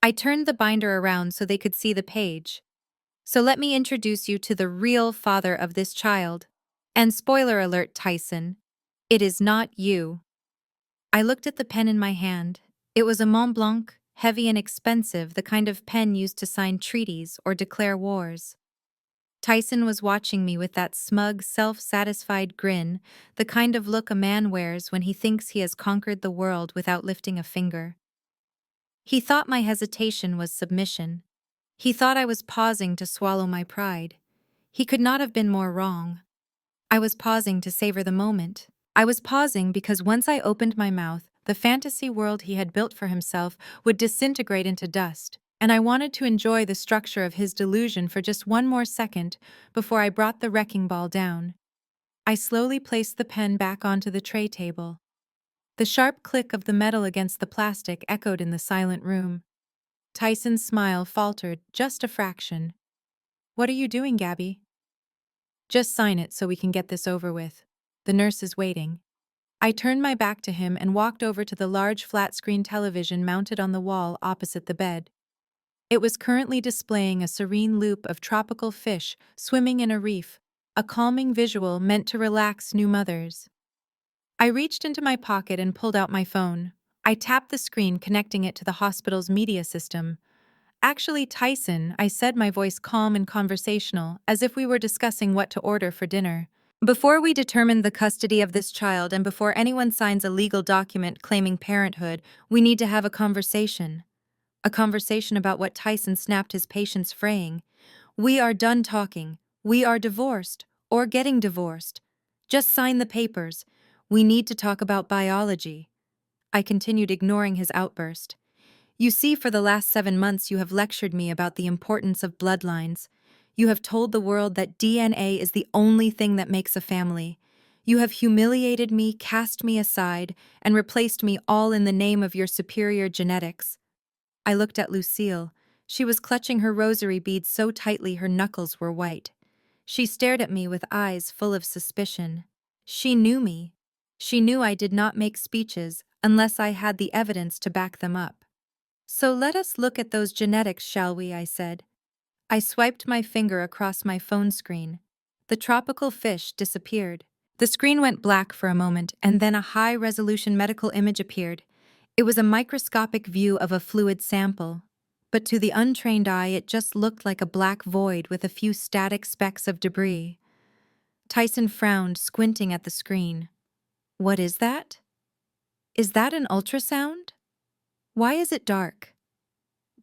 A: I turned the binder around so they could see the page. So let me introduce you to the real father of this child. And spoiler alert, Tyson, it is not you. I looked at the pen in my hand. It was a Mont Blanc, heavy and expensive, the kind of pen used to sign treaties or declare wars. Tyson was watching me with that smug, self-satisfied grin, the kind of look a man wears when he thinks he has conquered the world without lifting a finger. He thought my hesitation was submission. He thought I was pausing to swallow my pride. He could not have been more wrong. I was pausing to savor the moment. I was pausing because once I opened my mouth, the fantasy world he had built for himself would disintegrate into dust, and I wanted to enjoy the structure of his delusion for just one more second before I brought the wrecking ball down. I slowly placed the pen back onto the tray table. The sharp click of the metal against the plastic echoed in the silent room. Tyson's smile faltered just a fraction. What are you doing, Gabby? Just sign it so we can get this over with. The nurse is waiting. I turned my back to him and walked over to the large flat-screen television mounted on the wall opposite the bed. It was currently displaying a serene loop of tropical fish swimming in a reef, a calming visual meant to relax new mothers. I reached into my pocket and pulled out my phone. I tapped the screen, connecting it to the hospital's media system. "Actually, Tyson," I said, my voice calm and conversational, as if we were discussing what to order for dinner. "Before we determine the custody of this child and before anyone signs a legal document claiming parenthood, we need to have a conversation. A conversation about what Tyson snapped his patience, fraying. We are done talking. We are divorced, or getting divorced. Just sign the papers. We need to talk about biology." I continued, ignoring his outburst. "You see, for the last 7 months you have lectured me about the importance of bloodlines. You have told the world that DNA is the only thing that makes a family. You have humiliated me, cast me aside, and replaced me, all in the name of your superior genetics." I looked at Lucille. She was clutching her rosary beads so tightly her knuckles were white. She stared at me with eyes full of suspicion. She knew me. She knew I did not make speeches unless I had the evidence to back them up. "So let us look at those genetics, shall we?" I said. I swiped my finger across my phone screen. The tropical fish disappeared. The screen went black for a moment, and then a high-resolution medical image appeared. It was a microscopic view of a fluid sample, but to the untrained eye it just looked like a black void with a few static specks of debris. Tyson frowned, squinting at the screen. "What is that? Is that an ultrasound? Why is it dark?"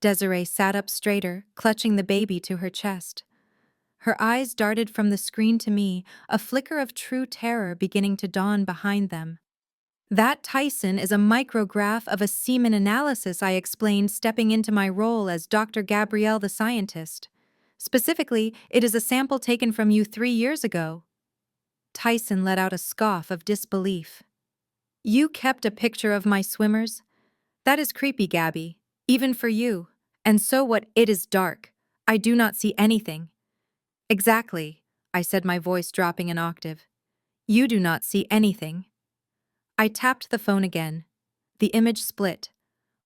A: Desiree sat up straighter, clutching the baby to her chest. Her eyes darted from the screen to me, a flicker of true terror beginning to dawn behind them. "That, Tyson, is a micrograph of a semen analysis," I explained, stepping into my role as Dr. Gabrielle the scientist. "Specifically, it is a sample taken from you 3 years ago." Tyson let out a scoff of disbelief. "You kept a picture of my swimmers? That is creepy, Gabby. Even for you. And so what? It is dark. I do not see anything." "Exactly," I said, my voice dropping an octave. "You do not see anything." I tapped the phone again. The image split.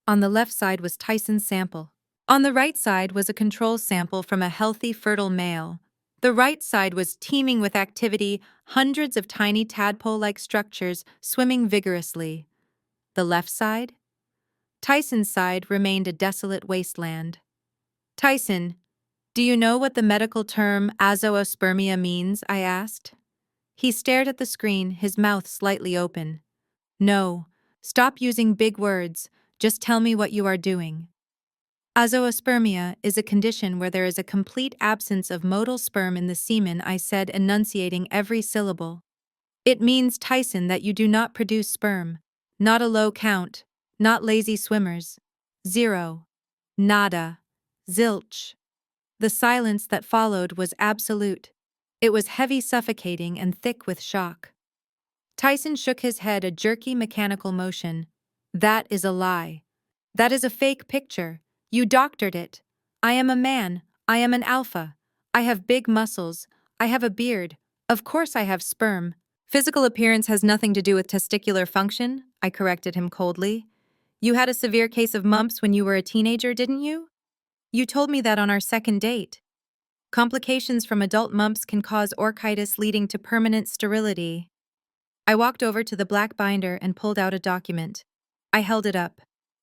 A: On the left side was Tyson's sample. On the right side was a control sample from a healthy, fertile male. The right side was teeming with activity, hundreds of tiny tadpole-like structures swimming vigorously. The left side? Tyson's side remained a desolate wasteland. "Tyson, do you know what the medical term azoospermia means?" I asked. He stared at the screen, his mouth slightly open. "No, stop using big words. Just tell me what you are doing." "Azoospermia is a condition where there is a complete absence of motile sperm in the semen," I said, enunciating every syllable. "It means, Tyson, that you do not produce sperm. Not a low count. Not lazy swimmers. Zero. Nada. Zilch." The silence that followed was absolute. It was heavy, suffocating, and thick with shock. Tyson shook his head, a jerky mechanical motion. "That is a lie. That is a fake picture. You doctored it. I am a man. I am an alpha. I have big muscles. I have a beard. Of course I have sperm. Physical appearance has nothing to do with testicular function," I corrected him coldly. "You had a severe case of mumps when you were a teenager, didn't you? You told me that on our second date. Complications from adult mumps can cause orchitis, leading to permanent sterility." I walked over to the black binder and pulled out a document. I held it up.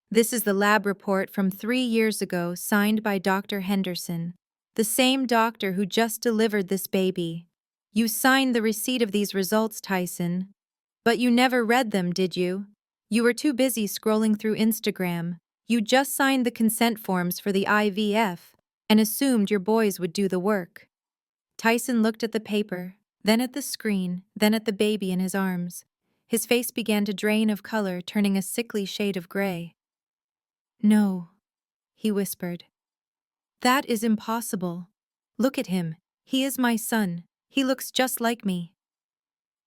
A: "This is the lab report from 3 years ago, signed by Dr. Henderson, the same doctor who just delivered this baby. You signed the receipt of these results, Tyson. But you never read them, did you? You were too busy scrolling through Instagram. You just signed the consent forms for the IVF and assumed your boys would do the work." Tyson looked at the paper, then at the screen, then at the baby in his arms. His face began to drain of color, turning a sickly shade of gray. "No," he whispered. "That is impossible. Look at him. He is my son. He looks just like me."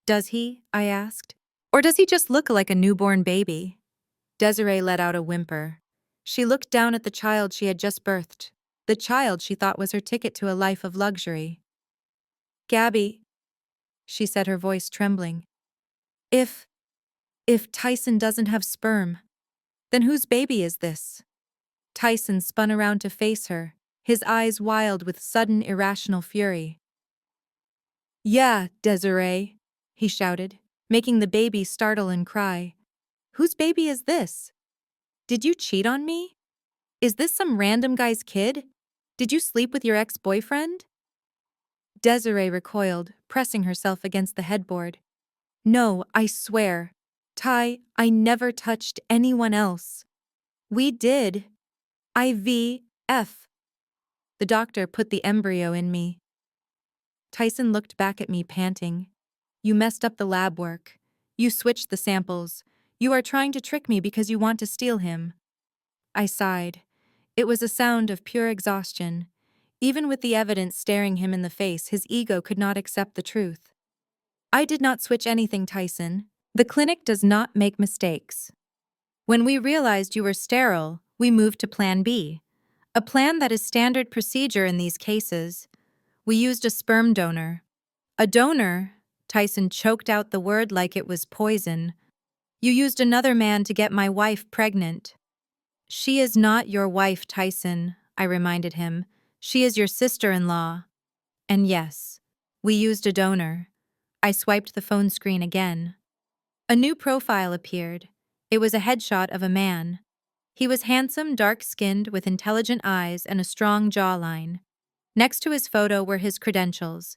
A: "Does he?" I asked. "Or does he just look like a newborn baby?" Desiree let out a whimper. She looked down at the child she had just birthed, the child she thought was her ticket to a life of luxury. "Gabby," she said, her voice trembling, If If Tyson doesn't have sperm, then whose baby is this? Tyson spun around to face her, his eyes wild with sudden irrational fury. Yeah, Desiree, he shouted, making the baby startle and cry. Whose baby is this? Did you cheat on me? Is this some random guy's kid? Did you sleep with your ex-boyfriend? Desiree recoiled, pressing herself against the headboard. No, I swear. Ty, I never touched anyone else. We did. IVF. The doctor put the embryo in me. Tyson looked back at me, panting. You messed up the lab work. You switched the samples. You are trying to trick me because you want to steal him. I sighed. It was a sound of pure exhaustion. Even with the evidence staring him in the face, his ego could not accept the truth. I did not switch anything, Tyson. The clinic does not make mistakes. When we realized you were sterile, we moved to Plan B, a plan that is standard procedure in these cases. We used a sperm donor. A donor? Tyson choked out the word like it was poison. You used another man to get my wife pregnant. She is not your wife, Tyson, I reminded him. She is your sister-in-law. And yes, we used a donor. I swiped the phone screen again. A new profile appeared. It was a headshot of a man. He was handsome, dark-skinned, with intelligent eyes and a strong jawline. Next to his photo were his credentials: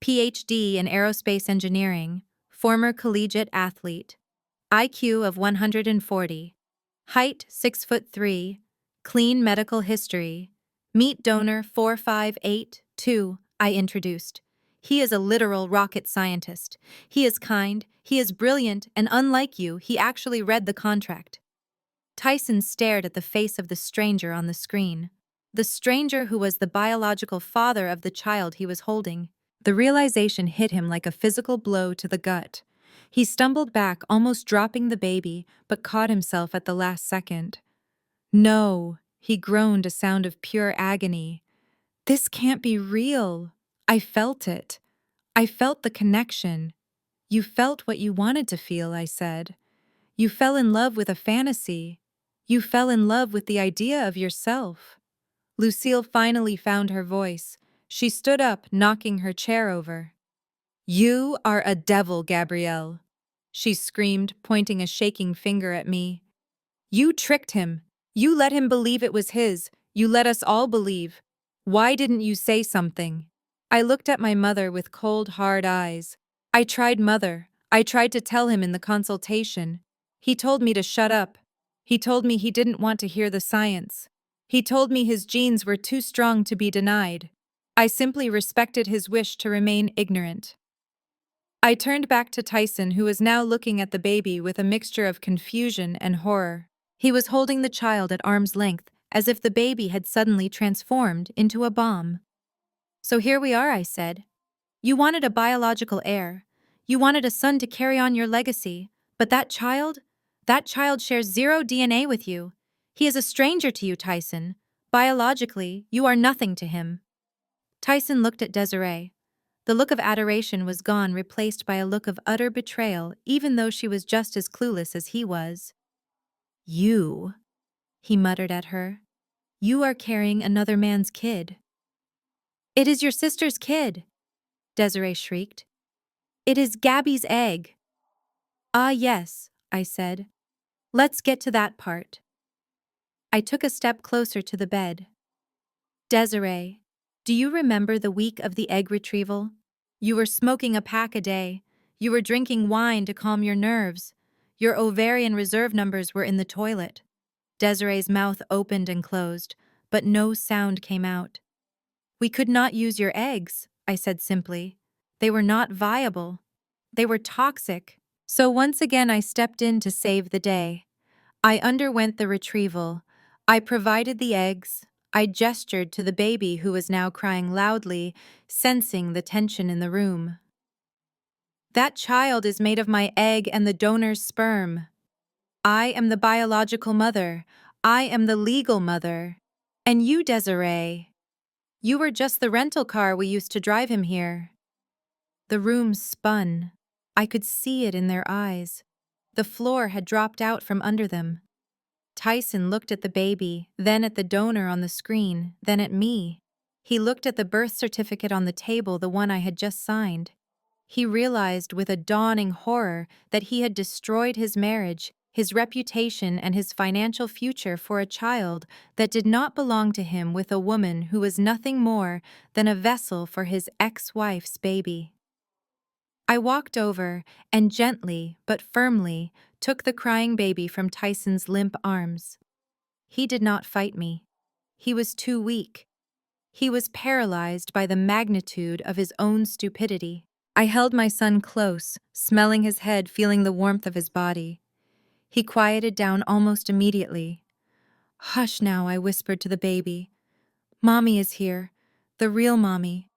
A: PhD in aerospace engineering, former collegiate athlete, IQ of 140, height 6'3", clean medical history, meat donor 4582, I introduced. He is a literal rocket scientist. He is kind, he is brilliant, and unlike you, he actually read the contract. Tyson stared at the face of the stranger on the screen. The stranger who was the biological father of the child he was holding. The realization hit him like a physical blow to the gut. He stumbled back, almost dropping the baby, but caught himself at the last second. No, he groaned, a sound of pure agony. This can't be real. I felt it. I felt the connection. You felt what you wanted to feel, I said. You fell in love with a fantasy. You fell in love with the idea of yourself. Lucille finally found her voice. She stood up, knocking her chair over. You are a devil, Gabrielle, she screamed, pointing a shaking finger at me. You tricked him. You let him believe it was his. You let us all believe. Why didn't you say something? I looked at my mother with cold, hard eyes. I tried, Mother. I tried to tell him in the consultation. He told me to shut up. He told me he didn't want to hear the science. He told me his genes were too strong to be denied. I simply respected his wish to remain ignorant. I turned back to Tyson, who was now looking at the baby with a mixture of confusion and horror. He was holding the child at arm's length, as if the baby had suddenly transformed into a bomb. So here we are, I said. You wanted a biological heir. You wanted a son to carry on your legacy. But that child shares zero DNA with you. He is a stranger to you, Tyson. Biologically, you are nothing to him. Tyson looked at Desiree. The look of adoration was gone, replaced by a look of utter betrayal, even though she was just as clueless as he was. You, he muttered at her. You are carrying another man's kid. It is your sister's kid, Desiree shrieked. It is Gabby's egg. Ah, yes, I said. Let's get to that part. I took a step closer to the bed. Desiree, do you remember the week of the egg retrieval? You were smoking a pack a day. You were drinking wine to calm your nerves. Your ovarian reserve numbers were in the toilet. Desiree's mouth opened and closed, but no sound came out. We could not use your eggs, I said simply. They were not viable. They were toxic. So once again I stepped in to save the day. I underwent the retrieval. I provided the eggs. I gestured to the baby who was now crying loudly, sensing the tension in the room. That child is made of my egg and the donor's sperm. I am the biological mother. I am the legal mother. And you, Desiree, you were just the rental car we used to drive him here. The room spun. I could see it in their eyes. The floor had dropped out from under them. Tyson looked at the baby, then at the donor on the screen, then at me. He looked at the birth certificate on the table, the one I had just signed. He realized with a dawning horror that he had destroyed his marriage, his reputation, and his financial future for a child that did not belong to him with a woman who was nothing more than a vessel for his ex-wife's baby. I walked over and gently but firmly took the crying baby from Tyson's limp arms. He did not fight me. He was too weak. He was paralyzed by the magnitude of his own stupidity. I held my son close, smelling his head, feeling the warmth of his body. He quieted down almost immediately. "Hush now," I whispered to the baby. "Mommy is here. The real mommy."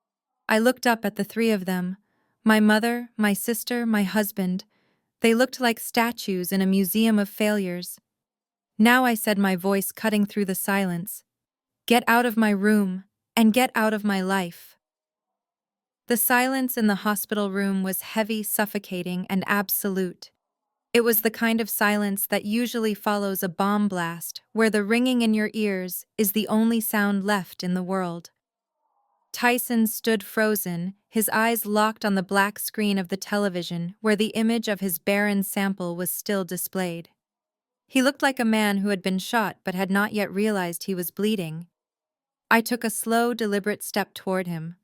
A: I looked up at the three of them. My mother, my sister, my husband. They looked like statues in a museum of failures. Now I said, my voice cutting through the silence, "Get out of my room, and get out of my life." The silence in the hospital room was heavy, suffocating, and absolute. It was the kind of silence that usually follows a bomb blast, where the ringing in your ears is the only sound left in the world. Tyson stood frozen, his eyes locked on the black screen of the television where the image of his barren sample was still displayed. He looked like a man who had been shot but had not yet realized he was bleeding. I took a slow, deliberate step toward him.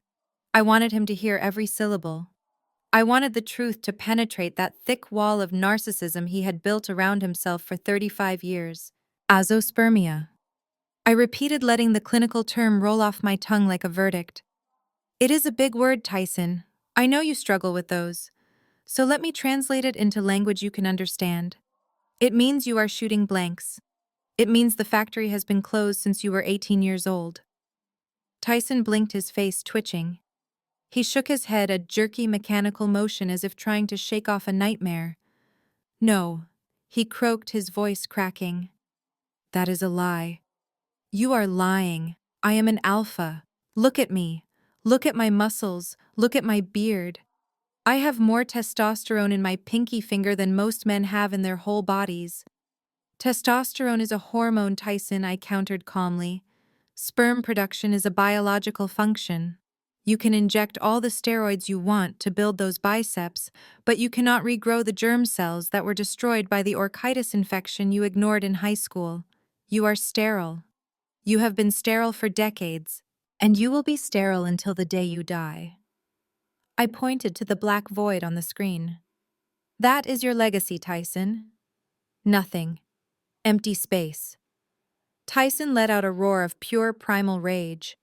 A: I wanted him to hear every syllable. I wanted the truth to penetrate that thick wall of narcissism he had built around himself for 35 years. Azoospermia. I repeated, letting the clinical term roll off my tongue like a verdict. "It is a big word, Tyson. I know you struggle with those. So let me translate it into language you can understand. It means you are shooting blanks. It means the factory has been closed since you were 18 years old." Tyson blinked, his face twitching. He shook his head, a jerky mechanical motion as if trying to shake off a nightmare. "No," he croaked, his voice cracking. "That is a lie. You are lying. I am an alpha. Look at me. Look at my muscles. Look at my beard. I have more testosterone in my pinky finger than most men have in their whole bodies." "Testosterone is a hormone, Tyson," I countered calmly. "Sperm production is a biological function. You can inject all the steroids you want to build those biceps, but you cannot regrow the germ cells that were destroyed by the orchitis infection you ignored in high school. You are sterile. You have been sterile for decades, and you will be sterile until the day you die." I pointed to the black void on the screen. "That is your legacy, Tyson. Nothing. Empty space." Tyson let out a roar of pure primal rage.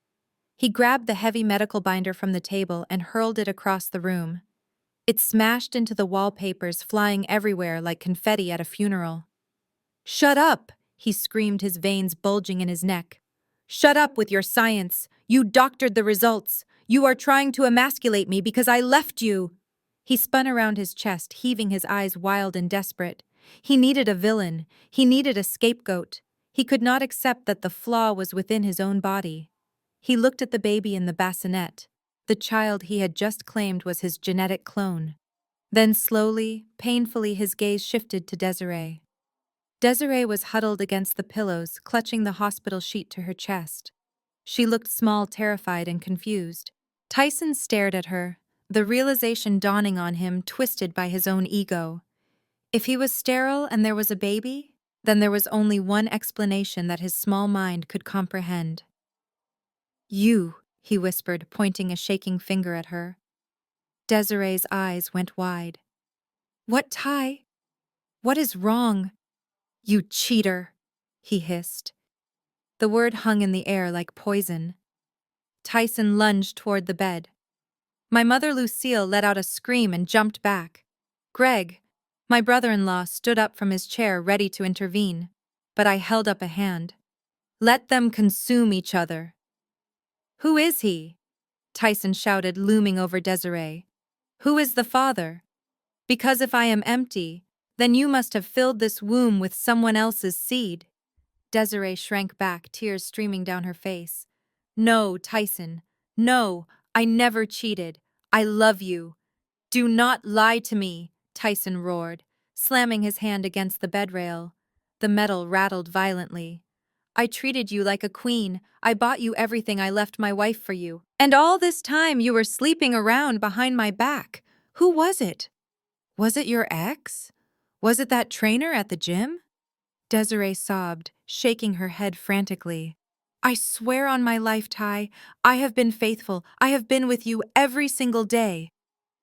A: He grabbed the heavy medical binder from the table and hurled it across the room. It smashed into the wallpapers, flying everywhere like confetti at a funeral. "Shut up!" he screamed, his veins bulging in his neck. "Shut up with your science! You doctored the results! You are trying to emasculate me because I left you!" He spun around his chest, heaving, his eyes wild and desperate. He needed a villain. He needed a scapegoat. He could not accept that the flaw was within his own body. He looked at the baby in the bassinet, the child he had just claimed was his genetic clone. Then slowly, painfully, his gaze shifted to Desiree. Desiree was huddled against the pillows, clutching the hospital sheet to her chest. She looked small, terrified, and confused. Tyson stared at her, the realization dawning on him, twisted by his own ego. If he was sterile and there was a baby, then there was only one explanation that his small mind could comprehend. "You," he whispered, pointing a shaking finger at her. Desiree's eyes went wide. "What, Ty? What is wrong?" "You cheater," he hissed. The word hung in the air like poison. Tyson lunged toward the bed. My mother, Lucille, let out a scream and jumped back. Greg, my brother-in-law, stood up from his chair, ready to intervene, but I held up a hand. "Let them consume each other." "Who is he?" Tyson shouted, looming over Desiree. "Who is the father? Because if I am empty, then you must have filled this womb with someone else's seed." Desiree shrank back, tears streaming down her face. "No, Tyson. No, I never cheated. I love you." "Do not lie to me," Tyson roared. slamming his hand against the bedrail. The metal rattled violently. I treated you like a queen. I bought you everything. I left my wife for you. And all this time you were sleeping around behind my back. Who was it? Was it your ex? Was it that trainer at the gym? Desiree sobbed, shaking her head frantically. I swear on my life, Ty, I have been faithful. I have been with you every single day.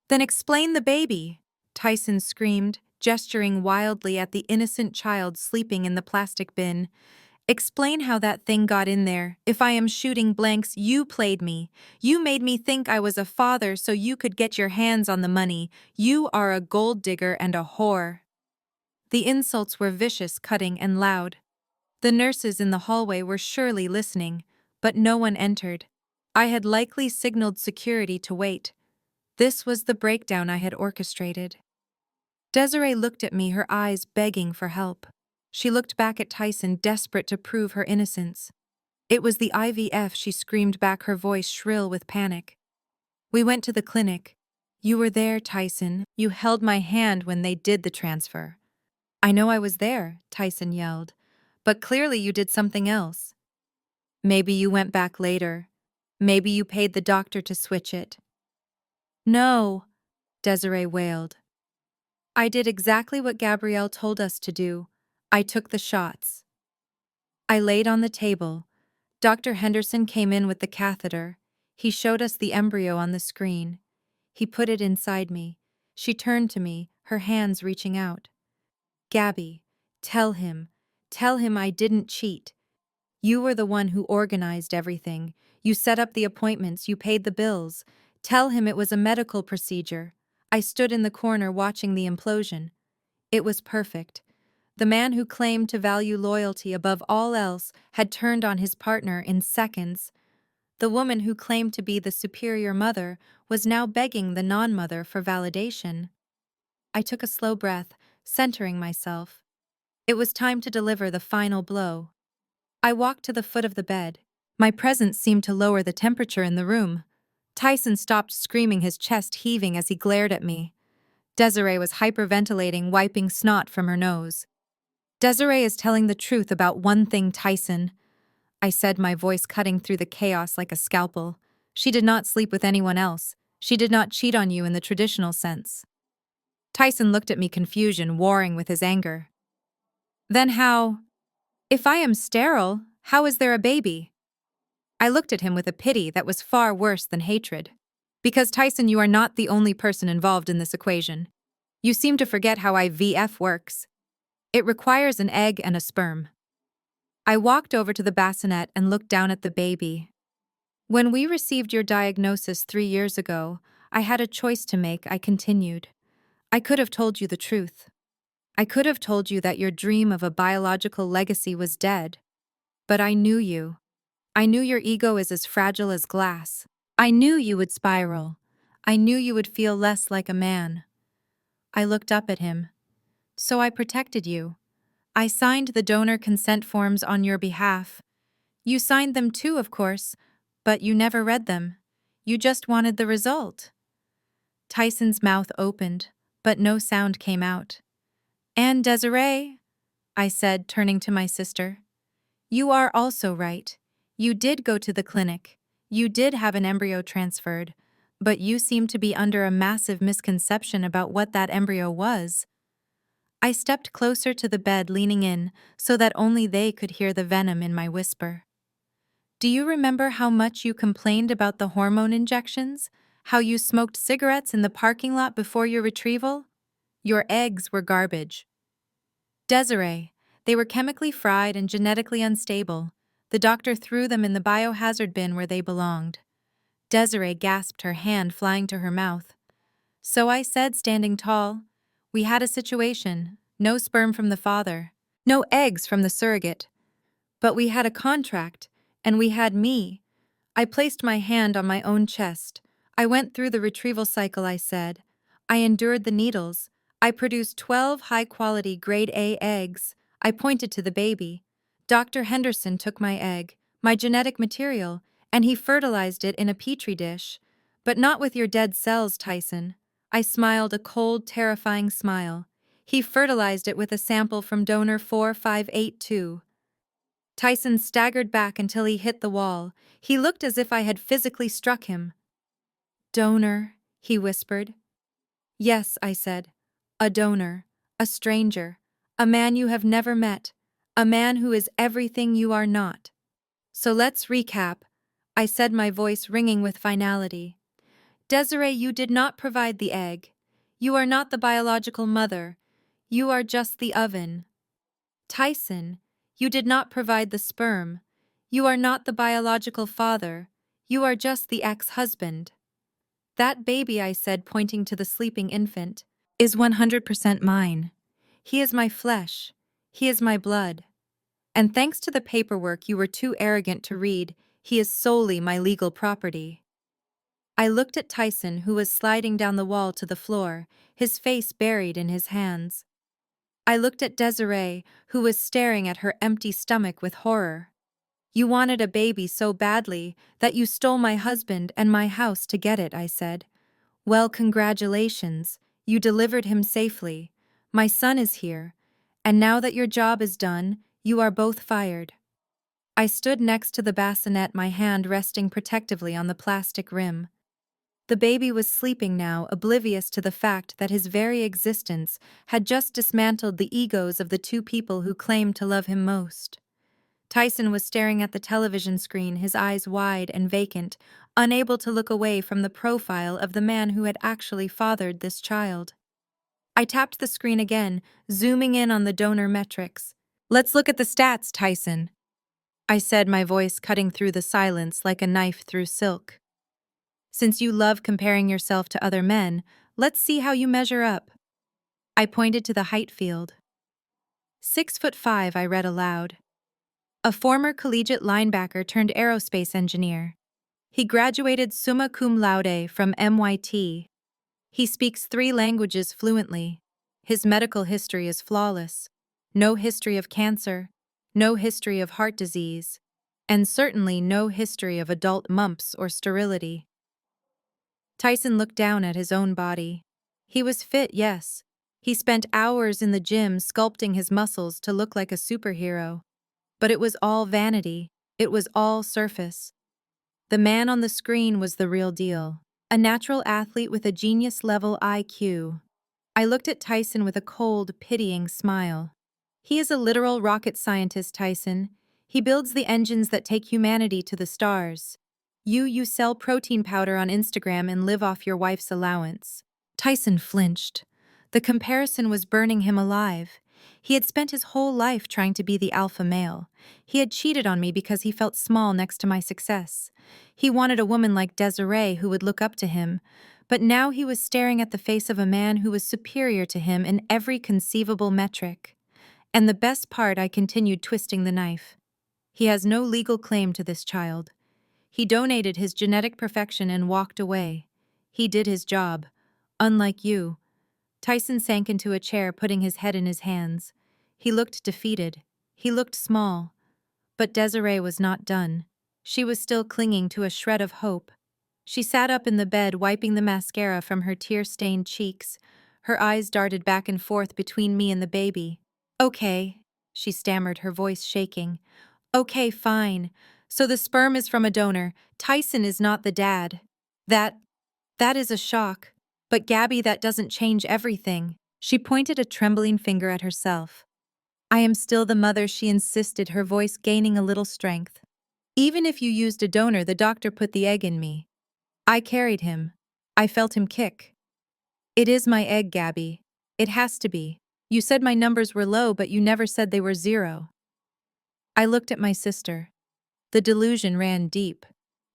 A: Then explain the baby, Tyson screamed, gesturing wildly at the innocent child sleeping in the plastic bin. Explain how that thing got in there. If I am shooting blanks, you played me. You made me think I was a father so you could get your hands on the money. You are a gold digger and a whore. The insults were vicious, cutting, and loud. The nurses in the hallway were surely listening, but no one entered. I had likely signaled security to wait. This was the breakdown I had orchestrated. Desiree looked at me, her eyes begging for help. She looked back at Tyson, desperate to prove her innocence. It was the IVF, she screamed back, her voice shrill with panic. We went to the clinic. You were there, Tyson. You held my hand when they did the transfer. I know I was there, Tyson yelled. But clearly you did something else. Maybe you went back later. Maybe you paid the doctor to switch it. No, Desiree wailed. I did exactly what Gabrielle told us to do. I took the shots. I laid on the table. Dr. Henderson came in with the catheter. He showed us the embryo on the screen. He put it inside me. She turned to me, her hands reaching out. Gabby, tell him I didn't cheat. You were the one who organized everything. You set up the appointments, you paid the bills. Tell him it was a medical procedure. I stood in the corner watching the implosion. It was perfect. The man who claimed to value loyalty above all else had turned on his partner in seconds. The woman who claimed to be the superior mother was now begging the non-mother for validation. I took a slow breath, centering myself. It was time to deliver the final blow. I walked to the foot of the bed. My presence seemed to lower the temperature in the room. Tyson stopped screaming, his chest heaving as he glared at me. Desiree was hyperventilating, wiping snot from her nose. Desiree is telling the truth about one thing, Tyson, I said, my voice cutting through the chaos like a scalpel. She did not sleep with anyone else. She did not cheat on you in the traditional sense. Tyson looked at me, confusion warring with his anger. Then how? If I am sterile, how is there a baby? I looked at him with a pity that was far worse than hatred. Because, Tyson, you are not the only person involved in this equation. You seem to forget how IVF works. It requires an egg and a sperm. I walked over to the bassinet and looked down at the baby. When we received your diagnosis 3 years ago, I had a choice to make, I continued. I could have told you the truth. I could have told you that your dream of a biological legacy was dead. But I knew you. I knew your ego is as fragile as glass. I knew you would spiral. I knew you would feel less like a man. I looked up at him. So I protected you. I signed the donor consent forms on your behalf. You signed them too, of course, but you never read them. You just wanted the result. Tyson's mouth opened, but no sound came out. And Desiree, I said, turning to my sister, you are also right. You did go to the clinic. You did have an embryo transferred, but you seem to be under a massive misconception about what that embryo was. I stepped closer to the bed, leaning in, so that only they could hear the venom in my whisper. Do you remember how much you complained about the hormone injections? How you smoked cigarettes in the parking lot before your retrieval? Your eggs were garbage. Desiree, they were chemically fried and genetically unstable. The doctor threw them in the biohazard bin where they belonged. Desiree gasped, her hand flying to her mouth. So I said, standing tall, we had a situation. No sperm from the father. No eggs from the surrogate. But we had a contract, and we had me. I placed my hand on my own chest. I went through the retrieval cycle, I said. I endured the needles. I produced 12 high-quality grade A eggs. I pointed to the baby. Dr. Henderson took my egg, my genetic material, and he fertilized it in a petri dish. But not with your dead cells, Tyson. I smiled a cold, terrifying smile. He fertilized it with a sample from donor 4582. Tyson staggered back until he hit the wall. He looked as if I had physically struck him. Donor, he whispered. Yes, I said. A donor, a stranger, a man you have never met, a man who is everything you are not. So let's recap, I said, my voice ringing with finality. Desiree, you did not provide the egg. You are not the biological mother. You are just the oven. Tyson, you did not provide the sperm. You are not the biological father. You are just the ex-husband. That baby, I said, pointing to the sleeping infant, is 100% mine. He is my flesh. He is my blood. And thanks to the paperwork you were too arrogant to read, he is solely my legal property. I looked at Tyson, who was sliding down the wall to the floor, his face buried in his hands. I looked at Desiree, who was staring at her empty stomach with horror. You wanted a baby so badly that you stole my husband and my house to get it, I said. Well, congratulations, you delivered him safely. My son is here, and now that your job is done, you are both fired. I stood next to the bassinet, my hand resting protectively on the plastic rim. The baby was sleeping now, oblivious to the fact that his very existence had just dismantled the egos of the two people who claimed to love him most. Tyson was staring at the television screen, his eyes wide and vacant, unable to look away from the profile of the man who had actually fathered this child. I tapped the screen again, zooming in on the donor metrics. Let's look at the stats, Tyson, I said, my voice cutting through the silence like a knife through silk. Since you love comparing yourself to other men, let's see how you measure up. I pointed to the height field. 6'5", I read aloud. A former collegiate linebacker turned aerospace engineer. He graduated summa cum laude from MIT. He speaks 3 languages fluently. His medical history is flawless. No history of cancer, no history of heart disease, and certainly no history of adult mumps or sterility. Tyson looked down at his own body. He was fit, yes. He spent hours in the gym sculpting his muscles to look like a superhero. But it was all vanity. It was all surface. The man on the screen was the real deal. A natural athlete with a genius-level IQ. I looked at Tyson with a cold, pitying smile. He is a literal rocket scientist, Tyson. He builds the engines that take humanity to the stars. You sell protein powder on Instagram and live off your wife's allowance. Tyson flinched. The comparison was burning him alive. He had spent his whole life trying to be the alpha male. He had cheated on me because he felt small next to my success. He wanted a woman like Desiree who would look up to him, but now he was staring at the face of a man who was superior to him in every conceivable metric. And the best part, I continued twisting the knife. He has no legal claim to this child. He donated his genetic perfection and walked away. He did his job. Unlike you. Tyson sank into a chair, putting his head in his hands. He looked defeated. He looked small. But Desiree was not done. She was still clinging to a shred of hope. She sat up in the bed, wiping the mascara from her tear-stained cheeks. Her eyes darted back and forth between me and the baby. Okay, she stammered, her voice shaking. Okay, fine. So the sperm is from a donor. Tyson is not the dad. That is a shock. But Gabby, that doesn't change everything. She pointed a trembling finger at herself. I am still the mother, she insisted, her voice gaining a little strength. Even if you used a donor, the doctor put the egg in me. I carried him. I felt him kick. It is my egg, Gabby. It has to be. You said my numbers were low, but you never said they were 0. I looked at my sister. The delusion ran deep.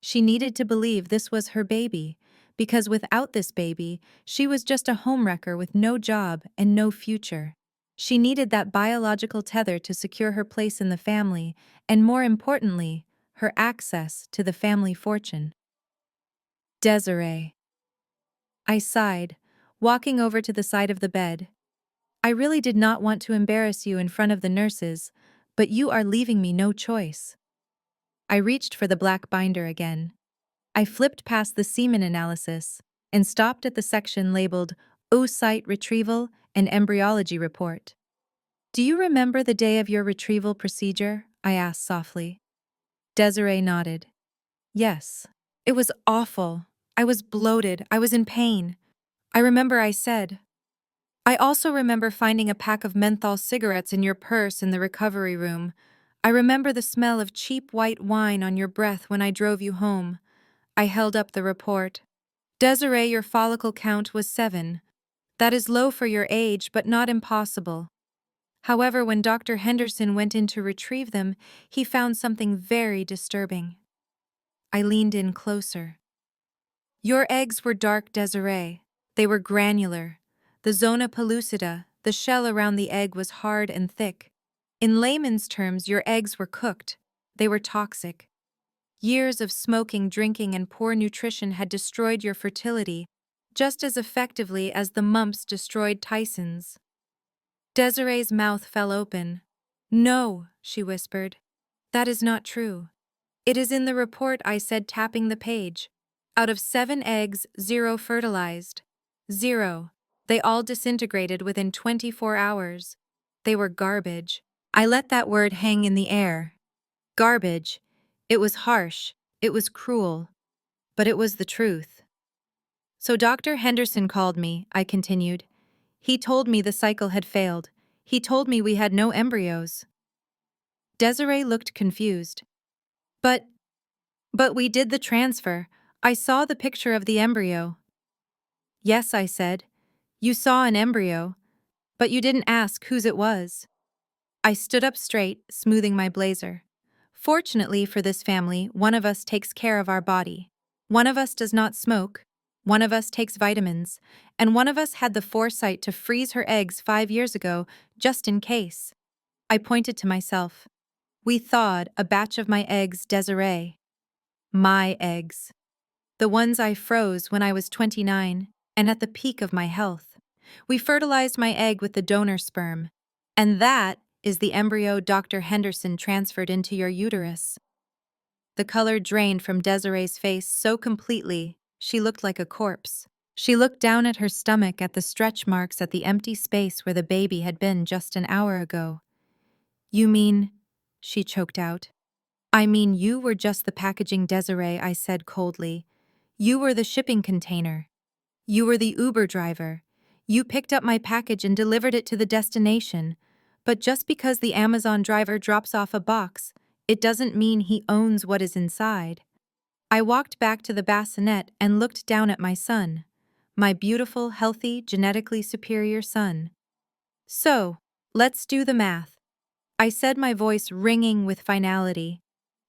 A: She needed to believe this was her baby, because without this baby, she was just a homewrecker with no job and no future. She needed that biological tether to secure her place in the family, and more importantly, her access to the family fortune. Desiree. I sighed, walking over to the side of the bed. I really did not want to embarrass you in front of the nurses, but you are leaving me no choice. I reached for the black binder again. I flipped past the semen analysis and stopped at the section labeled oocyte retrieval an embryology report. Do you remember the day of your retrieval procedure? I asked softly. Desiree nodded. Yes. It was awful. I was bloated. I was in pain. I remember I said. I also remember finding a pack of menthol cigarettes in your purse in the recovery room. I remember the smell of cheap white wine on your breath when I drove you home. I held up the report. Desiree, your follicle count was 7. That is low for your age, but not impossible. However, when Dr. Henderson went in to retrieve them, he found something very disturbing. I leaned in closer. Your eggs were dark, Desiree. They were granular. The zona pellucida, the shell around the egg, was hard and thick. In layman's terms, your eggs were cooked. They were toxic. Years of smoking, drinking, and poor nutrition had destroyed your fertility, just as effectively as the mumps destroyed Tyson's. Desiree's mouth fell open. No, she whispered. That is not true. It is in the report, I said, tapping the page. Out of 7 eggs, 0 fertilized. 0. They all disintegrated within 24 hours. They were garbage. I let that word hang in the air. Garbage. It was harsh. It was cruel. But it was the truth. So Dr. Henderson called me, I continued. He told me the cycle had failed. He told me we had no embryos. Desiree looked confused. But we did the transfer. I saw the picture of the embryo. Yes, I said. You saw an embryo, but you didn't ask whose it was. I stood up straight, smoothing my blazer. Fortunately for this family, one of us takes care of our body. One of us does not smoke. One of us takes vitamins. And one of us had the foresight to freeze her eggs 5 years ago, just in case. I pointed to myself. We thawed a batch of my eggs, Desiree. My eggs. The ones I froze when I was 29, and at the peak of my health. We fertilized my egg with the donor sperm. And that is the embryo Dr. Henderson transferred into your uterus. The color drained from Desiree's face so completely, she looked like a corpse. She looked down at her stomach at the stretch marks at the empty space where the baby had been just an hour ago. You mean, she choked out. I mean, you were just the packaging, Desiree, I said coldly. You were the shipping container. You were the Uber driver. You picked up my package and delivered it to the destination. But just because the Amazon driver drops off a box, it doesn't mean he owns what is inside. I walked back to the bassinet and looked down at my son. My beautiful, healthy, genetically superior son. So, let's do the math. I said, my voice ringing with finality.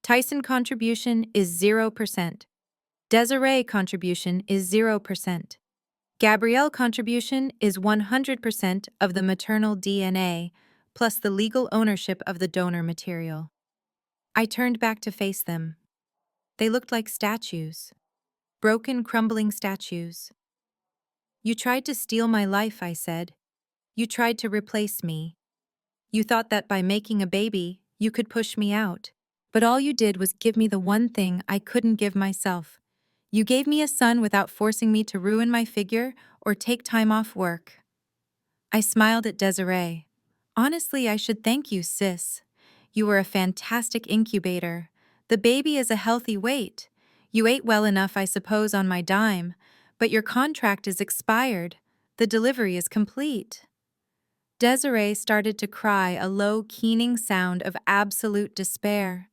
A: Tyson contribution is 0%. Desiree contribution is 0%. Gabrielle contribution is 100% of the maternal DNA, plus the legal ownership of the donor material. I turned back to face them. They looked like statues. Broken, crumbling statues. You tried to steal my life, I said. You tried to replace me. You thought that by making a baby, you could push me out. But all you did was give me the one thing I couldn't give myself. You gave me a son without forcing me to ruin my figure or take time off work. I smiled at Desiree. Honestly, I should thank you, sis. You were a fantastic incubator. The baby is a healthy weight. You ate well enough, I suppose, on my dime, but your contract is expired. The delivery is complete. Desiree started to cry, a low, keening sound of absolute despair.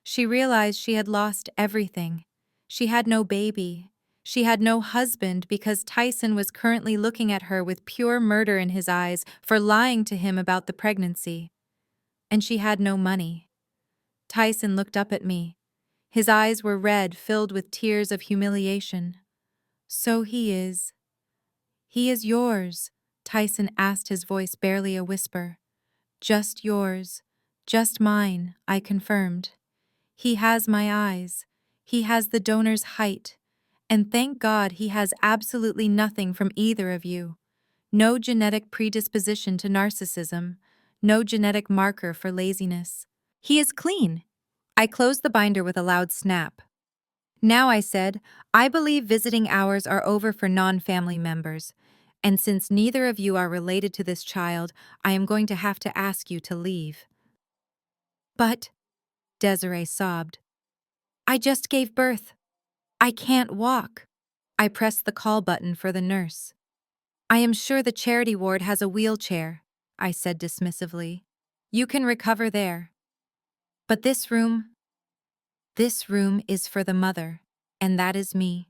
A: She realized she had lost everything. She had no baby. She had no husband because Tyson was currently looking at her with pure murder in his eyes for lying to him about the pregnancy. And she had no money. Tyson looked up at me. His eyes were red, filled with tears of humiliation. So he is. He is yours, Tyson asked, his voice barely a whisper. Just yours. Just mine, I confirmed. He has my eyes. He has the donor's height. And thank God he has absolutely nothing from either of you. No genetic predisposition to narcissism. No genetic marker for laziness. He is clean. I closed the binder with a loud snap. Now, I said, I believe visiting hours are over for non-family members. And since neither of you are related to this child, I am going to have to ask you to leave. But, Desiree sobbed, I just gave birth. I can't walk. I pressed the call button for the nurse. I am sure the charity ward has a wheelchair, I said dismissively. You can recover there. But this room is for the mother, and that is me.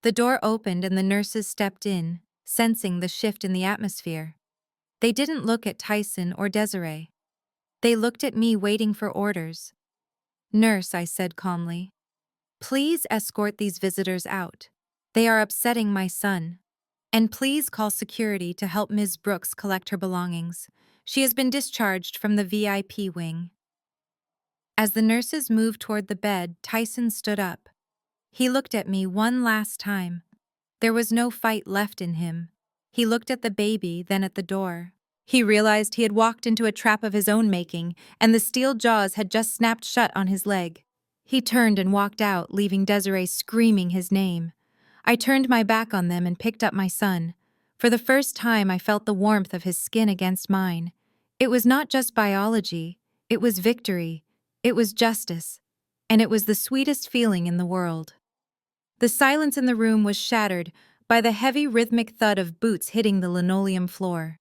A: The door opened and the nurses stepped in, sensing the shift in the atmosphere. They didn't look at Tyson or Desiree. They looked at me, waiting for orders. Nurse, I said calmly, please escort these visitors out. They are upsetting my son. And please call security to help Ms. Brooks collect her belongings. She has been discharged from the VIP wing. As the nurses moved toward the bed, Tyson stood up. He looked at me one last time. There was no fight left in him. He looked at the baby, then at the door. He realized he had walked into a trap of his own making, and the steel jaws had just snapped shut on his leg. He turned and walked out, leaving Desiree screaming his name. I turned my back on them and picked up my son. For the first time, I felt the warmth of his skin against mine. It was not just biology, it was victory, it was justice, and it was the sweetest feeling in the world. The silence in the room was shattered by the heavy rhythmic thud of boots hitting the linoleum floor.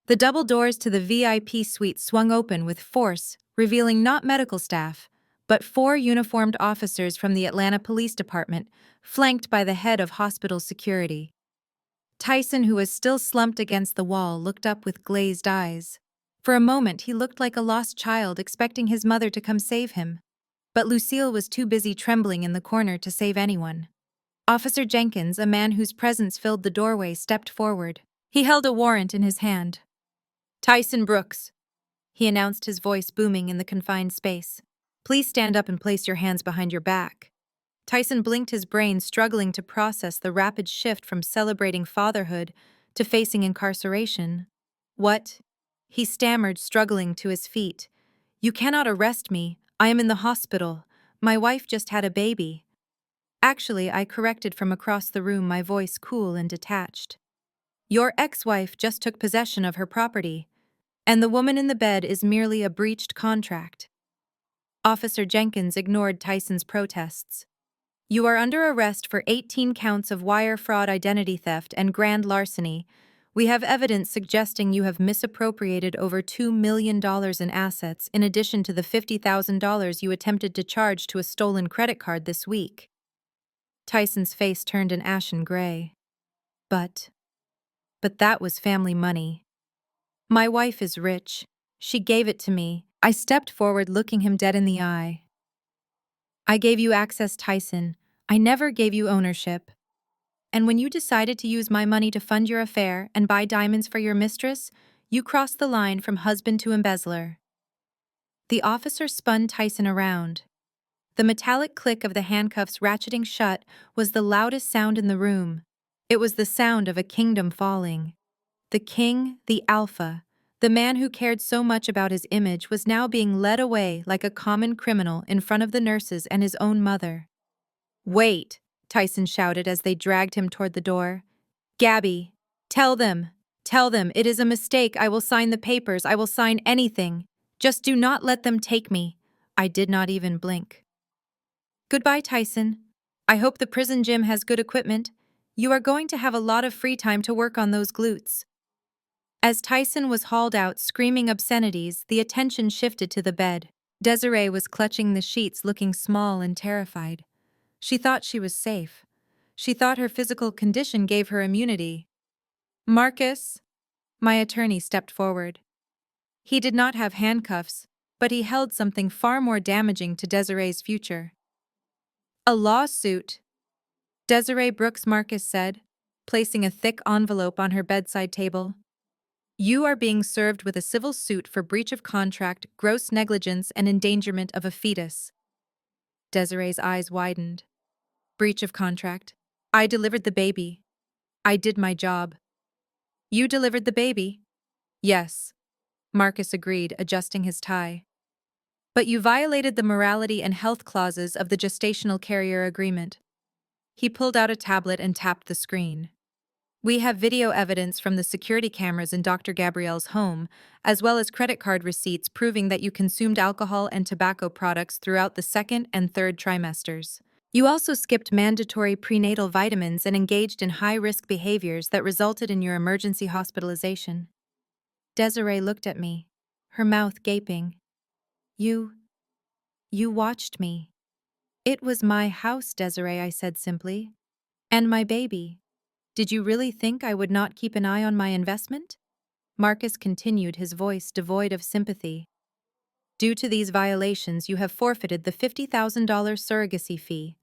A: The double doors to the VIP suite swung open with force, revealing not medical staff, but 4 uniformed officers from the Atlanta Police Department, flanked by the head of hospital security. Tyson, who was still slumped against the wall, looked up with glazed eyes. For a moment, he looked like a lost child expecting his mother to come save him. But Lucille was too busy trembling in the corner to save anyone. Officer Jenkins, a man whose presence filled the doorway, stepped forward. He held a warrant in his hand. Tyson Brooks, he announced, his voice booming in the confined space. Please stand up and place your hands behind your back. Tyson blinked, his brain struggling to process the rapid shift from celebrating fatherhood to facing incarceration. What? He stammered, struggling to his feet. You cannot arrest me. I am in the hospital. My wife just had a baby. Actually, I corrected from across the room, my voice cool and detached. Your ex-wife just took possession of her property, and the woman in the bed is merely a breached contract. Officer Jenkins ignored Tyson's protests. You are under arrest for 18 counts of wire fraud, identity theft, and grand larceny. We have evidence suggesting you have misappropriated over $2 million in assets, in addition to the $50,000 you attempted to charge to a stolen credit card this week. Tyson's face turned an ashen gray. But that was family money. My wife is rich. She gave it to me. I stepped forward, looking him dead in the eye. I gave you access, Tyson. I never gave you ownership. And when you decided to use my money to fund your affair and buy diamonds for your mistress, you crossed the line from husband to embezzler. The officer spun Tyson around. The metallic click of the handcuffs ratcheting shut was the loudest sound in the room. It was the sound of a kingdom falling. The king, the alpha, the man who cared so much about his image, was now being led away like a common criminal in front of the nurses and his own mother. Wait, Tyson shouted as they dragged him toward the door. Gabby, tell them, it is a mistake. I will sign the papers. I will sign anything. Just do not let them take me. I did not even blink. Goodbye, Tyson. I hope the prison gym has good equipment. You are going to have a lot of free time to work on those glutes. As Tyson was hauled out screaming obscenities, the attention shifted to the bed. Desiree was clutching the sheets, looking small and terrified. She thought she was safe. She thought her physical condition gave her immunity. Marcus, my attorney stepped forward. He did not have handcuffs, but he held something far more damaging to Desiree's future. A lawsuit, Desiree Brooks, Marcus said, placing a thick envelope on her bedside table. You are being served with a civil suit for breach of contract, gross negligence, and endangerment of a fetus. Desiree's eyes widened. Breach of contract. I delivered the baby. I did my job. You delivered the baby? Yes, Marcus agreed, adjusting his tie. But you violated the morality and health clauses of the gestational carrier agreement. He pulled out a tablet and tapped the screen. We have video evidence from the security cameras in Dr. Gabrielle's home, as well as credit card receipts proving that you consumed alcohol and tobacco products throughout the second and third trimesters. You also skipped mandatory prenatal vitamins and engaged in high-risk behaviors that resulted in your emergency hospitalization. Desiree looked at me, her mouth gaping. You watched me. It was my house, Desiree, I said simply. And my baby. Did you really think I would not keep an eye on my investment? Marcus continued, his voice devoid of sympathy. Due to these violations, you have forfeited the $50,000 surrogacy fee.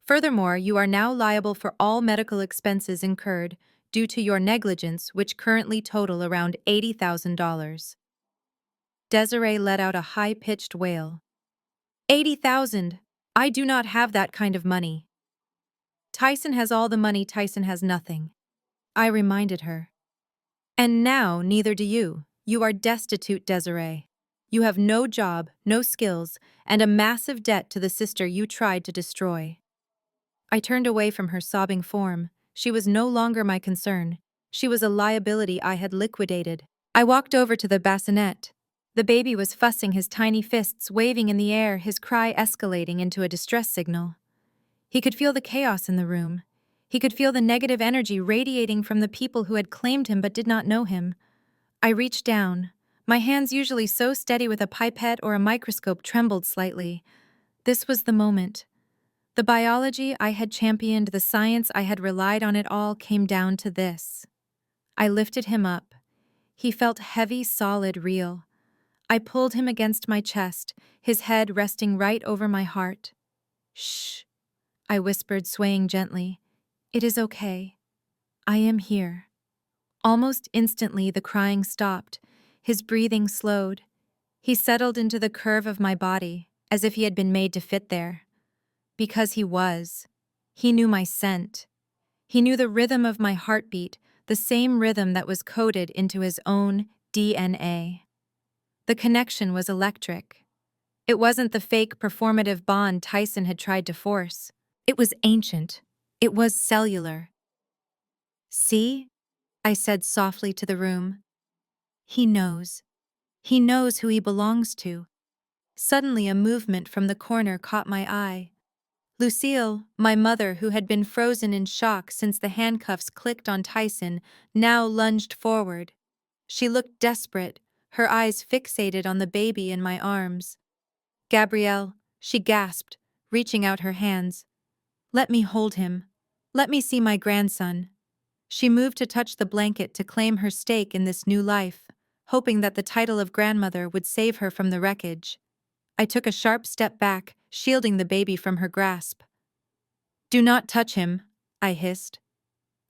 A: Furthermore, you are now liable for all medical expenses incurred due to your negligence, which currently total around $80,000. Desiree let out a high-pitched wail. 80,000! I do not have that kind of money. Tyson has all the money, Tyson has nothing. I reminded her. And now, neither do you. You are destitute, Desiree. You have no job, no skills, and a massive debt to the sister you tried to destroy. I turned away from her sobbing form. She was no longer my concern. She was a liability I had liquidated. I walked over to the bassinet. The baby was fussing, his tiny fists waving in the air, his cry escalating into a distress signal. He could feel the chaos in the room. He could feel the negative energy radiating from the people who had claimed him but did not know him. I reached down. My hands, usually so steady with a pipette or a microscope, trembled slightly. This was the moment. The biology I had championed, the science I had relied on, it all came down to this. I lifted him up. He felt heavy, solid, real. I pulled him against my chest, his head resting right over my heart. Shh, I whispered, swaying gently. It is okay. I am here. Almost instantly, the crying stopped. His breathing slowed. He settled into the curve of my body, as if he had been made to fit there. Because he was. He knew my scent. He knew the rhythm of my heartbeat, the same rhythm that was coded into his own DNA. The connection was electric. It wasn't the fake performative bond Tyson had tried to force. It was ancient. It was cellular. See? I said softly to the room. He knows. He knows who he belongs to. Suddenly, a movement from the corner caught my eye. Lucille, my mother, who had been frozen in shock since the handcuffs clicked on Tyson, now lunged forward. She looked desperate, her eyes fixated on the baby in my arms. Gabrielle, she gasped, reaching out her hands. Let me hold him. Let me see my grandson. She moved to touch the blanket to claim her stake in this new life, hoping that the title of grandmother would save her from the wreckage. I took a sharp step back, shielding the baby from her grasp. Do not touch him, I hissed.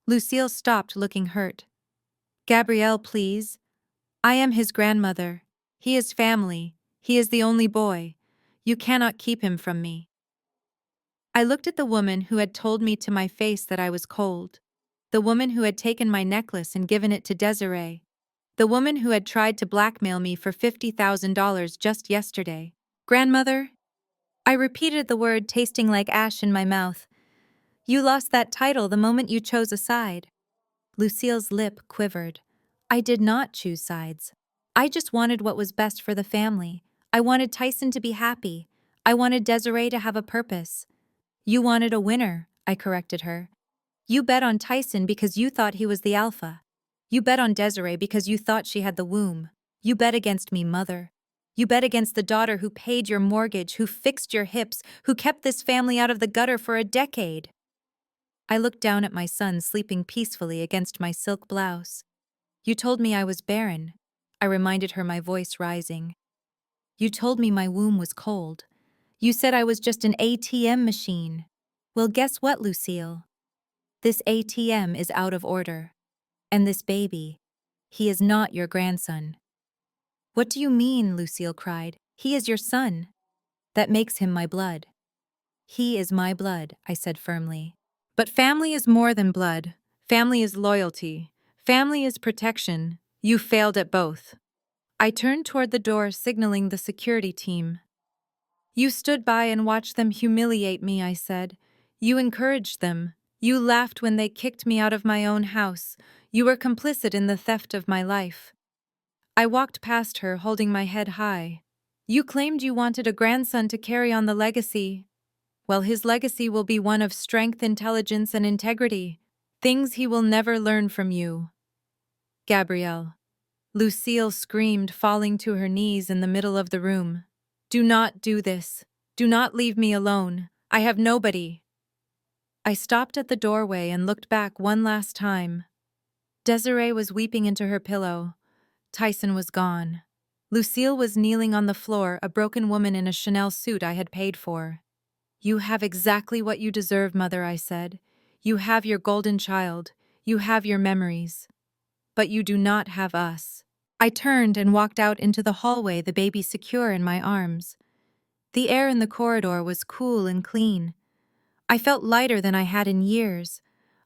A: Lucille stopped, looking hurt. Gabrielle, please. I am his grandmother. He is family. He is the only boy. You cannot keep him from me. I looked at the woman who had told me to my face that I was cold. The woman who had taken my necklace and given it to Desiree. The woman who had tried to blackmail me for $50,000 just yesterday. Grandmother? I repeated the word, tasting like ash in my mouth. You lost that title the moment you chose a side. Lucille's lip quivered. I did not choose sides. I just wanted what was best for the family. I wanted Tyson to be happy. I wanted Desiree to have a purpose. You wanted a winner, I corrected her. You bet on Tyson because you thought he was the alpha. You bet on Desiree because you thought she had the womb. You bet against me, mother. You bet against the daughter who paid your mortgage, who fixed your hips, who kept this family out of the gutter for a decade. I looked down at my son sleeping peacefully against my silk blouse. You told me I was barren. I reminded her, my voice rising. You told me my womb was cold. You said I was just an ATM machine. Well, guess what, Lucille? This ATM is out of order. And this baby, he is not your grandson. What do you mean? Lucille cried. He is your son. That makes him my blood. He is my blood, I said firmly. But family is more than blood. Family is loyalty. Family is protection. You failed at both. I turned toward the door, signaling the security team. You stood by and watched them humiliate me, I said. You encouraged them. You laughed when they kicked me out of my own house. You were complicit in the theft of my life. I walked past her, holding my head high. You claimed you wanted a grandson to carry on the legacy. Well, his legacy will be one of strength, intelligence, and integrity. Things he will never learn from you. Gabrielle. Lucille screamed, falling to her knees in the middle of the room. Do not do this. Do not leave me alone. I have nobody. I stopped at the doorway and looked back one last time. Desiree was weeping into her pillow. Tyson was gone. Lucille was kneeling on the floor, a broken woman in a Chanel suit I had paid for. You have exactly what you deserve, Mother, I said. You have your golden child. You have your memories. But you do not have us. I turned and walked out into the hallway, the baby secure in my arms. The air in the corridor was cool and clean. I felt lighter than I had in years.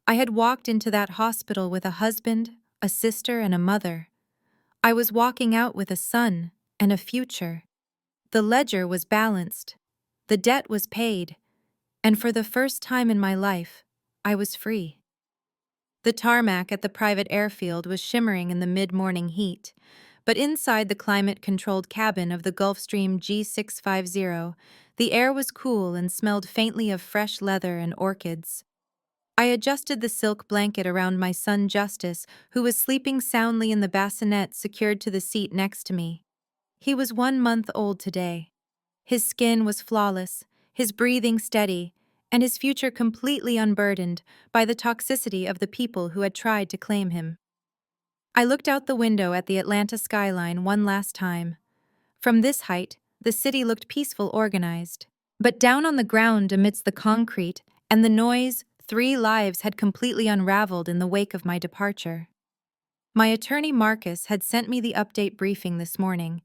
A: I had walked into that hospital with a husband, a sister, and a mother. I was walking out with a son and a future. The ledger was balanced. The debt was paid. And for the first time in my life, I was free. The tarmac at the private airfield was shimmering in the mid-morning heat, but inside the climate-controlled cabin of the Gulfstream G650, the air was cool and smelled faintly of fresh leather and orchids. I adjusted the silk blanket around my son Justice, who was sleeping soundly in the bassinet secured to the seat next to me. He was 1 month old today. His skin was flawless, his breathing steady, and his future completely unburdened by the toxicity of the people who had tried to claim him. I looked out the window at the Atlanta skyline one last time. From this height, the city looked peaceful, organized. But down on the ground amidst the concrete and the noise, 3 lives had completely unraveled in the wake of my departure. My attorney Marcus had sent me the update briefing this morning.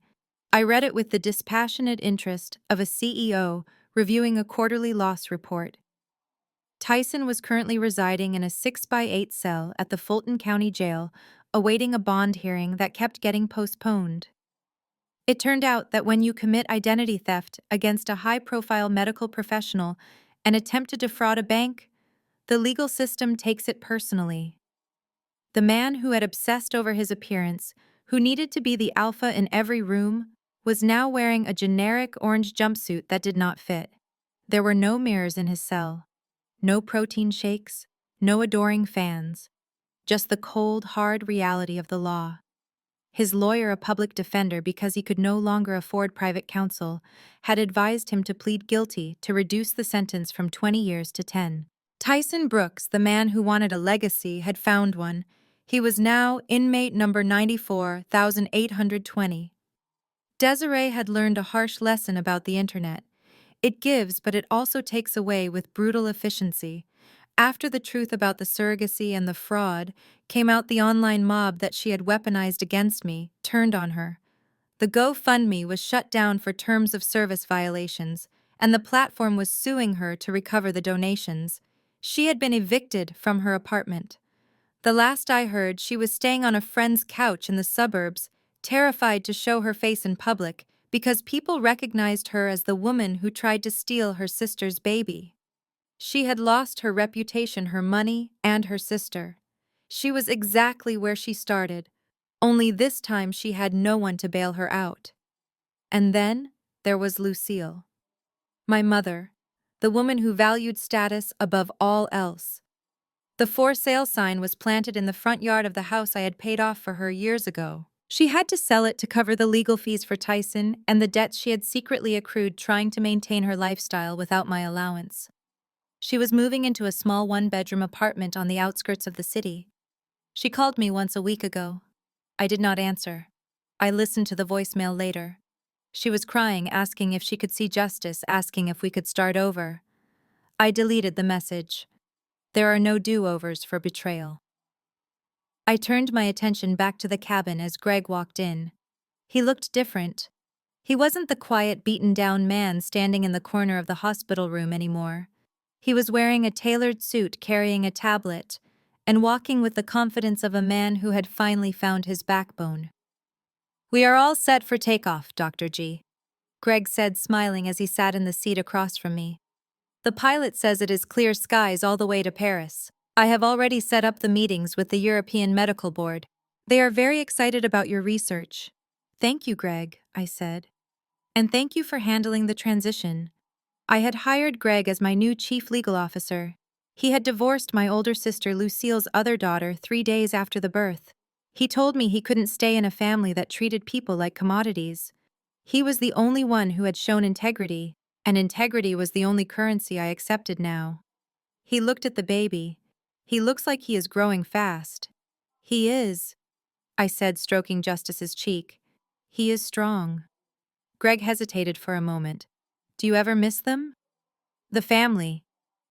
A: I read it with the dispassionate interest of a CEO reviewing a quarterly loss report. Tyson was currently residing in a 6x8 cell at the Fulton County Jail, awaiting a bond hearing that kept getting postponed. It turned out that when you commit identity theft against a high-profile medical professional and attempt to defraud a bank, the legal system takes it personally. The man who had obsessed over his appearance, who needed to be the alpha in every room, was now wearing a generic orange jumpsuit that did not fit. There were no mirrors in his cell, no protein shakes, no adoring fans, just the cold, hard reality of the law. His lawyer, a public defender because he could no longer afford private counsel, had advised him to plead guilty to reduce the sentence from 20 years to 10. Tyson Brooks, the man who wanted a legacy, had found one. He was now inmate number 94,820. Desiree had learned a harsh lesson about the internet. It gives, but it also takes away with brutal efficiency. After the truth about the surrogacy and the fraud came out, the online mob that she had weaponized against me turned on her. The GoFundMe was shut down for terms of service violations, and the platform was suing her to recover the donations. She had been evicted from her apartment. The last I heard, she was staying on a friend's couch in the suburbs, terrified to show her face in public because people recognized her as the woman who tried to steal her sister's baby. She had lost her reputation, her money, and her sister. She was exactly where she started, only this time she had no one to bail her out. And then there was Lucille. My mother, the woman who valued status above all else. The for sale sign was planted in the front yard of the house I had paid off for her years ago. She had to sell it to cover the legal fees for Tyson and the debts she had secretly accrued trying to maintain her lifestyle without my allowance. She was moving into a small 1-bedroom apartment on the outskirts of the city. She called me once a week ago. I did not answer. I listened to the voicemail later. She was crying, asking if she could see Justice, asking if we could start over. I deleted the message. There are no do-overs for betrayal. I turned my attention back to the cabin as Greg walked in. He looked different. He wasn't the quiet, beaten-down man standing in the corner of the hospital room anymore. He was wearing a tailored suit, carrying a tablet, and walking with the confidence of a man who had finally found his backbone. "We are all set for takeoff, Dr. G," Greg said, smiling as he sat in the seat across from me. The pilot says it is clear skies all the way to Paris. I have already set up the meetings with the European Medical Board. They are very excited about your research. Thank you, Greg, I said. And thank you for handling the transition. I had hired Greg as my new chief legal officer. He had divorced my older sister Lucille's other daughter 3 days after the birth. He told me he couldn't stay in a family that treated people like commodities. He was the only one who had shown integrity, and integrity was the only currency I accepted now. He looked at the baby. He looks like he is growing fast. He is, I said, stroking Justice's cheek. He is strong. Greg hesitated for a moment. Do you ever miss them? The family.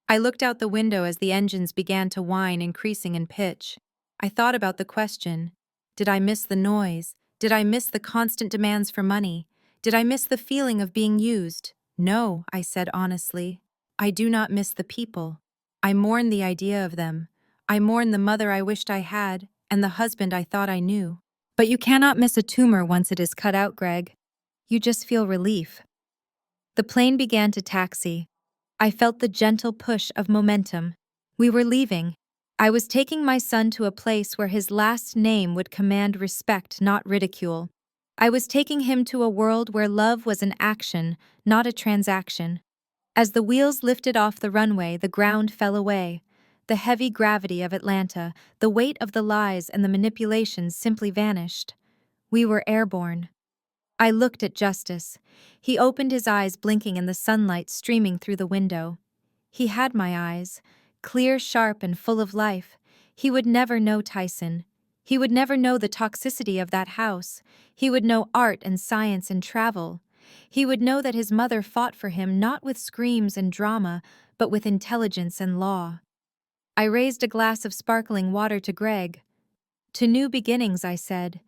A: I looked out the window as the engines began to whine, increasing in pitch. I thought about the question. Did I miss the noise? Did I miss the constant demands for money? Did I miss the feeling of being used? No, I said honestly. I do not miss the people. I mourn the idea of them. I mourn the mother I wished I had, and the husband I thought I knew. But you cannot miss a tumor once it is cut out, Greg. You just feel relief. The plane began to taxi. I felt the gentle push of momentum. We were leaving. I was taking my son to a place where his last name would command respect, not ridicule. I was taking him to a world where love was an action, not a transaction. As the wheels lifted off the runway, the ground fell away. The heavy gravity of Atlanta, the weight of the lies and the manipulations simply vanished. We were airborne. I looked at Justice. He opened his eyes, blinking in the sunlight streaming through the window. He had my eyes, clear, sharp, and full of life. He would never know Tyson. He would never know the toxicity of that house. He would know art and science and travel. He would know that his mother fought for him not with screams and drama, but with intelligence and law. I raised a glass of sparkling water to Greg. To new beginnings, I said.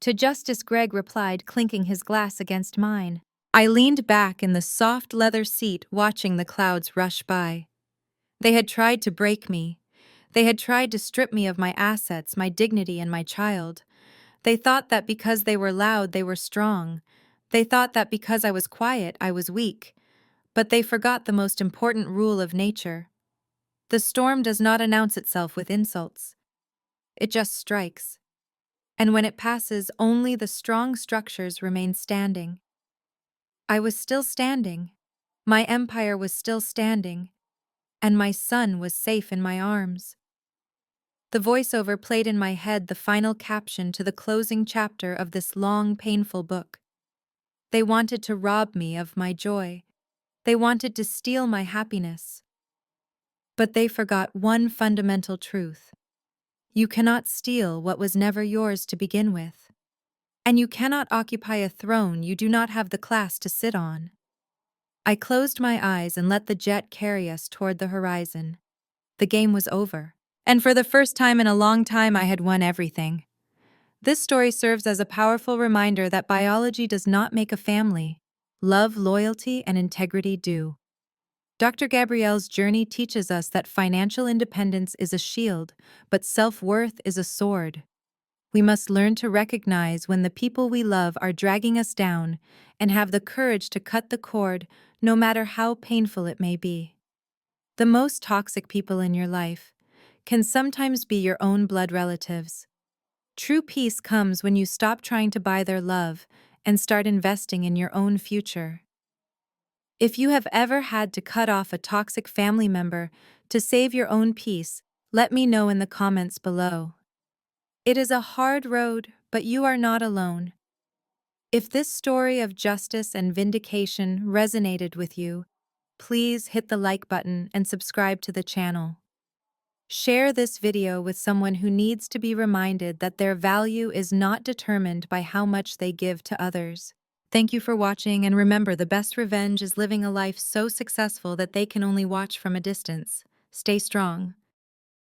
A: To Justice, Greg replied, clinking his glass against mine. I leaned back in the soft leather seat, watching the clouds rush by. They had tried to break me. They had tried to strip me of my assets, my dignity, and my child. They thought that because they were loud, they were strong. They thought that because I was quiet, I was weak. But they forgot the most important rule of nature. The storm does not announce itself with insults. It just strikes. And when it passes, only the strong structures remain standing. I was still standing. My empire was still standing. And my son was safe in my arms. The voiceover played in my head the final caption to the closing chapter of this long, painful book. They wanted to rob me of my joy. They wanted to steal my happiness. But they forgot one fundamental truth. You cannot steal what was never yours to begin with. And you cannot occupy a throne you do not have the class to sit on. I closed my eyes and let the jet carry us toward the horizon. The game was over. And for the first time in a long time, I had won everything. This story serves as a powerful reminder that biology does not make a family. Love, loyalty, and integrity do. Dr. Gabrielle's journey teaches us that financial independence is a shield, but self-worth is a sword. We must learn to recognize when the people we love are dragging us down and have the courage to cut the cord, no matter how painful it may be. The most toxic people in your life can sometimes be your own blood relatives. True peace comes when you stop trying to buy their love and start investing in your own future. If you have ever had to cut off a toxic family member to save your own peace, let me know in the comments below. It is a hard road, but you are not alone. If this story of justice and vindication resonated with you, please hit the like button and subscribe to the channel. Share this video with someone who needs to be reminded that their value is not determined by how much they give to others. Thank you for watching, and remember, the best revenge is living a life so successful that they can only watch from a distance. Stay strong.